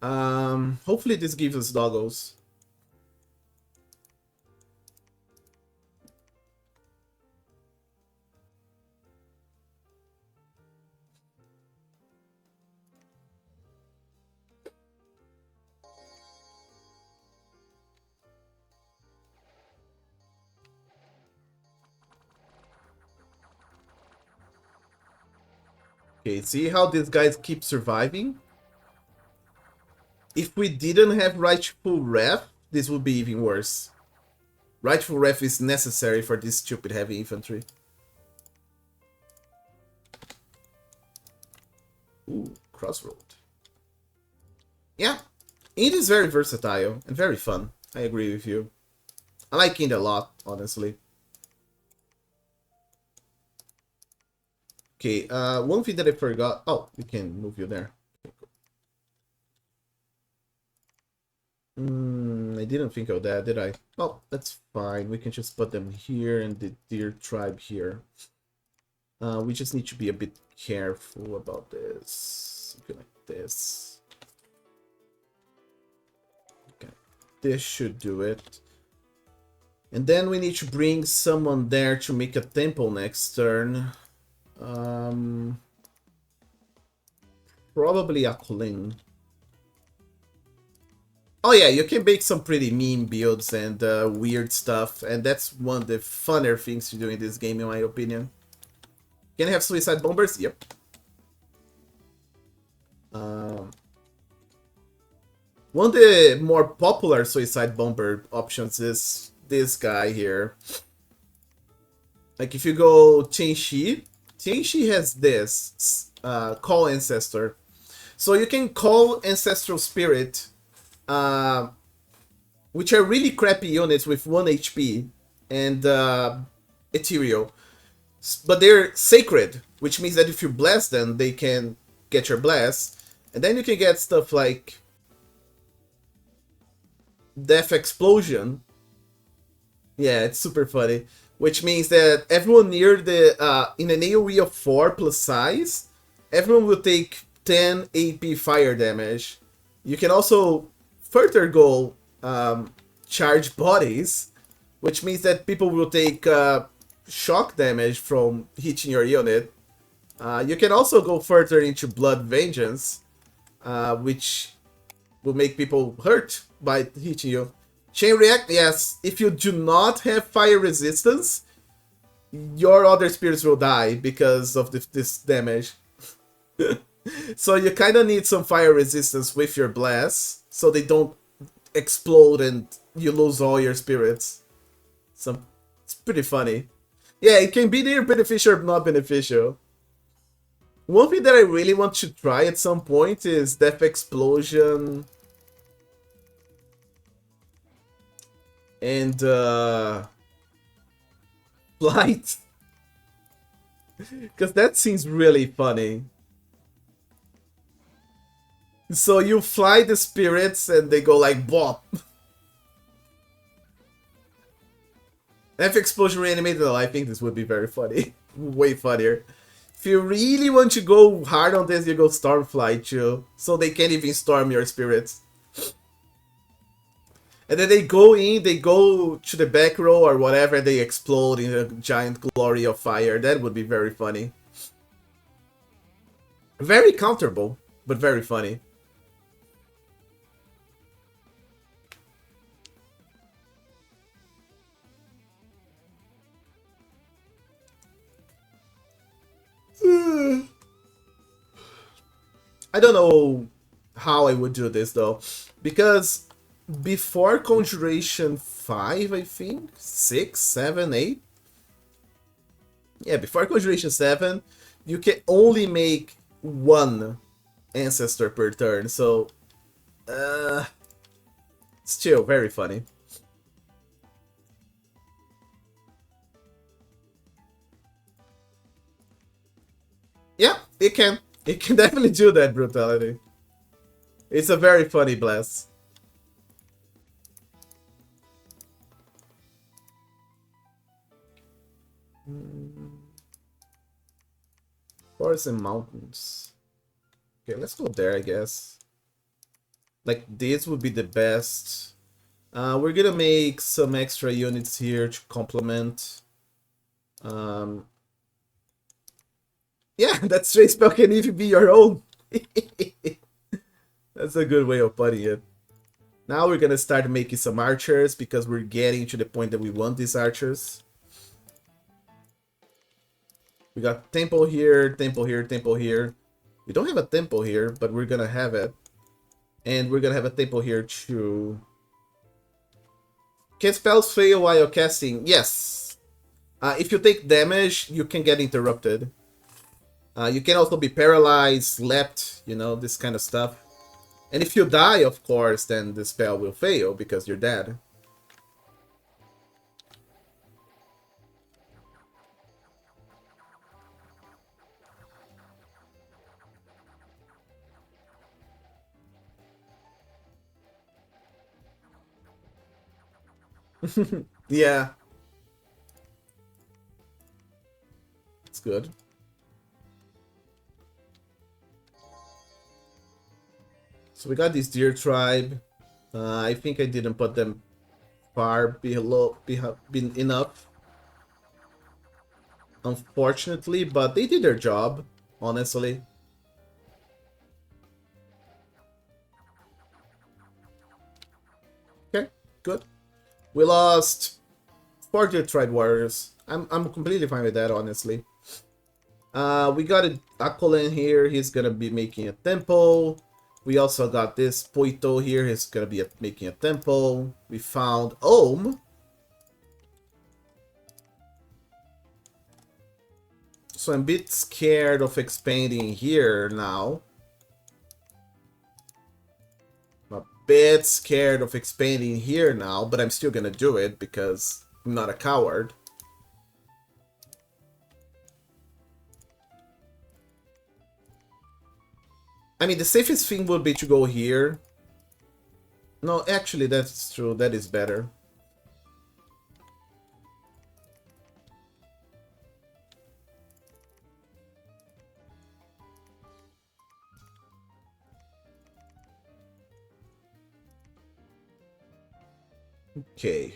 Hopefully this gives us doggos. Okay, see how these guys keep surviving? If we didn't have Rightful Ref, this would be even worse. Rightful Ref is necessary for this stupid heavy infantry. Ooh, Crossroad. Yeah, Ind is very versatile and very fun. I agree with you. I like Ind a lot, honestly. Okay, one thing that I forgot. Oh, we can move you there. Okay, cool. I didn't think of that, did I? Oh, that's fine. We can just put them here and the deer tribe here. We just need to be a bit careful about this. Something like this. Okay, this should do it. And then we need to bring someone there to make a temple next turn. Probably a Colin. Oh yeah, you can make some pretty mean builds and weird stuff, and that's one of the funner things to do in this game, in my opinion. Can I have suicide bombers? Yep. One of the more popular suicide bomber options is this guy here. Like if you go Tianxi has this call ancestor, so you can call ancestral spirit, which are really crappy units with 1 HP and ethereal, but they're sacred, which means that if you bless them, they can get your blast, and then you can get stuff like Death Explosion. Yeah, it's super funny. Which means that everyone near the in an AoE of 4 plus size, everyone will take 10 AP fire damage. You can also further go charge bodies, which means that people will take shock damage from hitting your unit. You can also go further into Blood Vengeance, which will make people hurt by hitting you. Chain React, yes, if you do not have fire resistance, your other spirits will die because of this damage. So you kind of need some fire resistance with your blasts, so they don't explode and you lose all your spirits. So it's pretty funny. Yeah, it can be either beneficial or not beneficial. One thing that I really want to try at some point is Death Explosion and Flight. Because that seems really funny. So you fly the spirits and they go like bop. Death Explosion reanimated, I think this would be very funny. Way funnier. If you really want to go hard on this, you go Stormfly too. So they can't even storm your spirits. And then they go in, they go to the back row or whatever, and they explode in a giant glory of fire. That would be very funny. Very counterable, but very funny. I don't know how I would do this though, because before Conjuration 5, I think, 6, 7, 8. Yeah, before Conjuration 7, you can only make one ancestor per turn, so still very funny. Yeah, it can. It can definitely do that, Brutality. It's a very funny blast. Forests and mountains. Okay, let's go there, I guess. Like, this would be the best. We're gonna make some extra units here to complement. Yeah, that straight spell can even be your own. That's a good way of putting it. Now we're gonna start making some archers because we're getting to the point that we want these archers. We got temple here, temple here, temple here. We don't have a temple here, but we're gonna have it. And we're gonna have a temple here too. Can spells fail while casting? Yes. If you take damage, you can get interrupted. You can also be paralyzed, slept, you know, this kind of stuff. And if you die, of course, then the spell will fail because you're dead. Yeah. It's good. So we got this deer tribe. I think I didn't put them far below enough, unfortunately, but they did their job, honestly. Okay, good. We lost 4 deer tribe warriors. I'm completely fine with that, honestly. We got a Akolan here. He's gonna be making a temple. We also got this Poito here. He's gonna be making a temple. We found Ohm. So I'm a bit scared of expanding here now. I'm a bit scared of expanding here now, but I'm still gonna do it because I'm not a coward. I mean, the safest thing would be to go here. No, actually, that's true. That is better. Okay.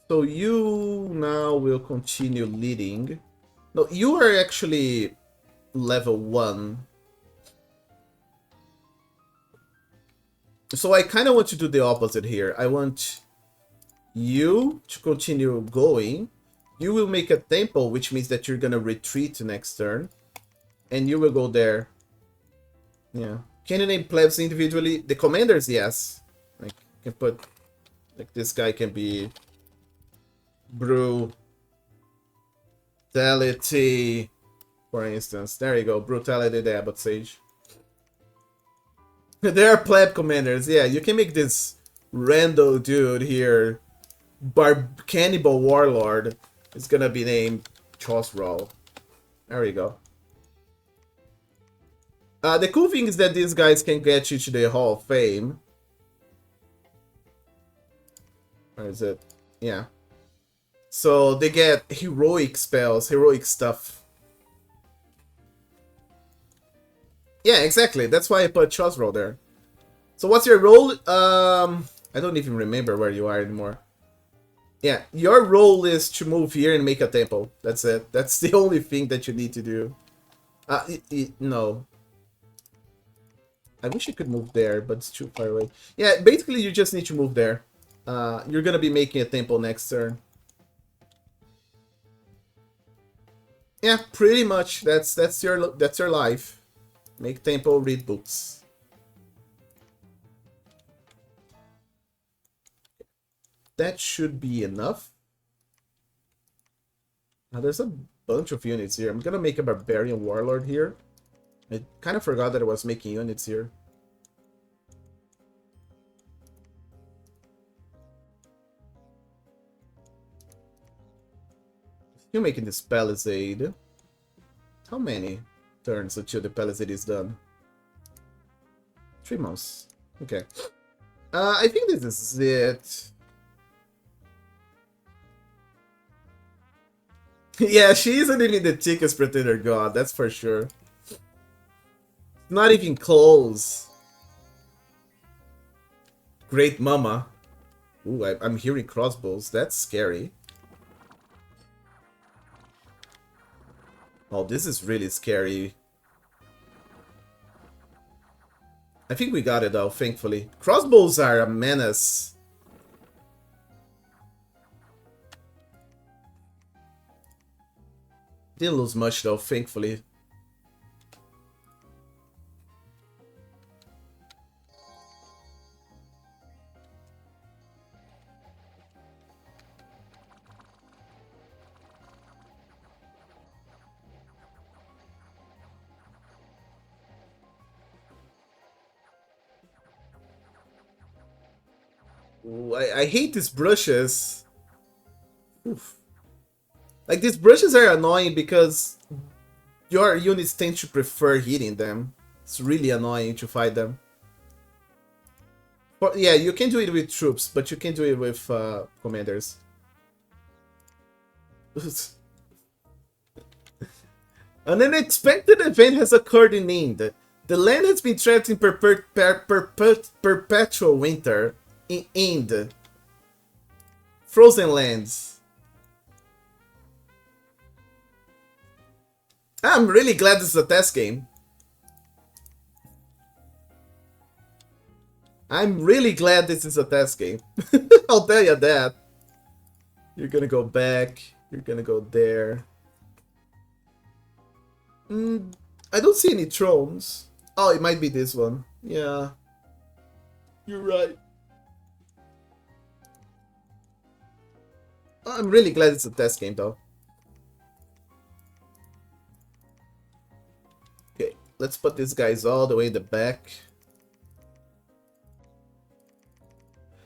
So you now will continue leading. No, you are actually level 1. So I kind of want to do the opposite here. I want you to continue going. You will make a tempo, which means that you're gonna retreat next turn. And you will go there. Yeah. Can you name plebs individually? The commanders, yes. Like, you can put... Like, this guy can be... Brutality, for instance. There you go. Brutality, the Abbot Sage. There are pleb commanders. Yeah, you can make this rando dude here. Cannibal Warlord. It's gonna be named Chosral. There you go. The cool thing is that these guys can get you to the Hall of Fame. Where is it? Yeah. So they get heroic spells, heroic stuff. Yeah, exactly. That's why I put Chosral there. So what's your role? I don't even remember where you are anymore. Yeah, your role is to move here and make a temple. That's it. That's the only thing that you need to do. No. I wish you could move there, but it's too far away. Yeah, basically you just need to move there. You're gonna be making a temple next turn. Yeah, pretty much. That's your life. Make temple, read books. That should be enough. Now there's a bunch of units here. I'm gonna make a barbarian warlord here. I kind of forgot that I was making units here. You're making this palisade. How many turns until the palisade is done? 3 months. Okay. I think this is it. Yeah, she isn't even the Ctis Pretender god, that's for sure. Not even close. Great Mama. Ooh, I'm hearing crossbows. That's scary. Oh, this is really scary. I think we got it though, thankfully. Crossbows are a menace. Didn't lose much though, thankfully. Ooh, I hate these brushes. Oof. Like, these brushes are annoying because your units tend to prefer hitting them. It's really annoying to fight them. But yeah, you can do it with troops, but you can do it with commanders. An unexpected event has occurred in Ind. The land has been trapped in perpetual winter in Ind. Frozen lands. I'm really glad this is a test game. I'm really glad this is a test game. I'll tell you that. You're gonna go back. You're gonna go there. I don't see any thrones. Oh, it might be this one. Yeah. You're right. I'm really glad it's a test game, though. Okay, let's put these guys all the way in the back.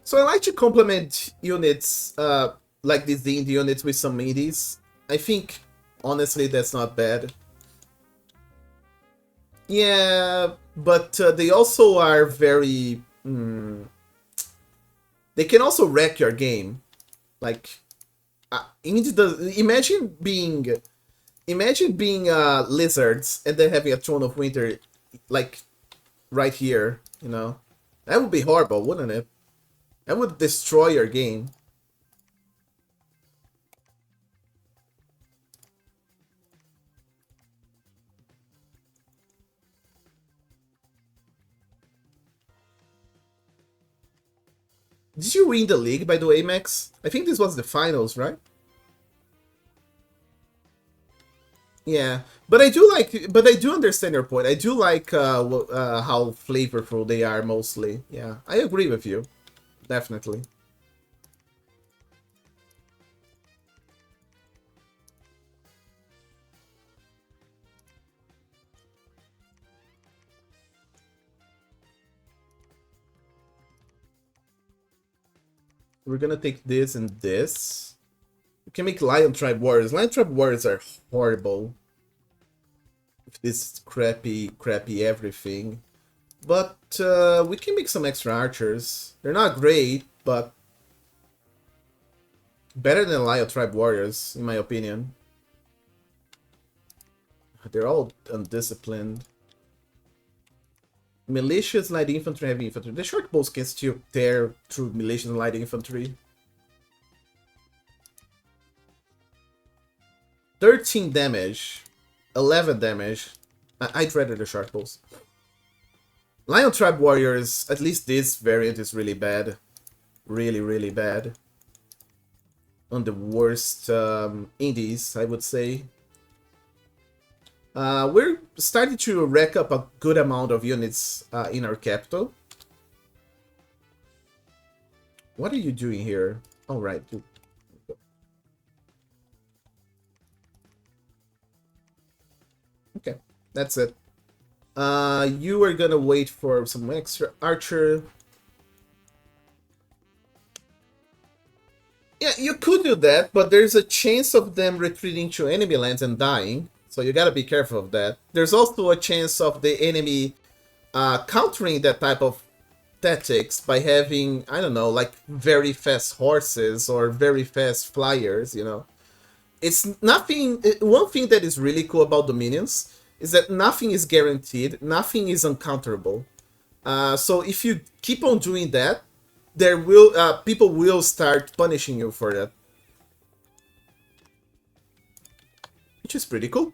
So I like to complement units like these indie units with some indies. I think, honestly, that's not bad. Yeah, but they also are very... they can also wreck your game. Like, imagine being lizards and then having a Throne of Winter, like, right here, you know? That would be horrible, wouldn't it? That would destroy your game. Did you win the league, by the way, Max? I think this was the finals, right? Yeah, but I do understand your point. I do like how flavorful they are mostly. Yeah, I agree with you, definitely. We're gonna take this and this. We can make Lion Tribe Warriors. Lion Tribe Warriors are horrible. With this crappy everything. But we can make some extra archers. They're not great, but better than Lion Tribe Warriors, in my opinion. They're all undisciplined. Militias, light infantry, heavy infantry. The short bows can still tear through militias and light infantry. 13 damage. 11 damage. I'd rather the short bows. Lion Tribe Warriors, at least this variant is really bad. Really, really bad. On the worst indies, I would say. We're starting to rack up a good amount of units in our capital. What are you doing here? All right. Okay, that's it. You are gonna wait for some extra archer. Yeah, you could do that, but there's a chance of them retreating to enemy lands and dying. So you gotta be careful of that. There's also a chance of the enemy countering that type of tactics by having, I don't know, like very fast horses or very fast flyers, you know. It's nothing. One thing that is really cool about Dominions is that nothing is guaranteed, nothing is uncounterable. So if you keep on doing that, there will people will start punishing you for that, which is pretty cool.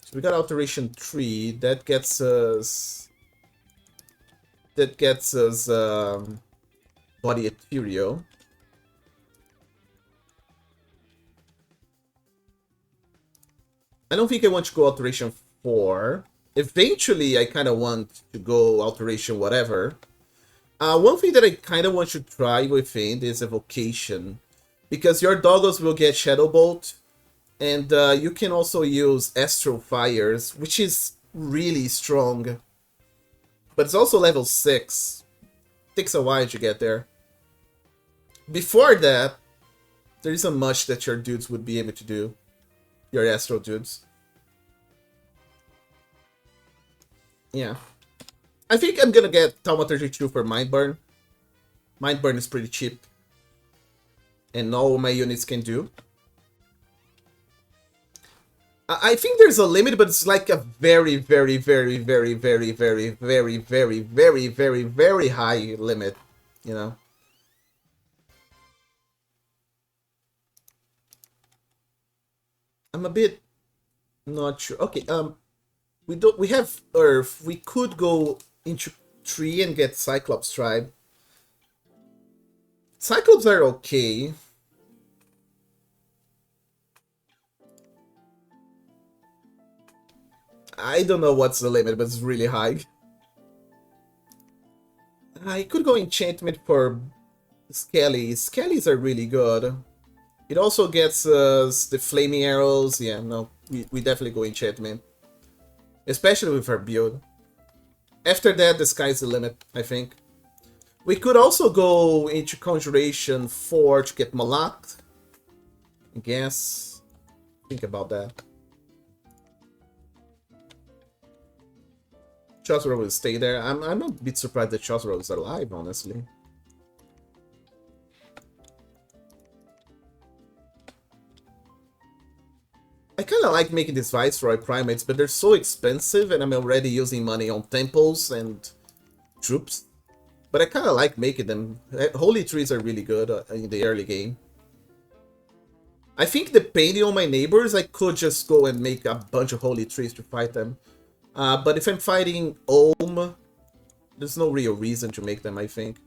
So we got alteration 3 that gets us body ethereal. I don't think I want to go alteration 4. Eventually, I kind of want to go alteration whatever. One thing that I kind of want to try with Ind is evocation, because your doggos will get Shadow Bolt, and you can also use Astral Fires, which is really strong. But it's also level 6. Takes a while to get there. Before that, there isn't much that your dudes would be able to do. Your Astral dudes. Yeah. I think I'm gonna get Talma 32 for Mindburn. Mindburn is pretty cheap. And all my units can do. I think there's a limit, but it's like a very, very, very, very, very, very, very, very, very, very, very high limit, you know. I'm a bit not sure. Okay, we have Earth. We could go into 3 and get Cyclops Tribe. Cyclops are okay. I don't know what's the limit, but it's really high. I could go enchantment for Skellies. Skellies are really good. It also gets us the flaming arrows. Yeah, no, we definitely go enchantment. Especially with our build. After that, the sky's the limit, I think. We could also go into Conjuration 4 to get Malak. I guess. Think about that. Chosro will stay there. I'm a bit surprised that Chosro is alive, honestly. I kind of like making these Viceroy Primates, but they're so expensive and I'm already using money on temples and troops. But I kind of like making them. Holy Trees are really good in the early game. I think depending on my neighbors, I could just go and make a bunch of Holy Trees to fight them. But if I'm fighting Olm, there's no real reason to make them, I think.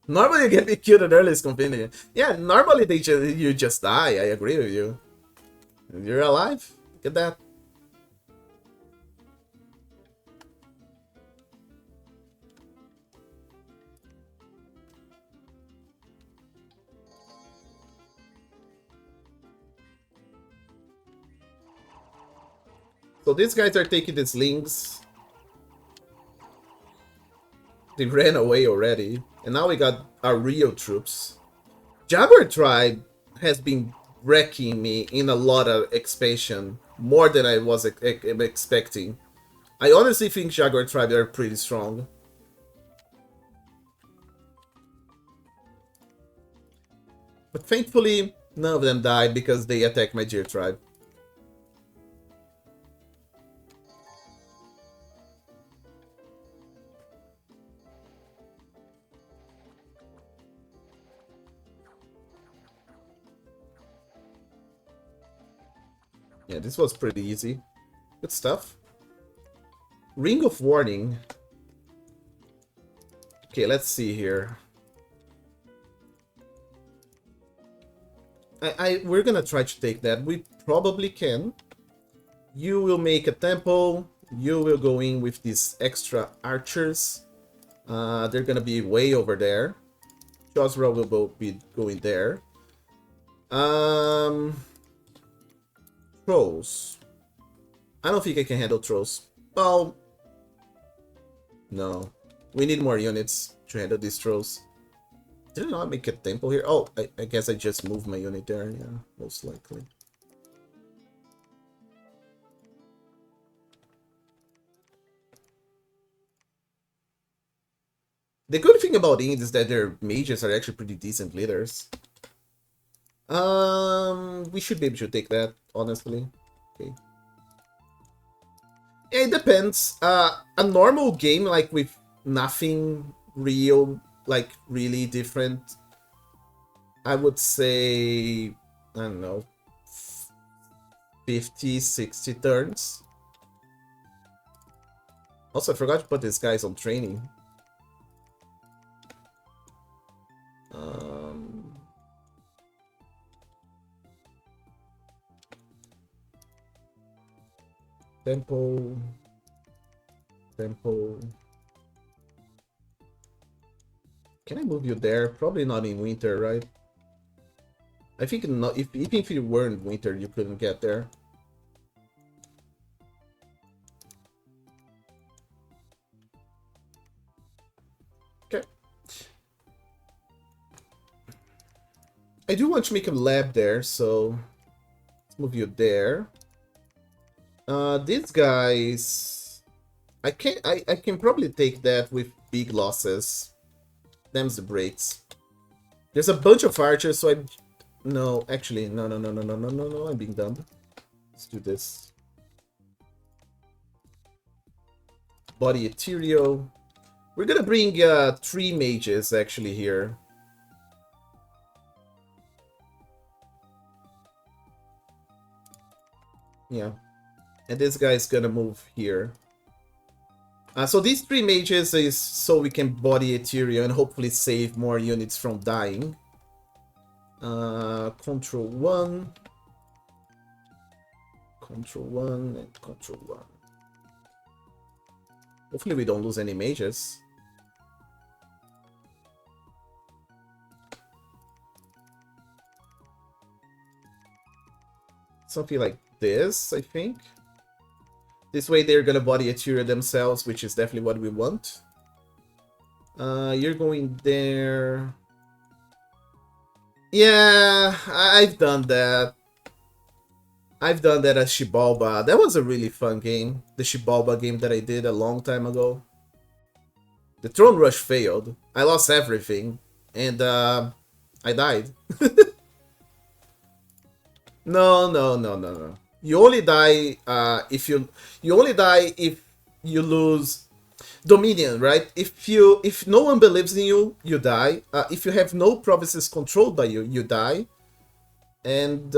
Normally you get me killed in early is convenient. Yeah, normally you just die, I agree with you. You're alive? Look at that. So these guys are taking the slings. They ran away already. And now we got our real troops. Jaguar Tribe has been wrecking me in a lot of expansion. More than I was expecting. I honestly think Jaguar Tribe are pretty strong. But thankfully, none of them died because they attacked my Deer Tribe. Yeah, this was pretty easy. Good stuff. Ring of Warning. Okay, let's see here. We're gonna try to take that. We probably can. You will make a temple. You will go in with these extra archers. They're gonna be way over there. Josra will be going there. Trolls. I don't think I can handle trolls. Oh. No. We need more units to handle these trolls. Did I not make a temple here? Oh, I guess I just moved my unit there. Yeah, most likely. The good thing about Ind is that their mages are actually pretty decent leaders. We should be able to take that, honestly. Okay. It depends. A normal game, like with nothing real, like really different, I would say, I don't know, 50, 60 turns. Also, I forgot to put these guys on training. Temple. Can I move you there? Probably not in winter, right? I think not. Even if you were in winter, you couldn't get there. Okay. I do want to make a lab there, so let's move you there. These guys, I can probably take that with big losses. Them's the breaks. There's a bunch of archers, so I'm... No, actually, no, I'm being dumb. Let's do this. Body Ethereal. We're gonna bring 3 mages, actually, here. Yeah. And this guy's gonna move here. So these 3 mages is so we can body Ethereal and hopefully save more units from dying. Control 1. Control 1 and Control 1. Hopefully we don't lose any mages. Something like this, I think. This way they're gonna body Ethereal themselves, which is definitely what we want. You're going there. Yeah, I've done that. I've done that as Shibalba. That was a really fun game. The Shibalba game that I did a long time ago. The Throne Rush failed. I lost everything. And I died. No, no, no, no, no. You only die if you only die if you lose Dominion, right? If no one believes in you, you die. If you have no provinces controlled by you, you die. And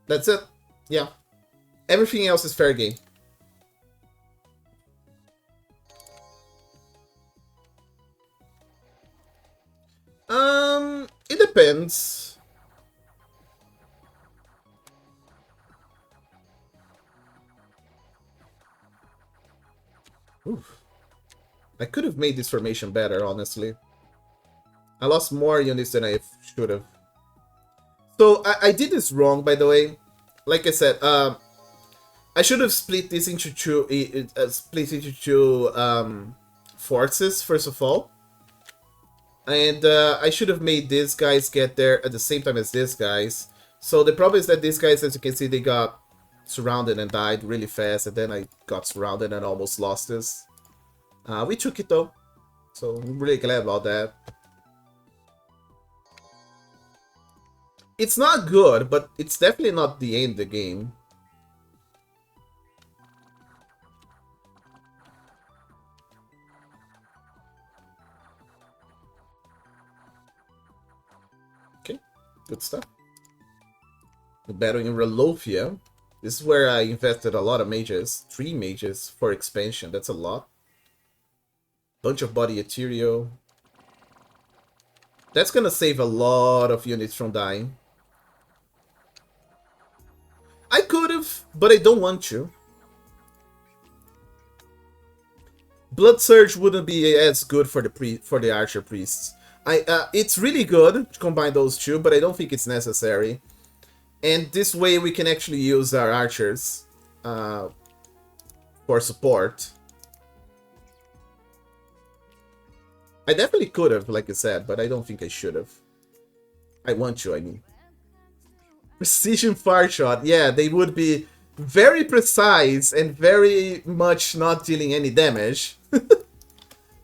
that's it. Yeah. Everything else is fair game. It depends. Oof. I could have made this formation better, honestly. I lost more units than I should have. So I did this wrong, by the way. Like I said, I should have split this into two forces first of all, and I should have made these guys get there at the same time as these guys. So the problem is that these guys, as you can see, they got surrounded and died really fast, and then I got surrounded and almost lost this. We took it though, so I'm really glad about that. It's not good, but it's definitely not the end of the game. Okay, good stuff. The battle in Relofia. This is where I invested a lot of mages. 3 mages for expansion, that's a lot. Bunch of body ethereal. That's gonna save a lot of units from dying. I could've, but I don't want to. Blood Surge wouldn't be as good for the Archer Priests. It's really good to combine those two, but I don't think it's necessary. And this way we can actually use our archers for support. I definitely could have, like I said, but I don't think I should have. I want to, I mean. Precision fire shot, yeah, they would be very precise and very much not dealing any damage.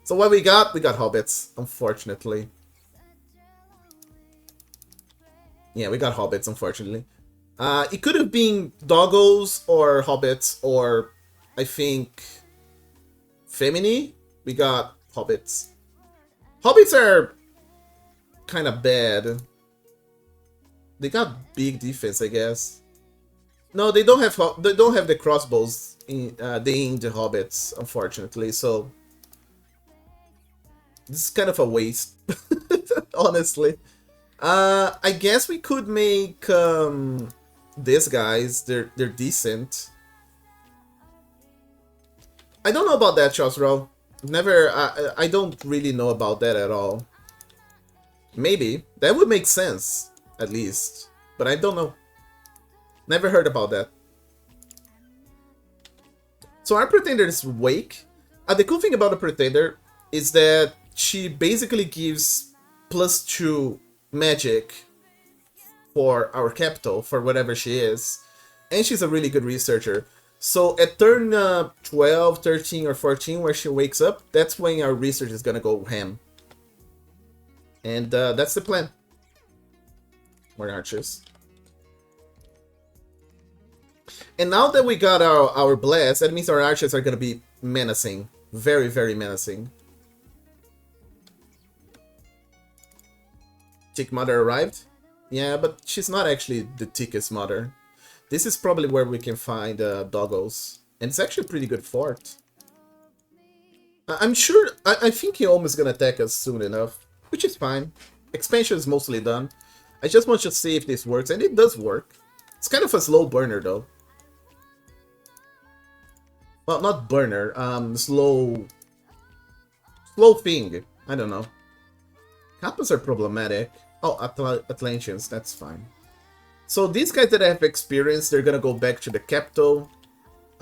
So what we got hobbits, unfortunately. Yeah, we got hobbits, unfortunately. It could have been doggos or hobbits, or I think Femini. We got hobbits. Hobbits are kind of bad. They got big defense, I guess. No, they don't have the crossbows in the hobbits, unfortunately. So this is kind of a waste, honestly. I guess we could make these guys. They're decent. I don't know about that, Chosro. Never. I don't really know about that at all. Maybe that would make sense. At least. But I don't know. Never heard about that. So our Pretender is Wake. The cool thing about the Pretender is that she basically gives +2 magic for our capital, for whatever she is. And she's a really good researcher. So at turn 12, 13, or 14, where she wakes up, that's when our research is gonna go ham. And that's the plan. More archers. And now that we got our blast, that means our archers are gonna be menacing. Very, very menacing. Tick Mother arrived? Yeah, but she's not actually the Tickest Mother. This is probably where we can find doggos. And it's actually a pretty good fort. I'm sure, I think he almost gonna attack us soon enough. Which is fine. Expansion is mostly done. I just want to see if this works, and it does work. It's kind of a slow burner, though. Well, not burner, slow thing. I don't know. Kappas are problematic. Oh, Atlanteans, that's fine. So these guys that have experience, they're gonna go back to the capital.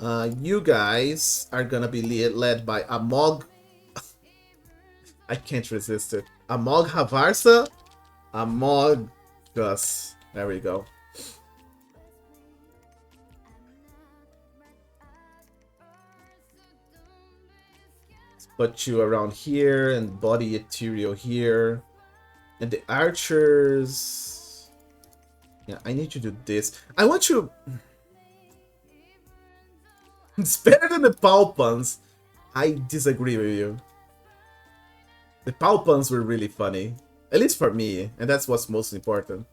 You guys are gonna be led by Amog. I can't resist it. Amog Havarsa? Amog Gus. There we go. put you around here and body ethereal here. And the archers... Yeah, I need to do this. I want you... It's better than the Palpans. I disagree with you. The Palpans were really funny. At least for me, and that's what's most important.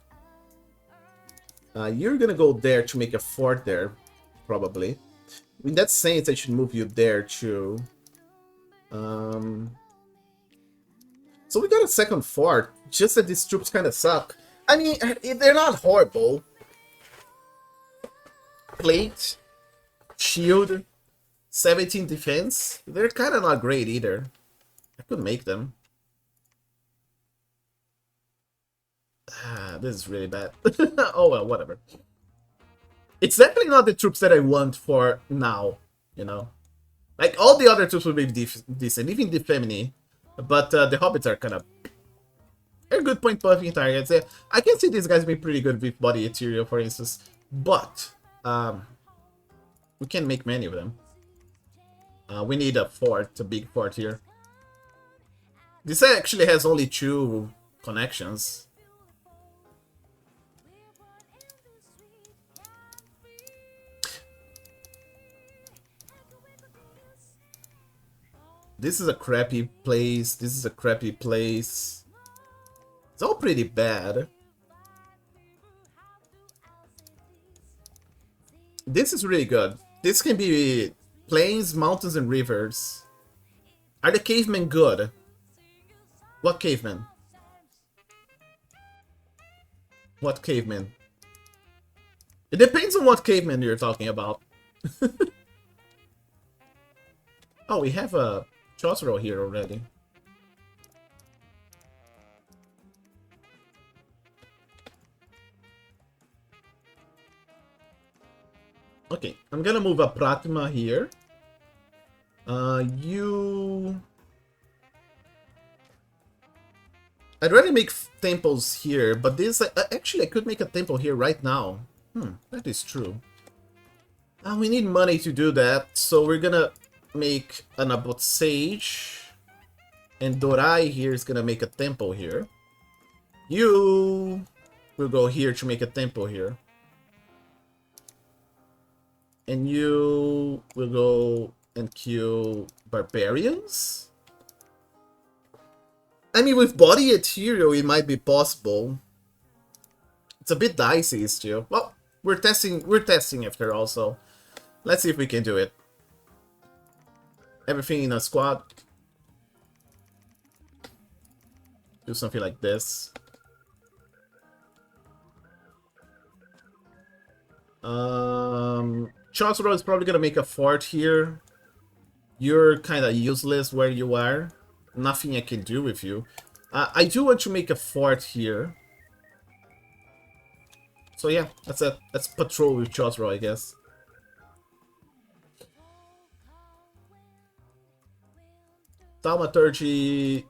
You're gonna go there to make a fort there, probably. In that sense, I should move you there too. So we got a second fort, just that these troops kind of suck. I mean, they're not horrible. Plate, shield, 17 defense. They're kind of not great either. I could make them. This is really bad. Oh well, whatever. It's definitely not the troops that I want for now, you know? Like, all the other troops would be decent, even the Femini. But the Hobbits are kind of... They're good point buffing targets. Yeah, I can see these guys being pretty good with body ethereal, for instance. But, we can't make many of them. We need a fort, a big fort here. This actually has only 2 connections. This is a crappy place. This is a crappy place. It's all pretty bad. This is really good. This can be plains, mountains, and rivers. Are the cavemen good? What cavemen? What cavemen? It depends on what cavemen you're talking about. Oh, we have a Chosro here already. Okay, I'm gonna move a Pratima here. I'd rather make temples here, but this... actually, I could make a temple here right now. That is true. We need money to do that, so we're gonna make an Abbot Sage. And Dorai here is gonna make a temple here. You will go here to make a temple here. And you will go and kill barbarians? I mean, with body ethereal, it might be possible. It's a bit dicey still. Well, we're testing after all, so let's see if we can do it. Everything in a squad. Do something like this. Chosro is probably gonna make a fort here. You're kind of useless where you are. Nothing I can do with you. I do want to make a fort here. So yeah, that's it. Let's patrol with Chosro, I guess. Thaumaturgy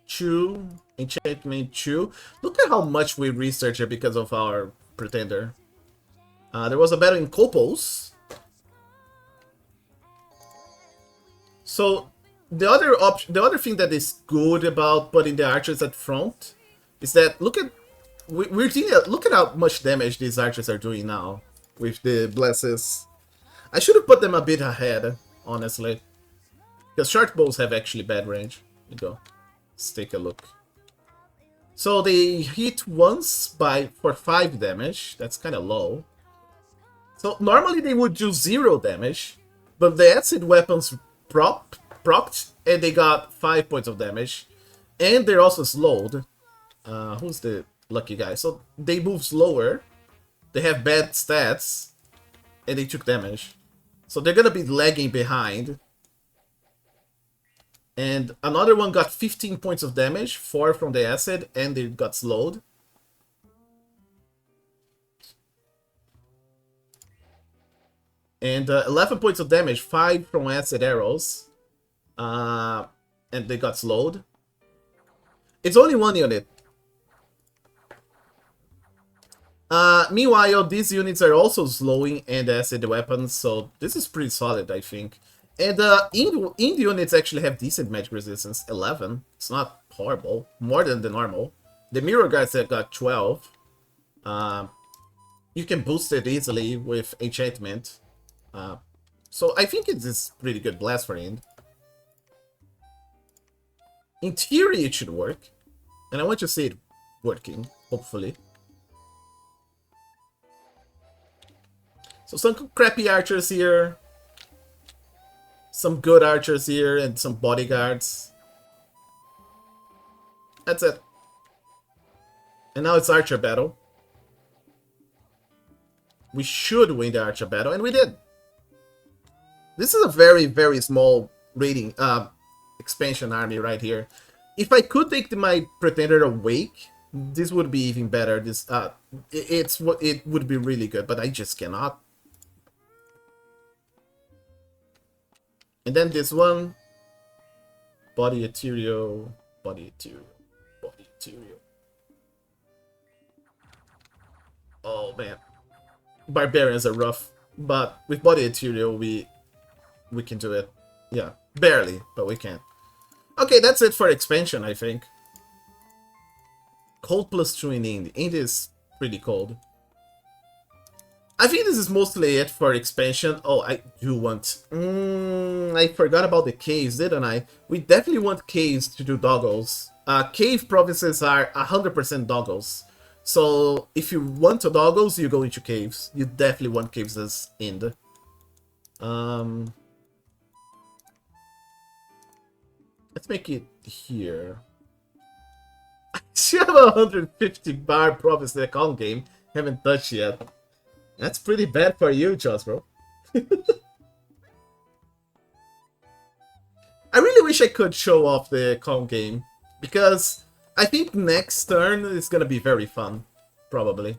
2, Enchantment 2. Look at how much we researched it because of our Pretender. There was a battle in Kopos. So the other thing that is good about putting the archers at front is that look at how much damage these archers are doing now with the blesses. I should have put them a bit ahead, honestly. Because short bows have actually bad range. Here you go. Let's take a look. So they hit once for 5 damage. That's kind of low. So normally they would do 0 damage, but the acid weapons procced and they got 5 points of damage. And they're also slowed. Who's the lucky guy? So they move slower. They have bad stats. And they took damage. So they're gonna be lagging behind. And another one got 15 points of damage, 4 from the acid, and they got slowed. And 11 points of damage, 5 from acid arrows. And they got slowed. It's only 1 unit. Meanwhile, these units are also slowing and acid weapons, so this is pretty solid, I think. And Ind units actually have decent magic resistance, 11. It's not horrible, more than the normal. The mirror guys have got 12. Um, you can boost it easily with enchantment. So I think it's a pretty good blast for Ind. In theory, it should work. And I want to see it working, hopefully. So some crappy archers here. Some good archers here and some bodyguards. That's it. And now it's archer battle. We should win the archer battle, and we did. This is a very, very small rating expansion army right here. If I could take my Pretender awake, this would be even better. This it would be really good, but I just cannot. And then this one, body ethereal, body ethereal, body ethereal. Oh man, barbarians are rough, but with body ethereal we can do it. Yeah, barely, but we can. Okay, that's it for expansion, I think. Cold +2 in Ind. Ind is pretty cold. I think this is mostly it for expansion. Oh, I do want... I forgot about the caves, didn't I? We definitely want caves to do doggles. Cave provinces are 100% doggles. So, if you want to doggles, you go into caves. You definitely want caves as Ind. Let's make it here. I still have a 150 bar province in the con game. Haven't touched yet. That's pretty bad for you, Joss, bro. I really wish I could show off the con game. Because I think next turn is gonna be very fun. Probably.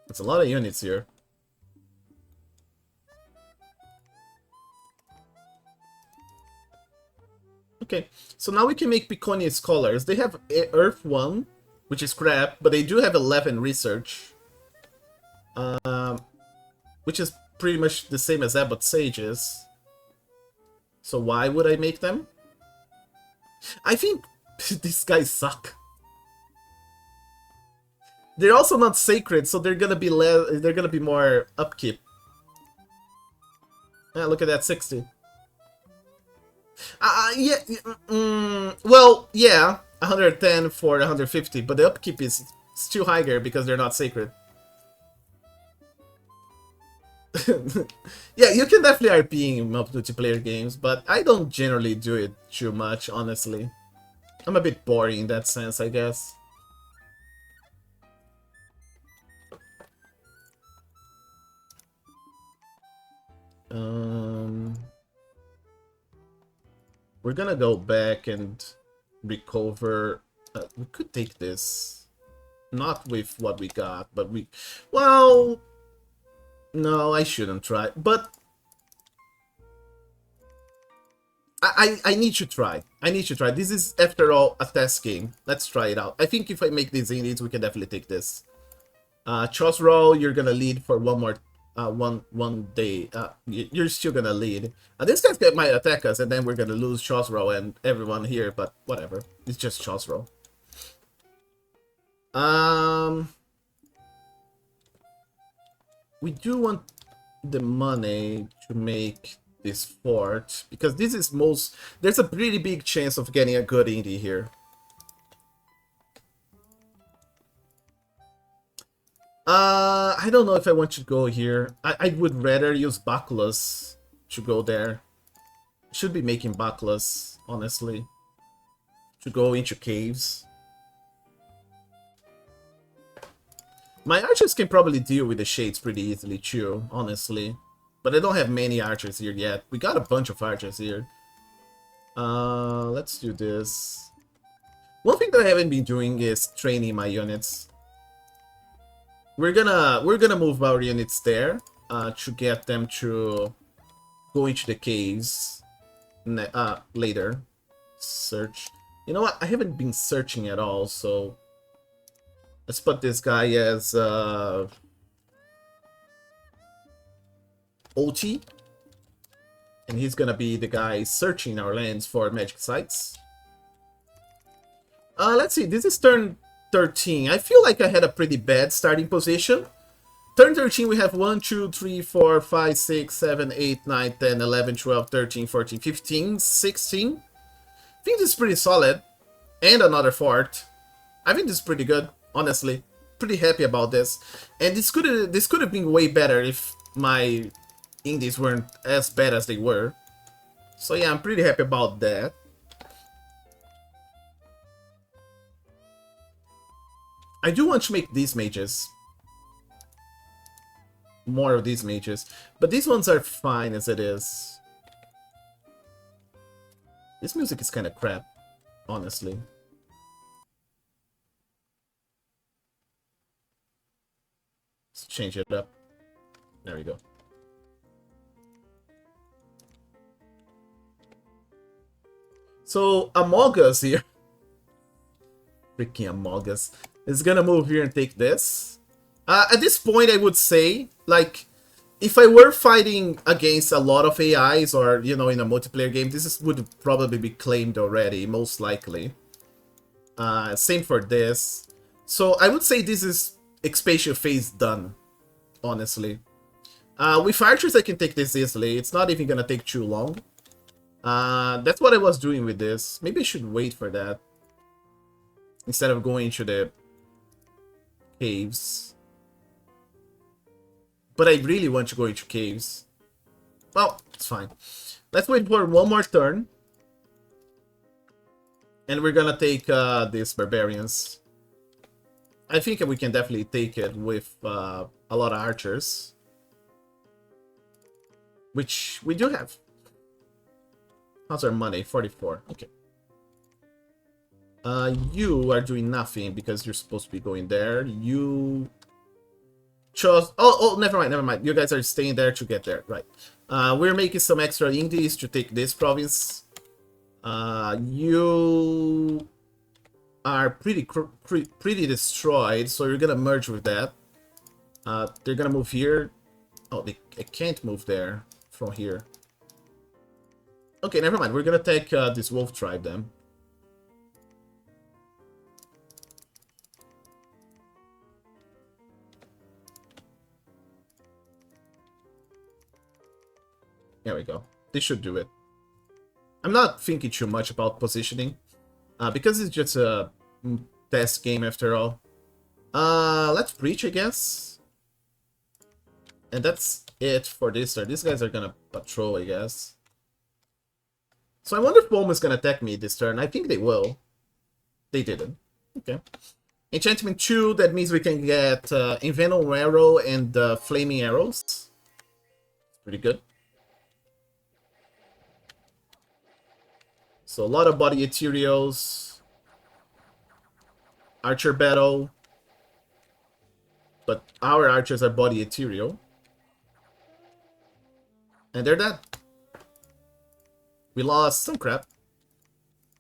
It's a lot of units here. Okay, so now we can make Piconia Scholars. They have Earth 1, which is crap, but they do have 11 research. Which is pretty much the same as Abbot Sages. So why would I make them? I think these guys suck. They're also not sacred, so they're gonna be more upkeep. Yeah, look at that, 60. Yeah, well, yeah, 110 for 150, but the upkeep is still higher because they're not sacred. Yeah, you can definitely RP in multiplayer games, but I don't generally do it too much, honestly. I'm a bit boring in that sense, I guess. We're gonna go back and recover. We could take this. Not with what we got, but we... Well... No, I shouldn't try, but... I need to try. I need to try. This is, after all, a test game. Let's try it out. I think if I make these indies, we can definitely take this. Chosroll, you're gonna lead for one more... one day. You're still gonna lead. This guy might attack us, and then we're gonna lose Chosroll and everyone here, but whatever. It's just Chosroll. We do want the money to make this fort, because this is most... There's a pretty big chance of getting a good indie here. I don't know if I want to go here. I would rather use Baculus to go there. Should be making Baculus, honestly. To go into caves. My archers can probably deal with the shades pretty easily too, honestly. But I don't have many archers here yet. We got a bunch of archers here. Let's do this. One thing that I haven't been doing is training my units. We're gonna move our units there to get them to go into the caves later. Search. You know what? I haven't been searching at all, so let's put this guy as OT. And he's gonna be the guy searching our lands for magic sites. Let's see, this is turn 13. I feel like I had a pretty bad starting position. Turn 13, we have 1, 2, 3, 4, 5, 6, 7, 8, 9, 10, 11, 12, 13, 14, 15, 16. I think this is pretty solid. And another fort. I think this is pretty good, honestly. Pretty happy about this. And this could have been way better if my indies weren't as bad as they were. So yeah, I'm pretty happy about that. I do want to make these mages. More of these mages. But these ones are fine as it is. This music is kind of crap, honestly. Let's change it up. There we go. So, Among Us here. Freaking Among Us. Is gonna move here and take this. At this point, I would say, like, if I were fighting against a lot of AIs or, you know, in a multiplayer game, would probably be claimed already, most likely. Same for this. So, I would say this is expansion phase done, honestly. With archers, I can take this easily. It's not even gonna take too long. That's what I was doing with this. Maybe I should wait for that. Instead of going to the caves. But I really want to go into caves. Well, it's fine. Let's wait for one more turn. And we're gonna take these barbarians. I think we can definitely take it with a lot of archers. Which we do have. How's our money? 44. Okay. You are doing nothing because you're supposed to be going there. You chose... Oh, never mind, never mind. You guys are staying there to get there. Right. We're making some extra indies to take this province. You are pretty destroyed, so you're gonna merge with that. They're gonna move here. Oh, they can't move there from here. Okay, never mind. We're gonna take this wolf tribe then. There we go. This should do it. I'm not thinking too much about positioning, because it's just a test game after all. Let's breach, I guess. And that's it for this turn. These guys are gonna patrol, I guess. So I wonder if Bowman's gonna attack me this turn. I think they will. They didn't. Okay. Enchantment 2, that means we can get Envenom Arrow and Flaming Arrows. Pretty good. So a lot of body ethereals. Archer battle. But our archers are body ethereal. And they're dead. We lost some crap.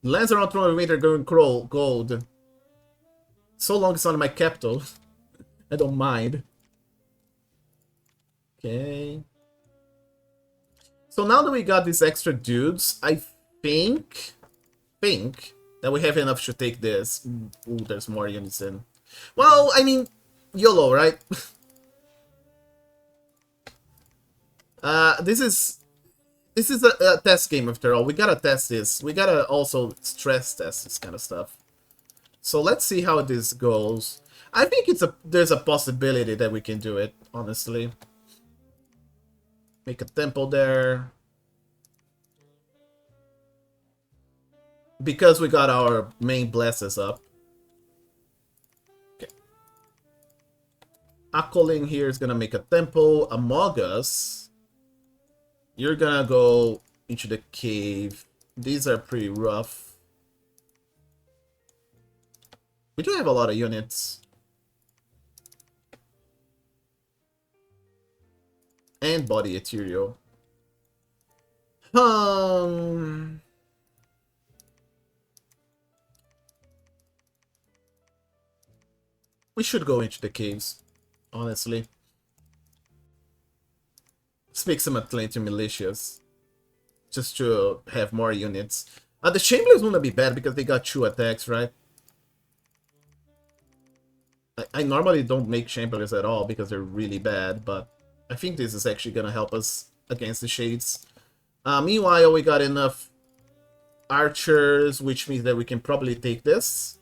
Lands around Throne of Winter going gold. So long it's on my capital. I don't mind. Okay. So now that we got these extra dudes, I think that we have enough to take this. Ooh, there's more units in. Well, I mean, YOLO, right? This is a test game after all. We gotta test this. We gotta also stress test this kind of stuff. So let's see how this goes. I think there's a possibility that we can do it, honestly. Make a temple there. Because we got our main blesses up. Okay. Akoling here is gonna make a temple. Among Us, you're gonna go into the cave. These are pretty rough. We do have a lot of units. And body ethereal. We should go into the caves, honestly. Speak some Atlantean militias. Just to have more units. The Chamberlains wouldn't be bad because they got 2 attacks, right? I normally don't make Chamberlains at all because they're really bad, but I think this is actually gonna help us against the Shades. Meanwhile, we got enough archers, which means that we can probably take this.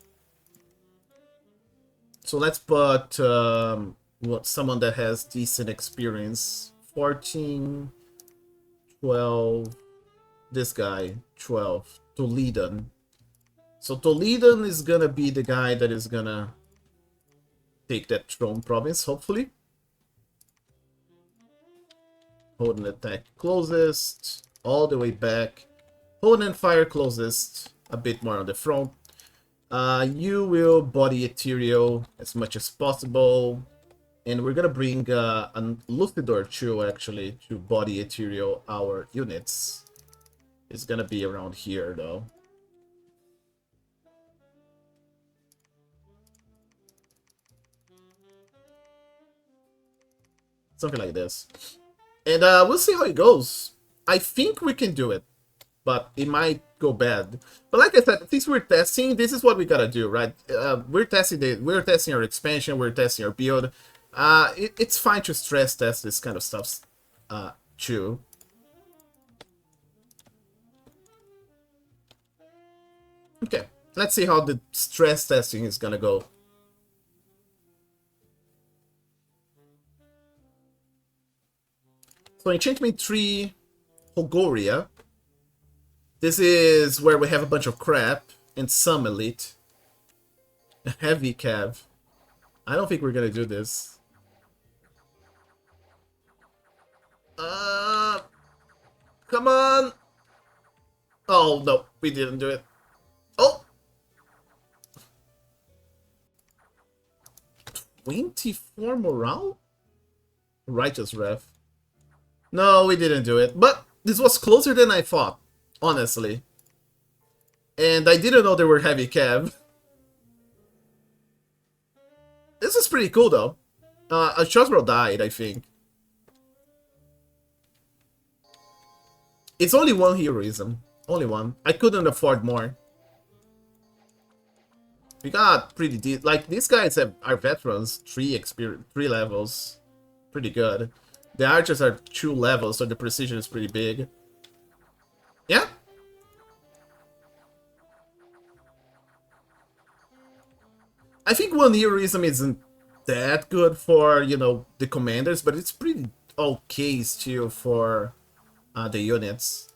So let's put someone that has decent experience. 14, 12, this guy, 12, Toledan. So Toledan is gonna be the guy that is gonna take that throne province, hopefully. Hold and attack closest, all the way back. Hold and fire closest, a bit more on the front. You will body ethereal as much as possible. And we're gonna bring a Luthidor too, actually, to body ethereal our units. It's gonna be around here, though. Something like this. And we'll see how it goes. I think we can do it, but it might go bad. But like I said, since we're testing, this is what we gotta do, right? We're testing our expansion, we're testing our build. It's fine to stress test this kind of stuff, too. Okay, let's see how the stress testing is gonna go. So enchantment 3, Hogoria. This is where we have a bunch of crap and some elite. Heavy cav. I don't think we're gonna do this. Come on! Oh, no, we didn't do it. Oh! 24 morale? Righteous ref. No, we didn't do it. But this was closer than I thought, honestly. And I didn't know there were heavy cav. This is pretty cool, though. A Shosbro died, I think. It's only one heroism. Only one. I couldn't afford more. We got pretty deep. Like, these guys are veterans. 3 levels. Pretty good. The archers are 2 levels, so the precision is pretty big. Yeah. I think one heroism isn't that good for, you know, the commanders, but it's pretty okay still for the units.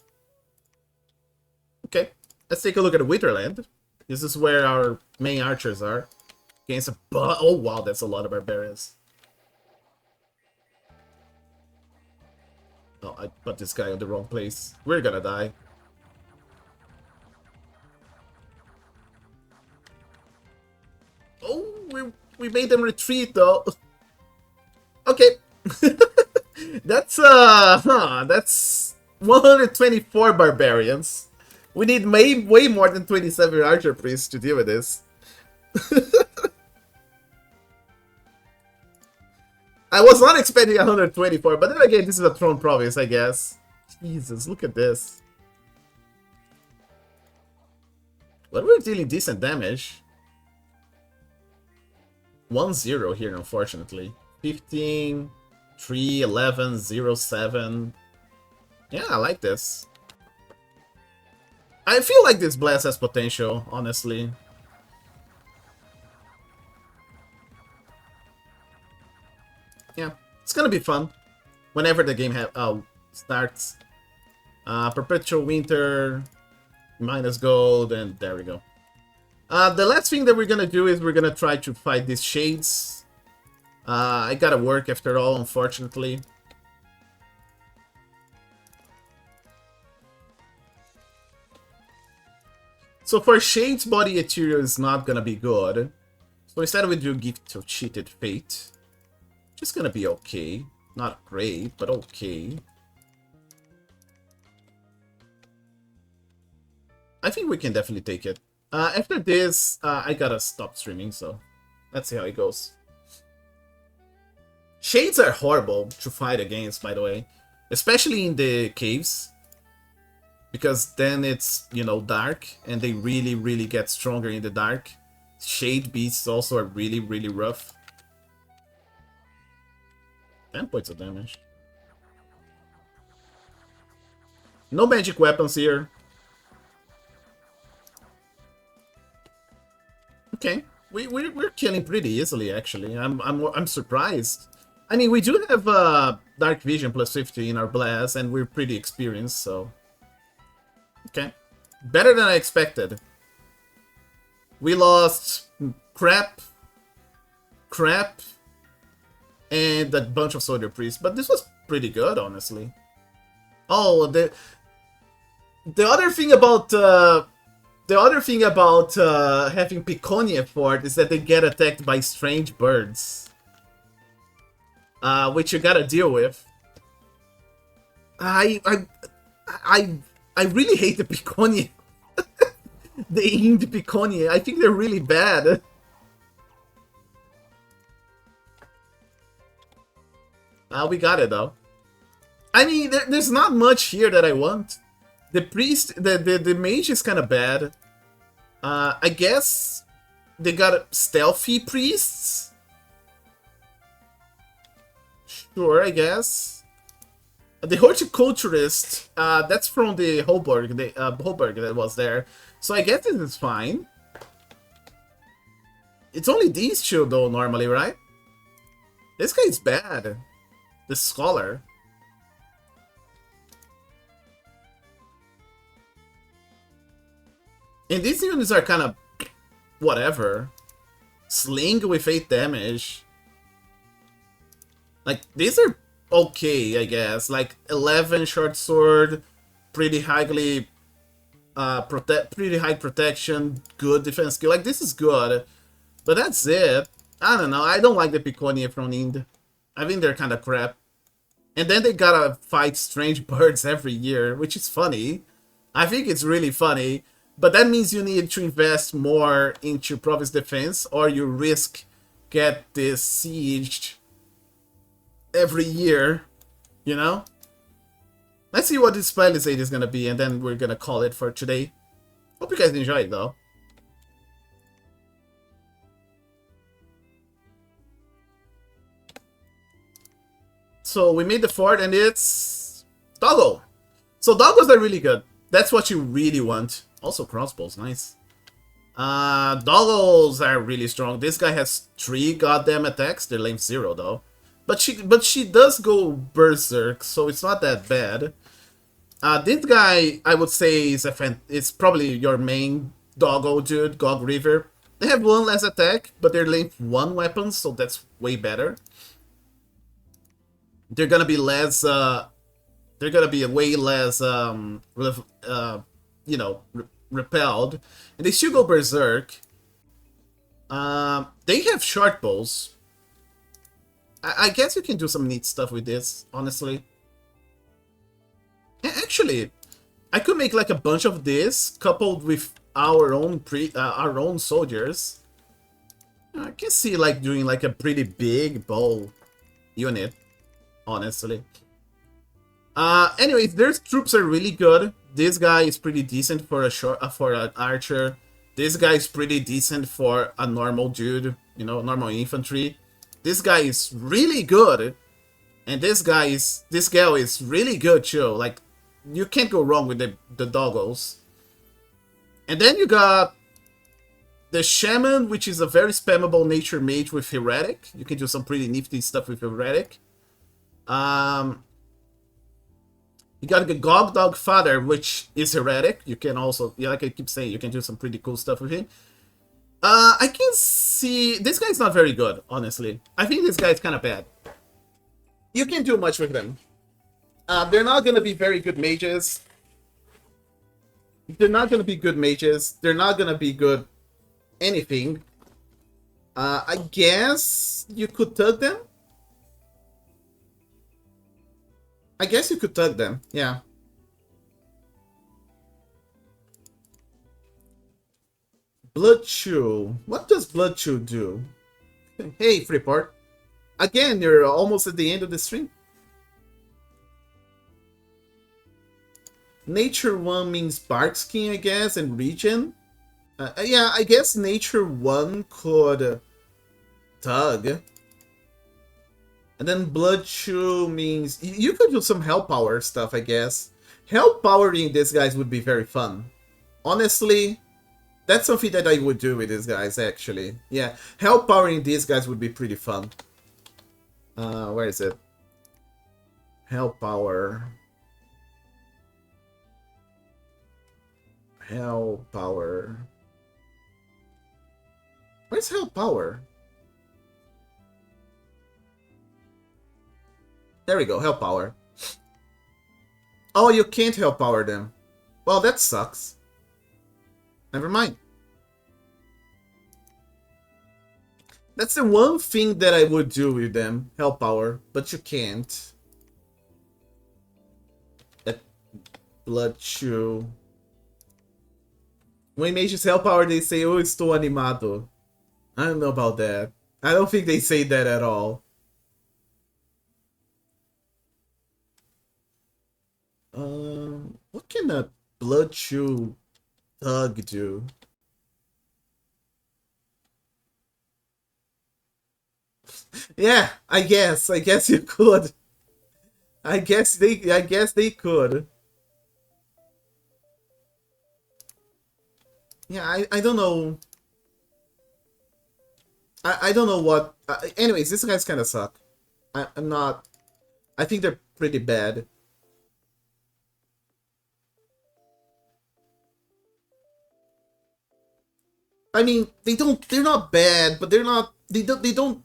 Okay, let's take a look at Witherland. This is where our main archers are. Against a oh wow, that's a lot of barbarians. Oh, I put this guy in the wrong place. We're gonna die. Oh, we made them retreat though. Okay. That's 124 barbarians. We need way more than 27 archer priests to deal with this. I was not expecting 124, but then again, this is a throne province, I guess. Jesus, look at this. But we're dealing decent damage. 1-0 here, unfortunately. 15, 3, 11, 0, 7. Yeah, I like this. I feel like this blast has potential, honestly. Yeah, it's gonna be fun whenever the game starts. Perpetual Winter, minus gold, and there we go. The last thing that we're gonna do is we're gonna try to fight these Shades. I gotta work after all, unfortunately. So for Shades, body ethereal is not gonna be good. So instead we do Gift of Cheated Fate. Just gonna be okay. Not great, but okay. I think we can definitely take it. After this, I gotta stop streaming, so let's see how it goes. Shades are horrible to fight against, by the way. especially in the caves, because then it's, you know, dark, and they really get stronger in the dark. Shade beasts also are really rough. 10 points of damage. No magic weapons here. Okay, we're killing pretty easily, actually. I'm surprised. I mean, we do have dark vision plus 50 in our blast, and we're pretty experienced, so okay, better than I expected. We lost crap, and a bunch of soldier priests, but this was pretty good, honestly. Oh, the other thing about having Piconia Fort is that they get attacked by strange birds, which you gotta deal with. I really hate the Piconia. The Ind Piconia. I think they're really bad. We got it though. I mean, there's not much here that I want. The priest, the mage is kind of bad. I guess they got stealthy priests. Sure, I guess. The horticulturist, that's from the Holberg, Holberg that was there. So I guess this is fine. It's only these two though, normally, right? This guy's bad. The scholar. And these units are kind of whatever. Sling with 8 damage. Like, these are okay, I guess. Like, 11 short sword, pretty highly pretty high protection, good defense skill. Like, this is good. But that's it. I don't know. I don't like the Piconia from Ind. I think they're kind of crap. And then they gotta fight strange birds every year, which is funny. I think it's really funny. But that means you need to invest more into province defense, or you risk get this sieged every year, you know? Let's see what this palisade is gonna be, and then we're gonna call it for today. Hope you guys enjoyed, though. So we made the fort, and it's doggo. So doggos are really good. That's what you really want. Also crossbows, nice. Doggos are really strong. This guy has 3 goddamn attacks. They're lane 0 though. But she does go berserk, so it's not that bad. This guy, I would say, is probably your main doggo dude, Gog River. They have 1 less attack, but they're lane 1 weapons, so that's way better. They're gonna be less. They're gonna be way less. You know, repelled, and they still go berserk. They have short bows. I guess you can do some neat stuff with this, honestly. Actually, I could make like a bunch of this coupled with our own soldiers. I can see like doing like a pretty big bow unit, honestly. Anyways, their troops are really good. This guy is pretty decent for an archer. This guy is pretty decent for a normal dude, you know, normal infantry. This guy is really good, and this gal is really good too. Like, you can't go wrong with the doggos. And then you got the shaman, which is a very spammable nature mage with heretic. You can do some pretty nifty stuff with heretic. You got the Gog Dog Father, which is heretic. You can also, yeah, like I keep saying, you can do some pretty cool stuff with him. I can see... This guy's not very good, honestly. I think this guy's kind of bad. You can't do much with them. They're not going to be very good mages. They're not going to be good mages. They're not going to be good anything. I guess you could tug them. I guess you could tug them, yeah. Blood Chew. What does Blood Chew do? Hey, Freeport. Again, you're almost at the end of the stream. Nature 1 means Bark Skin, I guess, and Regen. Yeah, I guess Nature 1 could Tug. And then Blood Chew means... You could do some Hell Power stuff, I guess. Hell Powering these guys would be very fun. Honestly, that's something that I would do with these guys, actually. Yeah, Hell Powering these guys would be pretty fun. Where is it? Hell Power. Hell Power. Where's Hell Power? There we go, Hell Power. Oh, you can't Hell Power them. Well, that sucks. Never mind. That's the one thing that I would do with them, Hell Power, but you can't. That Blood Chew. When mages Hell Power, they say, oh, estou animado. I don't know about that. I don't think they say that at all. What can a Blood Chew Thug do? Yeah, I guess you could. I guess they could. Yeah, I don't know. I don't know what... anyways, these guys kind of suck. I'm not... I think they're pretty bad. I mean, they're not bad, but they're not... They don't...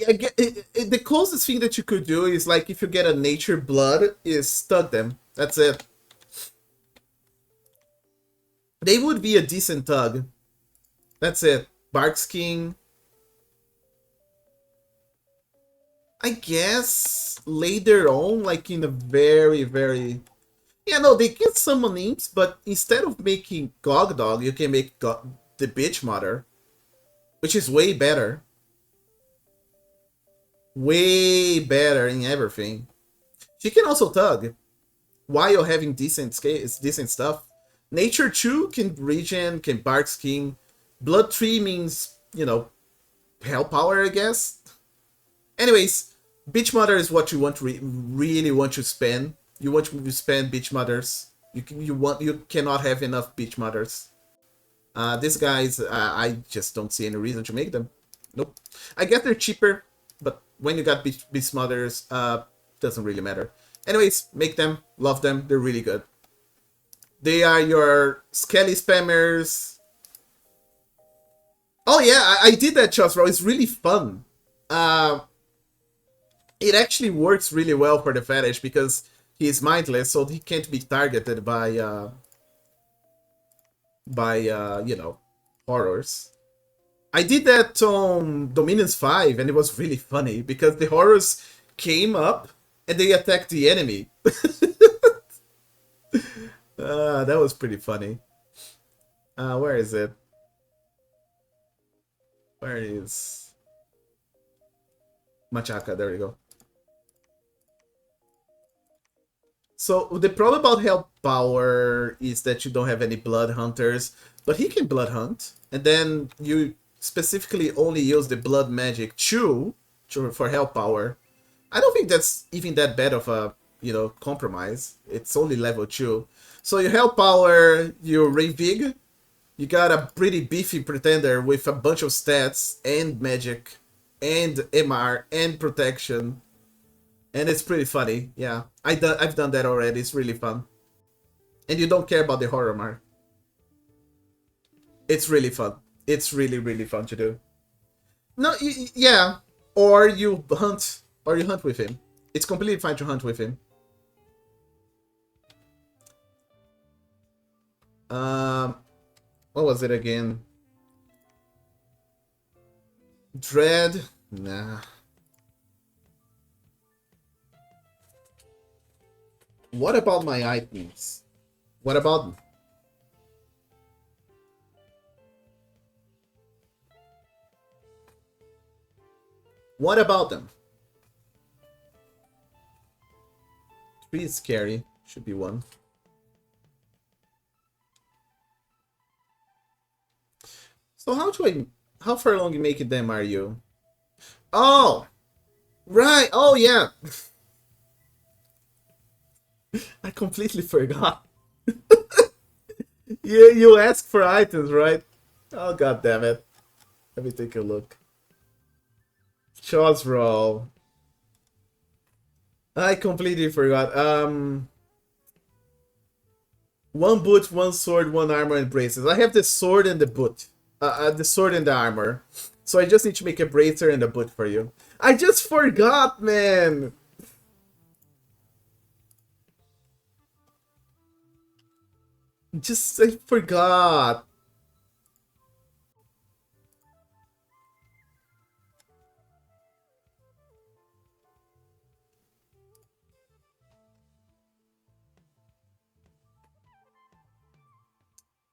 I get, the closest thing that you could do is, like, if you get a Nature Blood, is Stug them. That's it. They would be a decent Tug. That's it. Barkskin. I guess later on, like in a very, very... Yeah, no, they can summon imps, but instead of making Gogdog, you can make the Bitch Mother, which is way better. Way better in everything. She can also Tug, while having decent stuff. Nature 2 can Regen, can Barkskin. Blood 3 means, you know, Hell Power, I guess. Anyways, Bitch Mother is what you want to really want to spend. You want to spend Bitch Mothers. You cannot have enough Bitch Mothers. These guys, I just don't see any reason to make them. Nope. I guess they're cheaper, but when you got Bitch Mothers, doesn't really matter. Anyways, make them, love them, they're really good. They are your Skelly spammers. Oh yeah, I did that, Chosro. It's really fun. It actually works really well for the fetish because he is mindless, so he can't be targeted by you know, horrors. I did that on Dominion's 5, and it was really funny because the horrors came up and they attacked the enemy. That was pretty funny. Where is it? Where is Machaka? There we go. So the problem about Hell Power is that you don't have any Blood Hunters, but he can Blood Hunt, and then you specifically only use the Blood Magic Chew for Hell Power. I don't think that's even that bad of a, you know, compromise. It's only level 2. So you Hell Power, you Revig, you got a pretty beefy Pretender with a bunch of stats and magic and MR and protection. And it's pretty funny, yeah. I've done that already, it's really fun. And you don't care about the horror mark. It's really fun. It's really, really fun to do. No, yeah. Or you hunt with him. It's completely fine to hunt with him. What was it again? Dread? Nah. What about my items? What about them? What about them? 3 is scary. Should be one. So how far along you make it them are you? Oh! Right! Oh yeah! I completely forgot. You asked for items, right? Oh god damn it. Let me take a look. Chaw's roll. I completely forgot. One boot, one sword, one armor, and braces. I have the sword and the boot. The sword and the armor. So I just need to make a bracer and a boot for you. I just forgot, man! I forgot.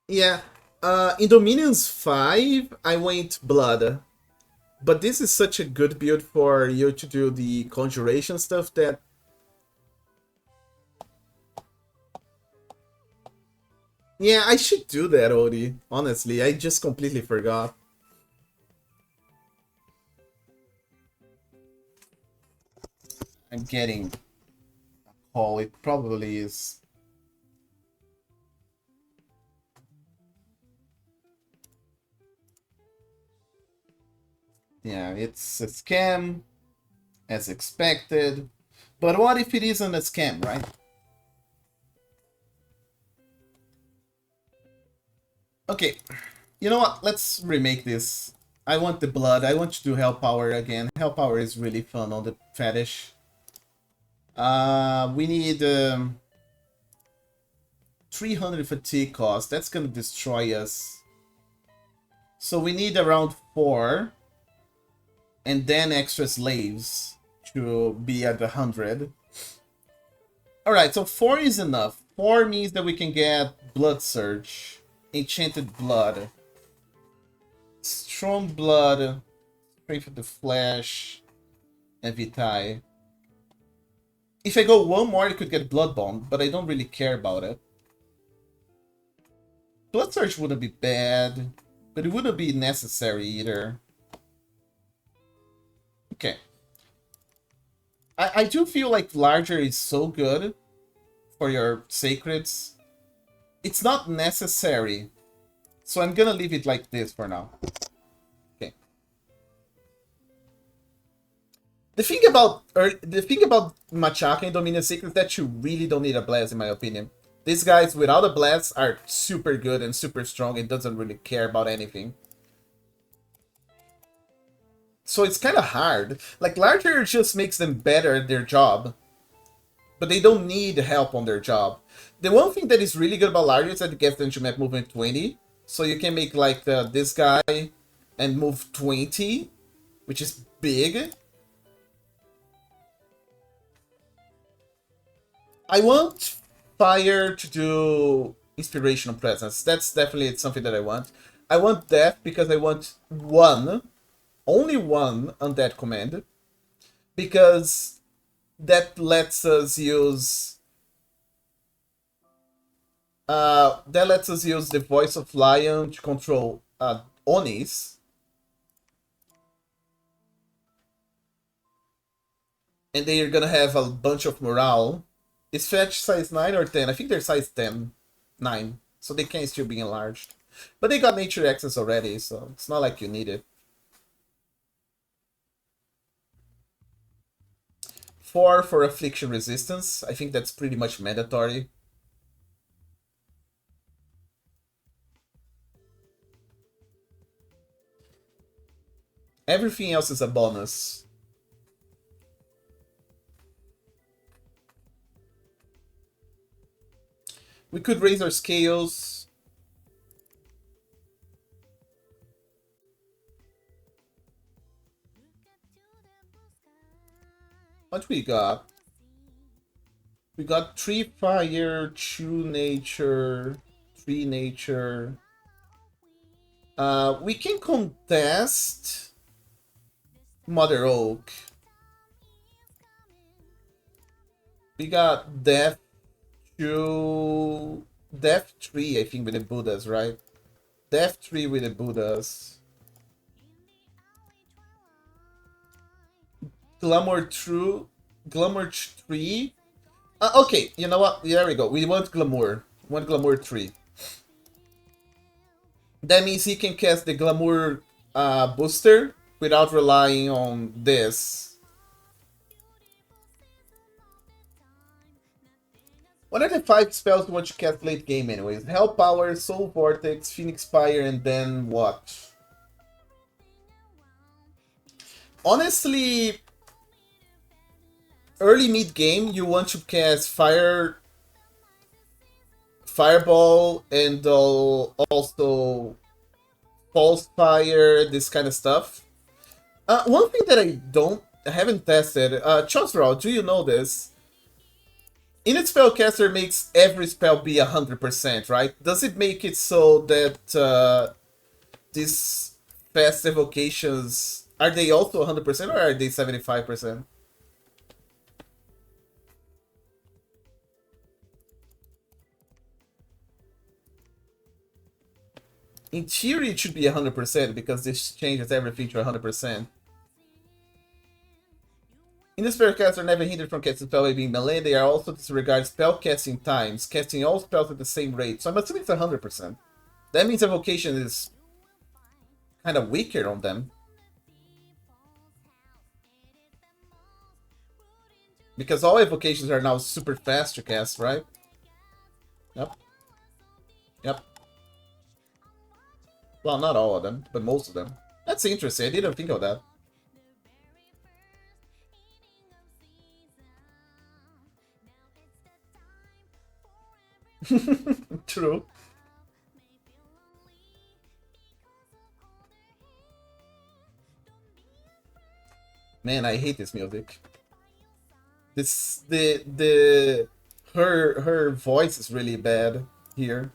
Yeah. In Dominions 5, I went Blood. But this is such a good build for you to do the conjuration stuff that... Yeah, I should do that, Odie. Honestly, I just completely forgot. I'm getting a call. It probably is. Yeah, it's a scam, as expected. But what if it isn't a scam, right? Okay, you know what? Let's remake this. I want the blood. I want to do Hell Power again. Hell Power is really fun on the fetish. We need 300 fatigue cost. That's gonna destroy us. So we need around 4. And then extra slaves to be at 100. Alright, so 4 is enough. 4 means that we can get Blood Surge, Enchanted Blood, Strong Blood, Strength of the Flesh, and Vitae. If I go one more, I could get Blood Bond, but I don't really care about it. Blood Surge wouldn't be bad, but it wouldn't be necessary either. Okay. I do feel like larger is so good for your sacreds. It's not necessary. So I'm gonna leave it like this for now. Okay. The thing about Machaka and Dominion Secrets that you really don't need a blast in my opinion. These guys without a blast are super good and super strong and doesn't really care about anything. So it's kind of hard. Like, larger just makes them better at their job. But they don't need help on their job. The one thing that is really good about larger is that it gets them to map movement 20. So you can make, like, this guy and move 20, which is big. I want Fire to do Inspirational Presence. That's definitely something that I want. I want Death because I want only one undead command, because that lets us use the Voice of Lion to control Onis, and then you're gonna have a bunch of morale. Is fetch size 9 or 10? I think they're size 10, 9, so they can still be enlarged. But they got nature access already, so it's not like you need it. 4 for affliction resistance. I think that's pretty much mandatory. Everything else is a bonus. We could raise our scales. What we got? We got 3 fire, 2 nature, 3 nature. We can contest Mother Oak. We got Death to Death Tree, I think, with the Buddhas, right? Death Tree with the Buddhas. Glamour True. Glamour Tree. Okay, you know what? There we go. We want Glamour. We want Glamour 3. That means he can cast the Glamour booster without relying on this. What are the 5 spells you want to cast late game anyways? Hell Power, Soul Vortex, Phoenix Fire, and then what? Honestly, early mid game you want to cast Fireball, and also False Fire, this kind of stuff. One thing that I haven't tested, Chosral, do you know this? Init Spellcaster makes every spell be 100%, right? Does it make it so that these fast evocations, are they also 100% or are they 75%? In theory, it should be 100% because this changes every feature 100%. In the spellcaster are never hindered from casting spell by being melee. They are also disregard spell casting times, casting all spells at the same rate. So I'm assuming it's 100%. That means evocation is kind of weaker on them. Because all evocations are now super fast to cast, right? Yep. Yep. Well, not all of them, but most of them. That's interesting. I didn't think of that. True. Man, I hate this music. Her voice is really bad here.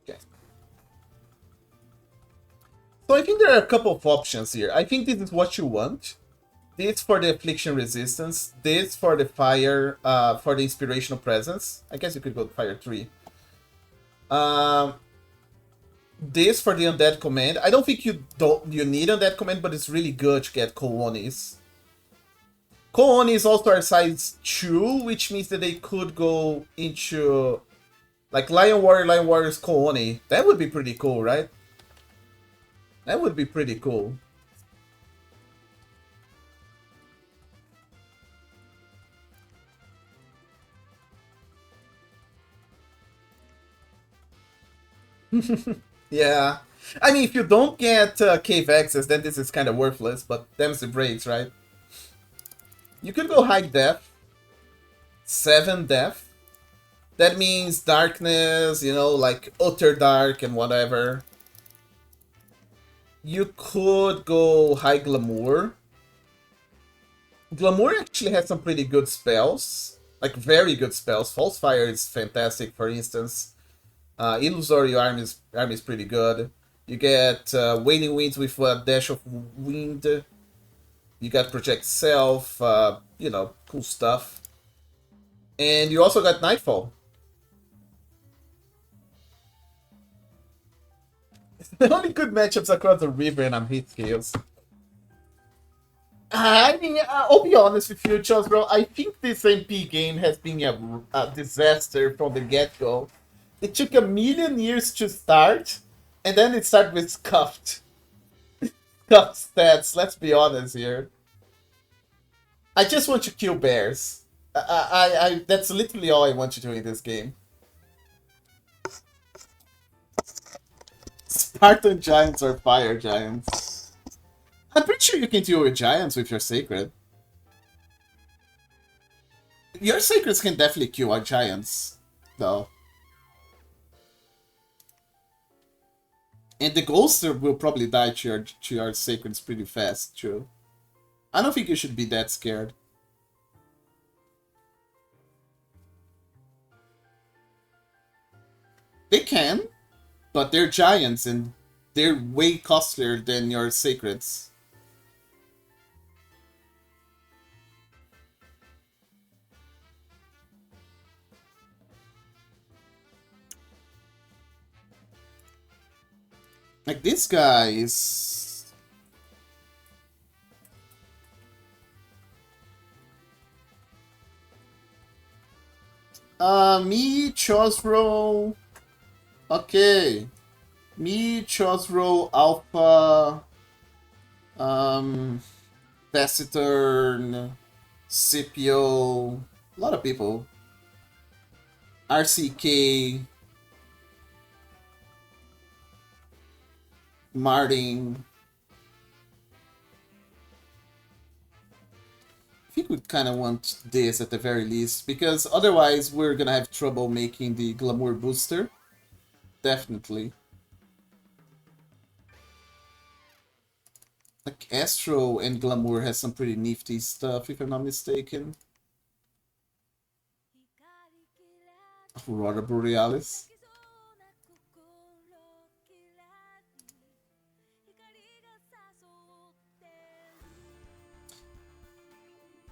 Okay. So I think there are a couple of options here. I think this is what you want. This for the affliction resistance. This for the fire, for the inspirational presence. I guess you could go to fire 3. This for the undead command. I don't think you need undead command, but it's really good to get Koonis. Koonis also are size 2, which means that they could go into like Lion Warrior's Kooni. That would be pretty cool, right? That would be pretty cool. Yeah. I mean, if you don't get cave access, then this is kind of worthless, but them's the breaks, right? You could go high depth. 7 depth. That means darkness, you know, like utter dark and whatever. You could go high glamour. Glamour actually has some pretty good spells. Like, very good spells. False Fire is fantastic, for instance. Illusory Arm is pretty good. You get Wailing Winds with a dash of wind. You got Project Self, you know, cool stuff. And you also got Nightfall. The only good matchups across the river and I'm hit scales. I mean, I'll be honest with you, Charles, bro. I think this MP game has been a disaster from the get-go. It took a million years to start, and then it started with scuffed stats. Let's be honest here. I just want to kill bears. That's literally all I want to do in this game. Spartan giants or fire giants? I'm pretty sure you can deal with giants with your sacred. Your sacreds can definitely kill our giants, though. And the ghosts will probably die to your sacreds pretty fast, too. I don't think you should be that scared. They can, but they're giants and they're way costlier than your sacreds. Like, this guy is... me, Chosro... Okay. Me, Chosro, Alpha... Ctis Turn... Scipio... A lot of people. RCK... Martin... I think we kind of want this at the very least, because otherwise we're gonna have trouble making the Glamour booster. Definitely. Like, Astro and Glamour has some pretty nifty stuff, if I'm not mistaken. Aurora Borealis.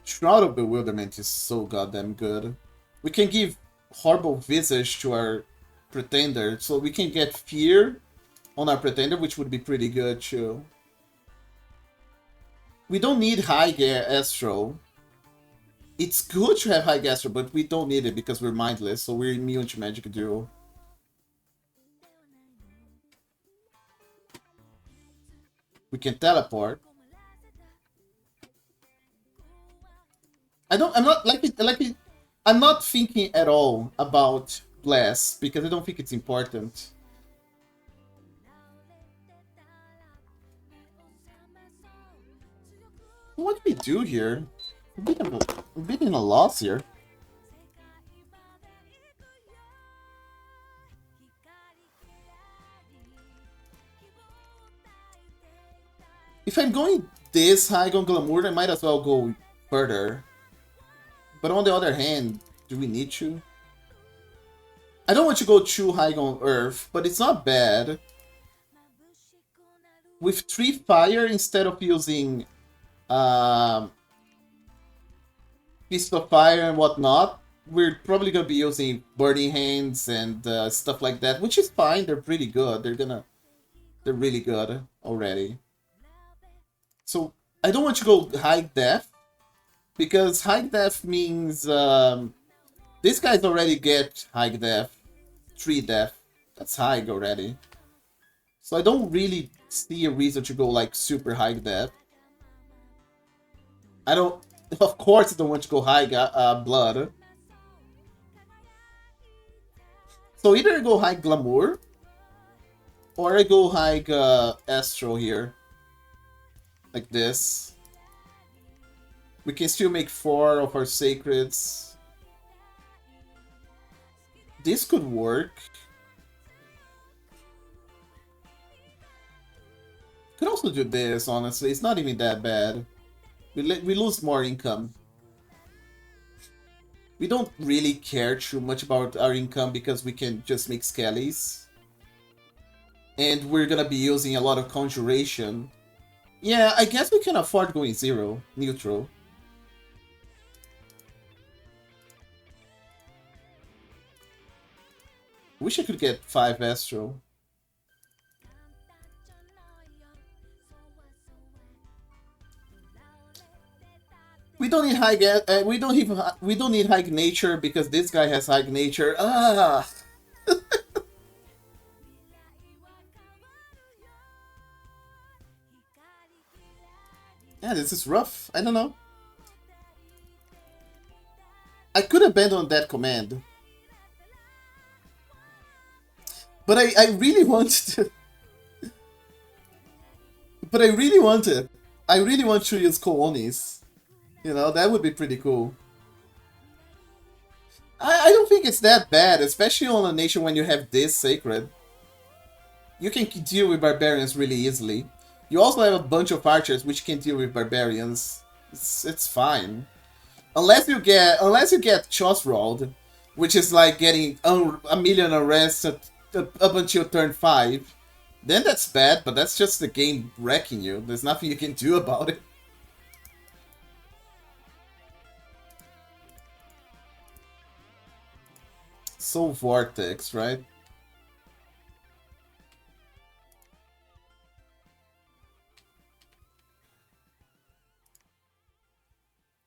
Shroud of Bewilderment is so goddamn good. We can give Horrible Visage to our Pretender, so we can get Fear on our Pretender, which would be pretty good too. We don't need High Astro. It's good to have High Astro, but we don't need it because we're mindless, so we're immune to Magic Duel. We can teleport. I'm not thinking at all about Blast because I don't think it's important. What do we do here? We're beating a loss here. If I'm going this high on Glamour, I might as well go further. But on the other hand, do we need to? I don't want to go too high on Earth, but it's not bad. With 3 fire instead of using Fist of Fire and whatnot, we're probably gonna be using Burning Hands and stuff like that, which is fine. They're pretty good. They're really good already. So I don't want to go high def because high def means these guys already get high def, 3 def. That's high already. So I don't really see a reason to go like super high def. I don't. Of course, I don't want to go high blood. So either I go high glamour, or I go high astro here, like this. We can still make 4 of our sacreds. This could work. Could also do this, honestly. It's not even that bad. We lose more income. We don't really care too much about our income because we can just make skellies. And we're gonna be using a lot of conjuration. Yeah, I guess we can afford going 0, neutral. Wish I could get 5 Astro. We don't need high we don't need high nature because this guy has high nature. Ah. Yeah, this is rough. I don't know. I could abandon that command. But I really want to. But I really want it. I really want to use Koonis. You know, that would be pretty cool. I don't think it's that bad, especially on a nation when you have this sacred. You can deal with barbarians really easily. You also have a bunch of archers which can deal with barbarians. It's fine. Unless you get Chosrolled, which is like getting a million arrests up until turn 5. Then that's bad, but that's just the game wrecking you. There's nothing you can do about it. So Vortex, right?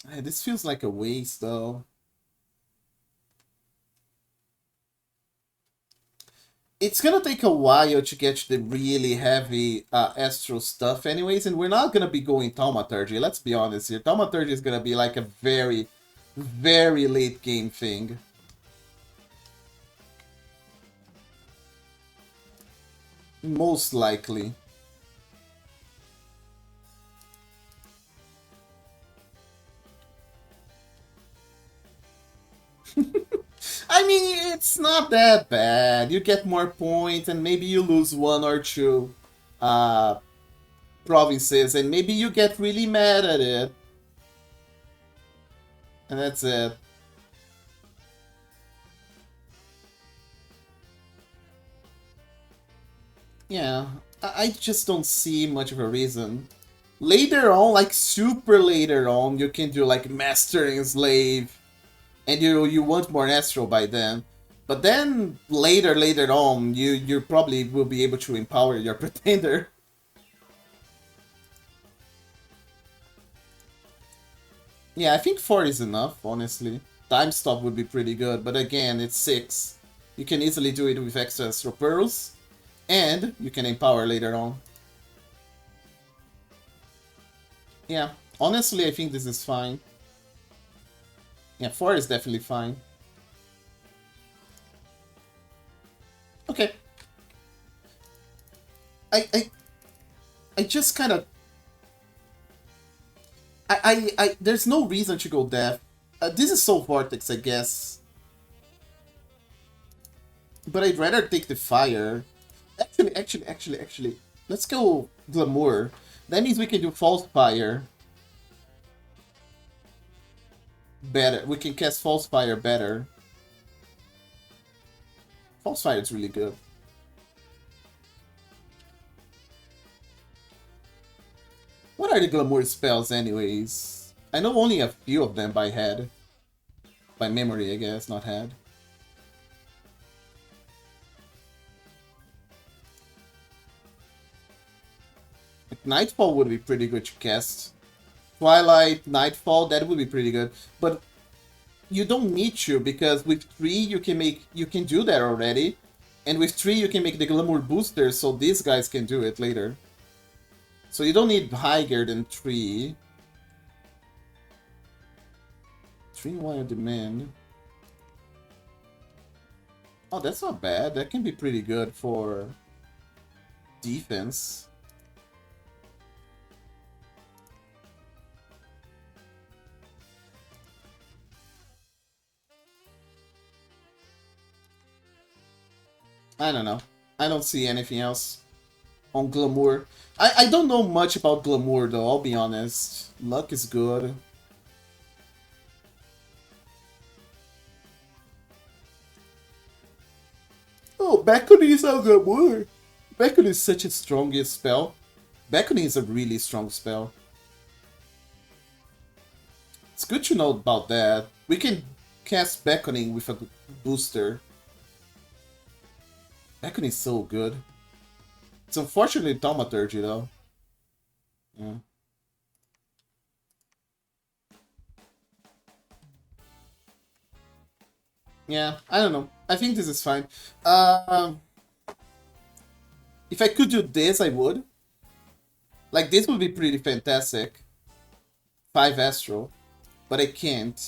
This feels like a waste, though. It's gonna take a while to get to the really heavy astral stuff anyways, and we're not gonna be going Thaumaturgy, let's be honest here. Thaumaturgy is gonna be like a very, very late game thing. Most likely. I mean, it's not that bad. You get more points, and maybe you lose one or two uh, provinces, and maybe you get really mad at it. And that's it. Yeah, I just don't see much of a reason. Later on, like super later on, you can do like Master and Slave, and you want more Astral by then. But then later on, you probably will be able to empower your Pretender. Yeah, I think 4 is enough, honestly. Time Stop would be pretty good, but again, it's 6. You can easily do it with extra Astral Pearls, and you can empower later on. Yeah, honestly, I think this is fine. Yeah, 4 is definitely fine. Okay. I I just kind of there's no reason to go deaf. This is so Vortex, I guess. But I'd rather take the fire. Actually, let's go Glamour. That means we can do False Fire better. We can cast False Fire better. False Fire is really good. What are the Glamour spells anyways? I know only a few of them by head. By memory, I guess, not head. Nightfall would be pretty good to cast. Twilight, Nightfall, that would be pretty good. But you don't need to, because with 3 you can do that already. And with 3 you can make the Glamour booster, so these guys can do it later. So you don't need higher than 3. 3 Wire Demand. Oh, that's not bad. That can be pretty good for defense. I don't know. I don't see anything else on Glamour. I don't know much about Glamour though, I'll be honest. Luck is good. Oh, Beckoning is a Glamour. Beckoning is such a strongest spell. Beckoning is a really strong spell. It's good to know about that. We can cast Beckoning with a booster. Beckoning is so good. It's unfortunately Thaumaturgy though. Yeah. Yeah, I don't know. I think this is fine. If I could do this, I would. Like, this would be pretty fantastic. 5 Astral. But I can't.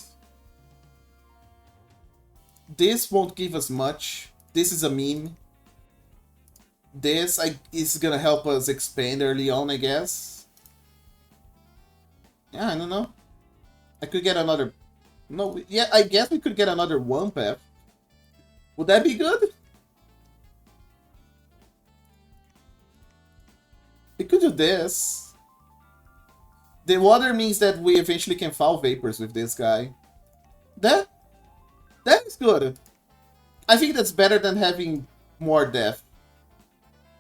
This won't give us much. This is a meme. This is gonna help us expand early on, I guess. Yeah, I don't know. I could get another... No, yeah, I guess we could get another 1 path. Would that be good? We could do this. The water means that we eventually can foul vapors with this guy. That is good. I think that's better than having more death.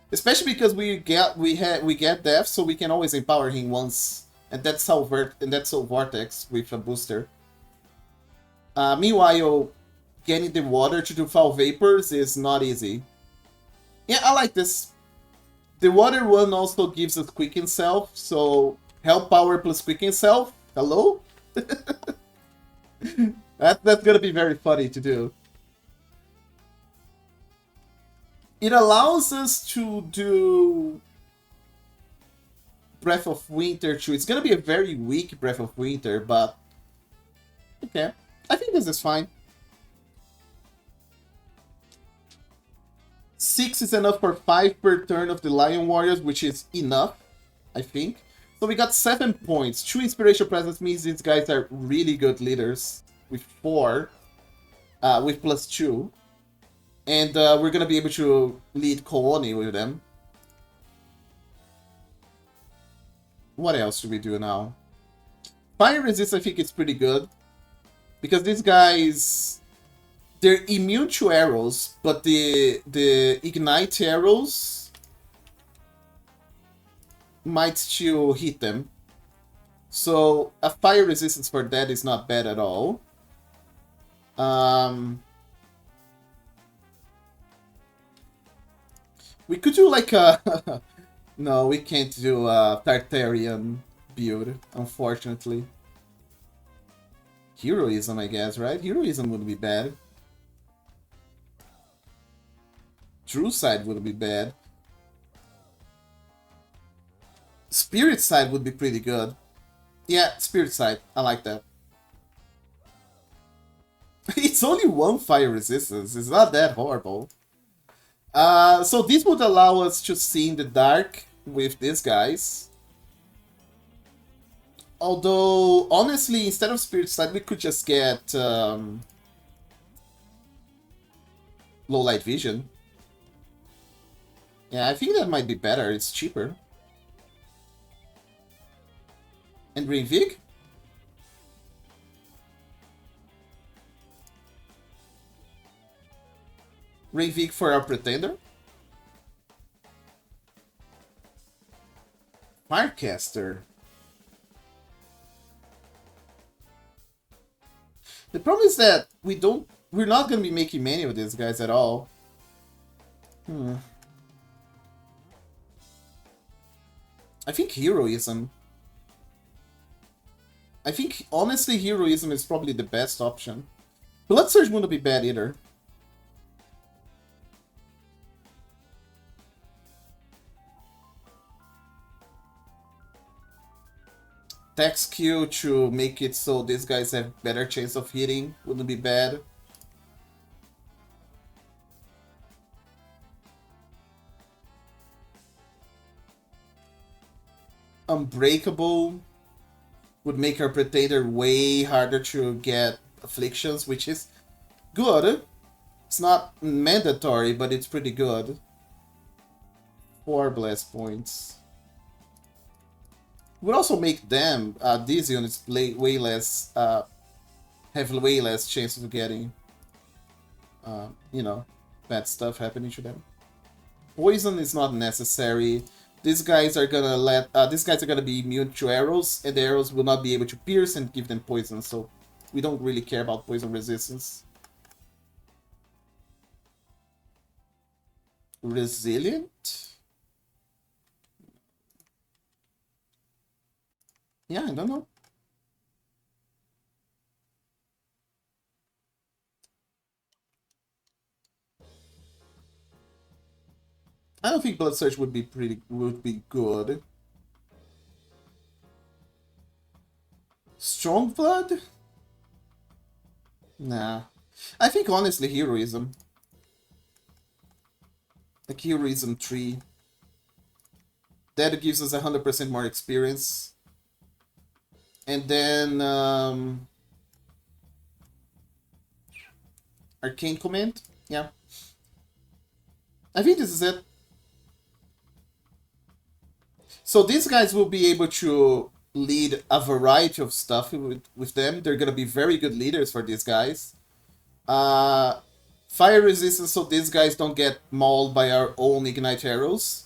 Especially because we get death, so we can always empower him once. And that's how Vortex with a booster. Meanwhile, getting the water to do foul vapors is not easy. Yeah, I like this. The water one also gives us Quicken Self, so Help Power plus Quicken Self. Hello? That's gonna be very funny to do. It allows us to do Breath of Winter too. It's gonna be a very weak Breath of Winter, but okay. I think this is fine. 6 is enough for 5 per turn of the Lion Warriors, which is enough, I think. So we got 7 points. 2 Inspiration Presence means these guys are really good leaders. With 4, with +2. And we're gonna be able to lead Kooni with them. What else do we do now? Fire Resist, I think it's pretty good. Because these guys... They're immune to arrows, but the Ignite arrows might still hit them. So a fire resistance for that is not bad at all. We could do like a... No, we can't do a Tartarian build, unfortunately. Heroism, I guess, right? Heroism wouldn't be bad. True side would be bad. Spirit side would be pretty good. Yeah, spirit side. I like that. It's only 1 fire resistance. It's not that horrible. So this would allow us to see in the dark with these guys. Although, honestly, instead of spirit side, we could just get low light vision. Yeah, I think that might be better. It's cheaper. And Green Vig? Green Vig for our Pretender? Firecaster. The problem is that we're not gonna be making many of these guys at all. I think Heroism. I think, honestly, Heroism is probably the best option. Blood Surge wouldn't be bad either. Tax Q to make it so these guys have better chance of hitting wouldn't be bad. Unbreakable would make our Pretender way harder to get afflictions, which is good. It's not mandatory, but it's pretty good. 4 blast points. Would also make them, these units, play way less, have way less chances of getting, you know, bad stuff happening to them. Poison is not necessary. These guys are gonna be immune to arrows, and the arrows will not be able to pierce and give them poison, so we don't really care about poison resistance. Resilient? Yeah, I don't know. I don't think Blood Surge would be good. Strong Blood? Nah. I think honestly Heroism. Like Heroism 3. That gives us 100% more experience. And then Arcane Command? Yeah. I think this is it. So these guys will be able to lead a variety of stuff with them. They're gonna be very good leaders for these guys. Fire resistance, so these guys don't get mauled by our own Ignite arrows.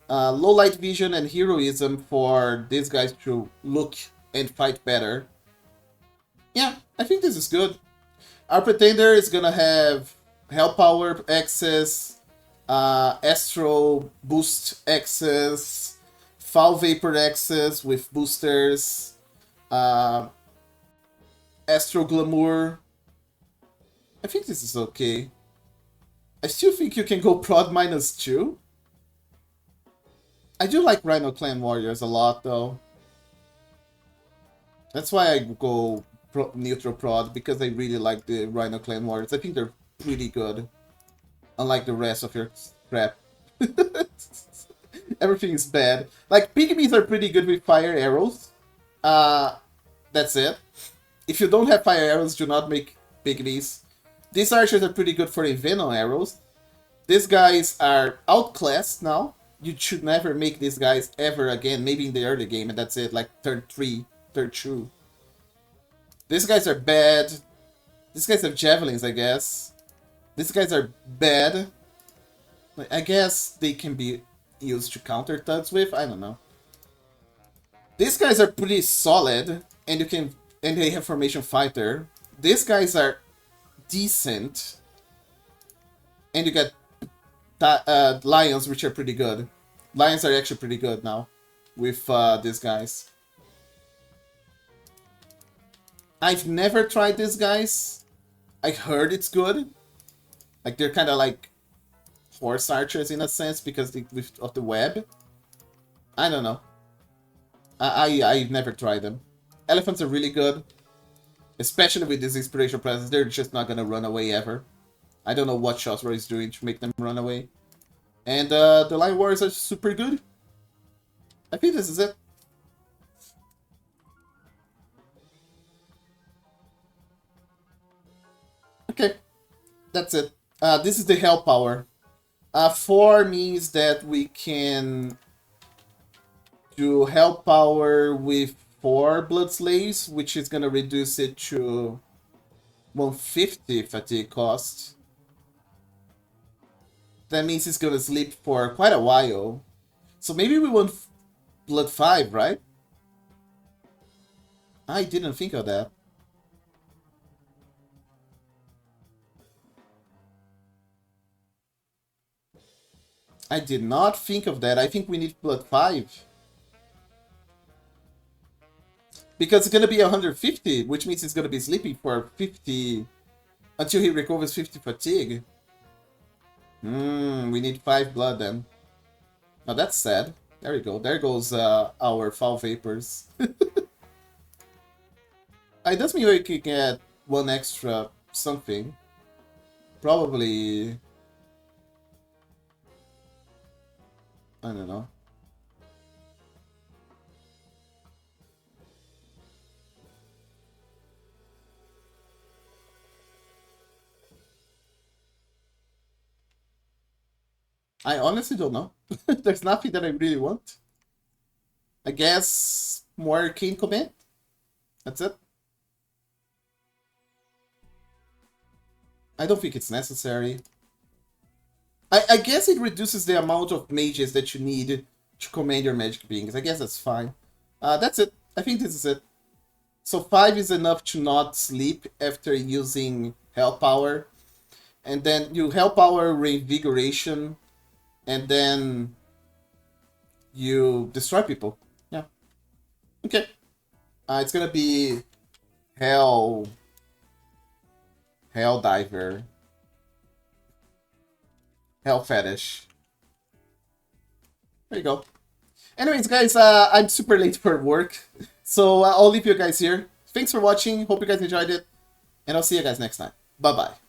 Low light vision and heroism for these guys to look and fight better. Yeah, I think this is good. Our Pretender is gonna have Hell Power access, Astro Boost access, Foul Vapor access with boosters, Astro Glamour. I think this is okay. I still think you can go prod -2. I do like Rhino Clan Warriors a lot, though. That's why I go neutral prod, because I really like the Rhino Clan Warriors. I think they're pretty good. Unlike the rest of your crap. Everything is bad. Like, pygmies are pretty good with fire arrows. That's it. If you don't have fire arrows, do not make pygmies. These archers are pretty good for venom arrows. These guys are outclassed now. You should never make these guys ever again. Maybe in the early game, and that's it. Like turn 3, turn 2. These guys are bad. These guys have javelins, I guess. These guys are bad. I guess they can be used to counter thugs with. I don't know. These guys are pretty solid, and they have formation fighter. These guys are decent, and you get lions, which are pretty good. Lions are actually pretty good now with these guys. I've never tried these guys. I heard it's good. Like, they're kind of like horse archers in a sense because of the web. I don't know. I've never tried them. Elephants are really good. Especially with this inspiration presence. They're just not gonna run away ever. I don't know what Shotzroy is doing to make them run away. And the Lion Warriors are super good. I think this is it. Okay. That's it. This is the Hell Power. 4 means that we can do Hell Power with 4 Blood Slaves, which is gonna reduce it to 150 fatigue cost. That means he's gonna sleep for quite a while. So maybe we want Blood 5, right? I didn't think of that. I did not think of that. I think we need Blood 5. Because it's gonna be 150, which means he's gonna be sleeping for 50 until he recovers 50 fatigue. We need 5 blood then. Oh, that's sad. There we go. There goes our foul vapors. It does mean we can get 1 extra something. Probably... I don't know. I honestly don't know. There's nothing that I really want. I guess more Arcane Command. That's it. I don't think it's necessary. I guess it reduces the amount of mages that you need to command your magic beings. I guess that's fine. That's it. I think this is it. So 5 is enough to not sleep after using Hell Power. And then you Hell Power Reinvigoration. And then you destroy people. Yeah. Okay. It's gonna be Hell Diver. Hell Fetish. There you go. Anyways, guys, I'm super late for work. So I'll leave you guys here. Thanks for watching. Hope you guys enjoyed it. And I'll see you guys next time. Bye-bye.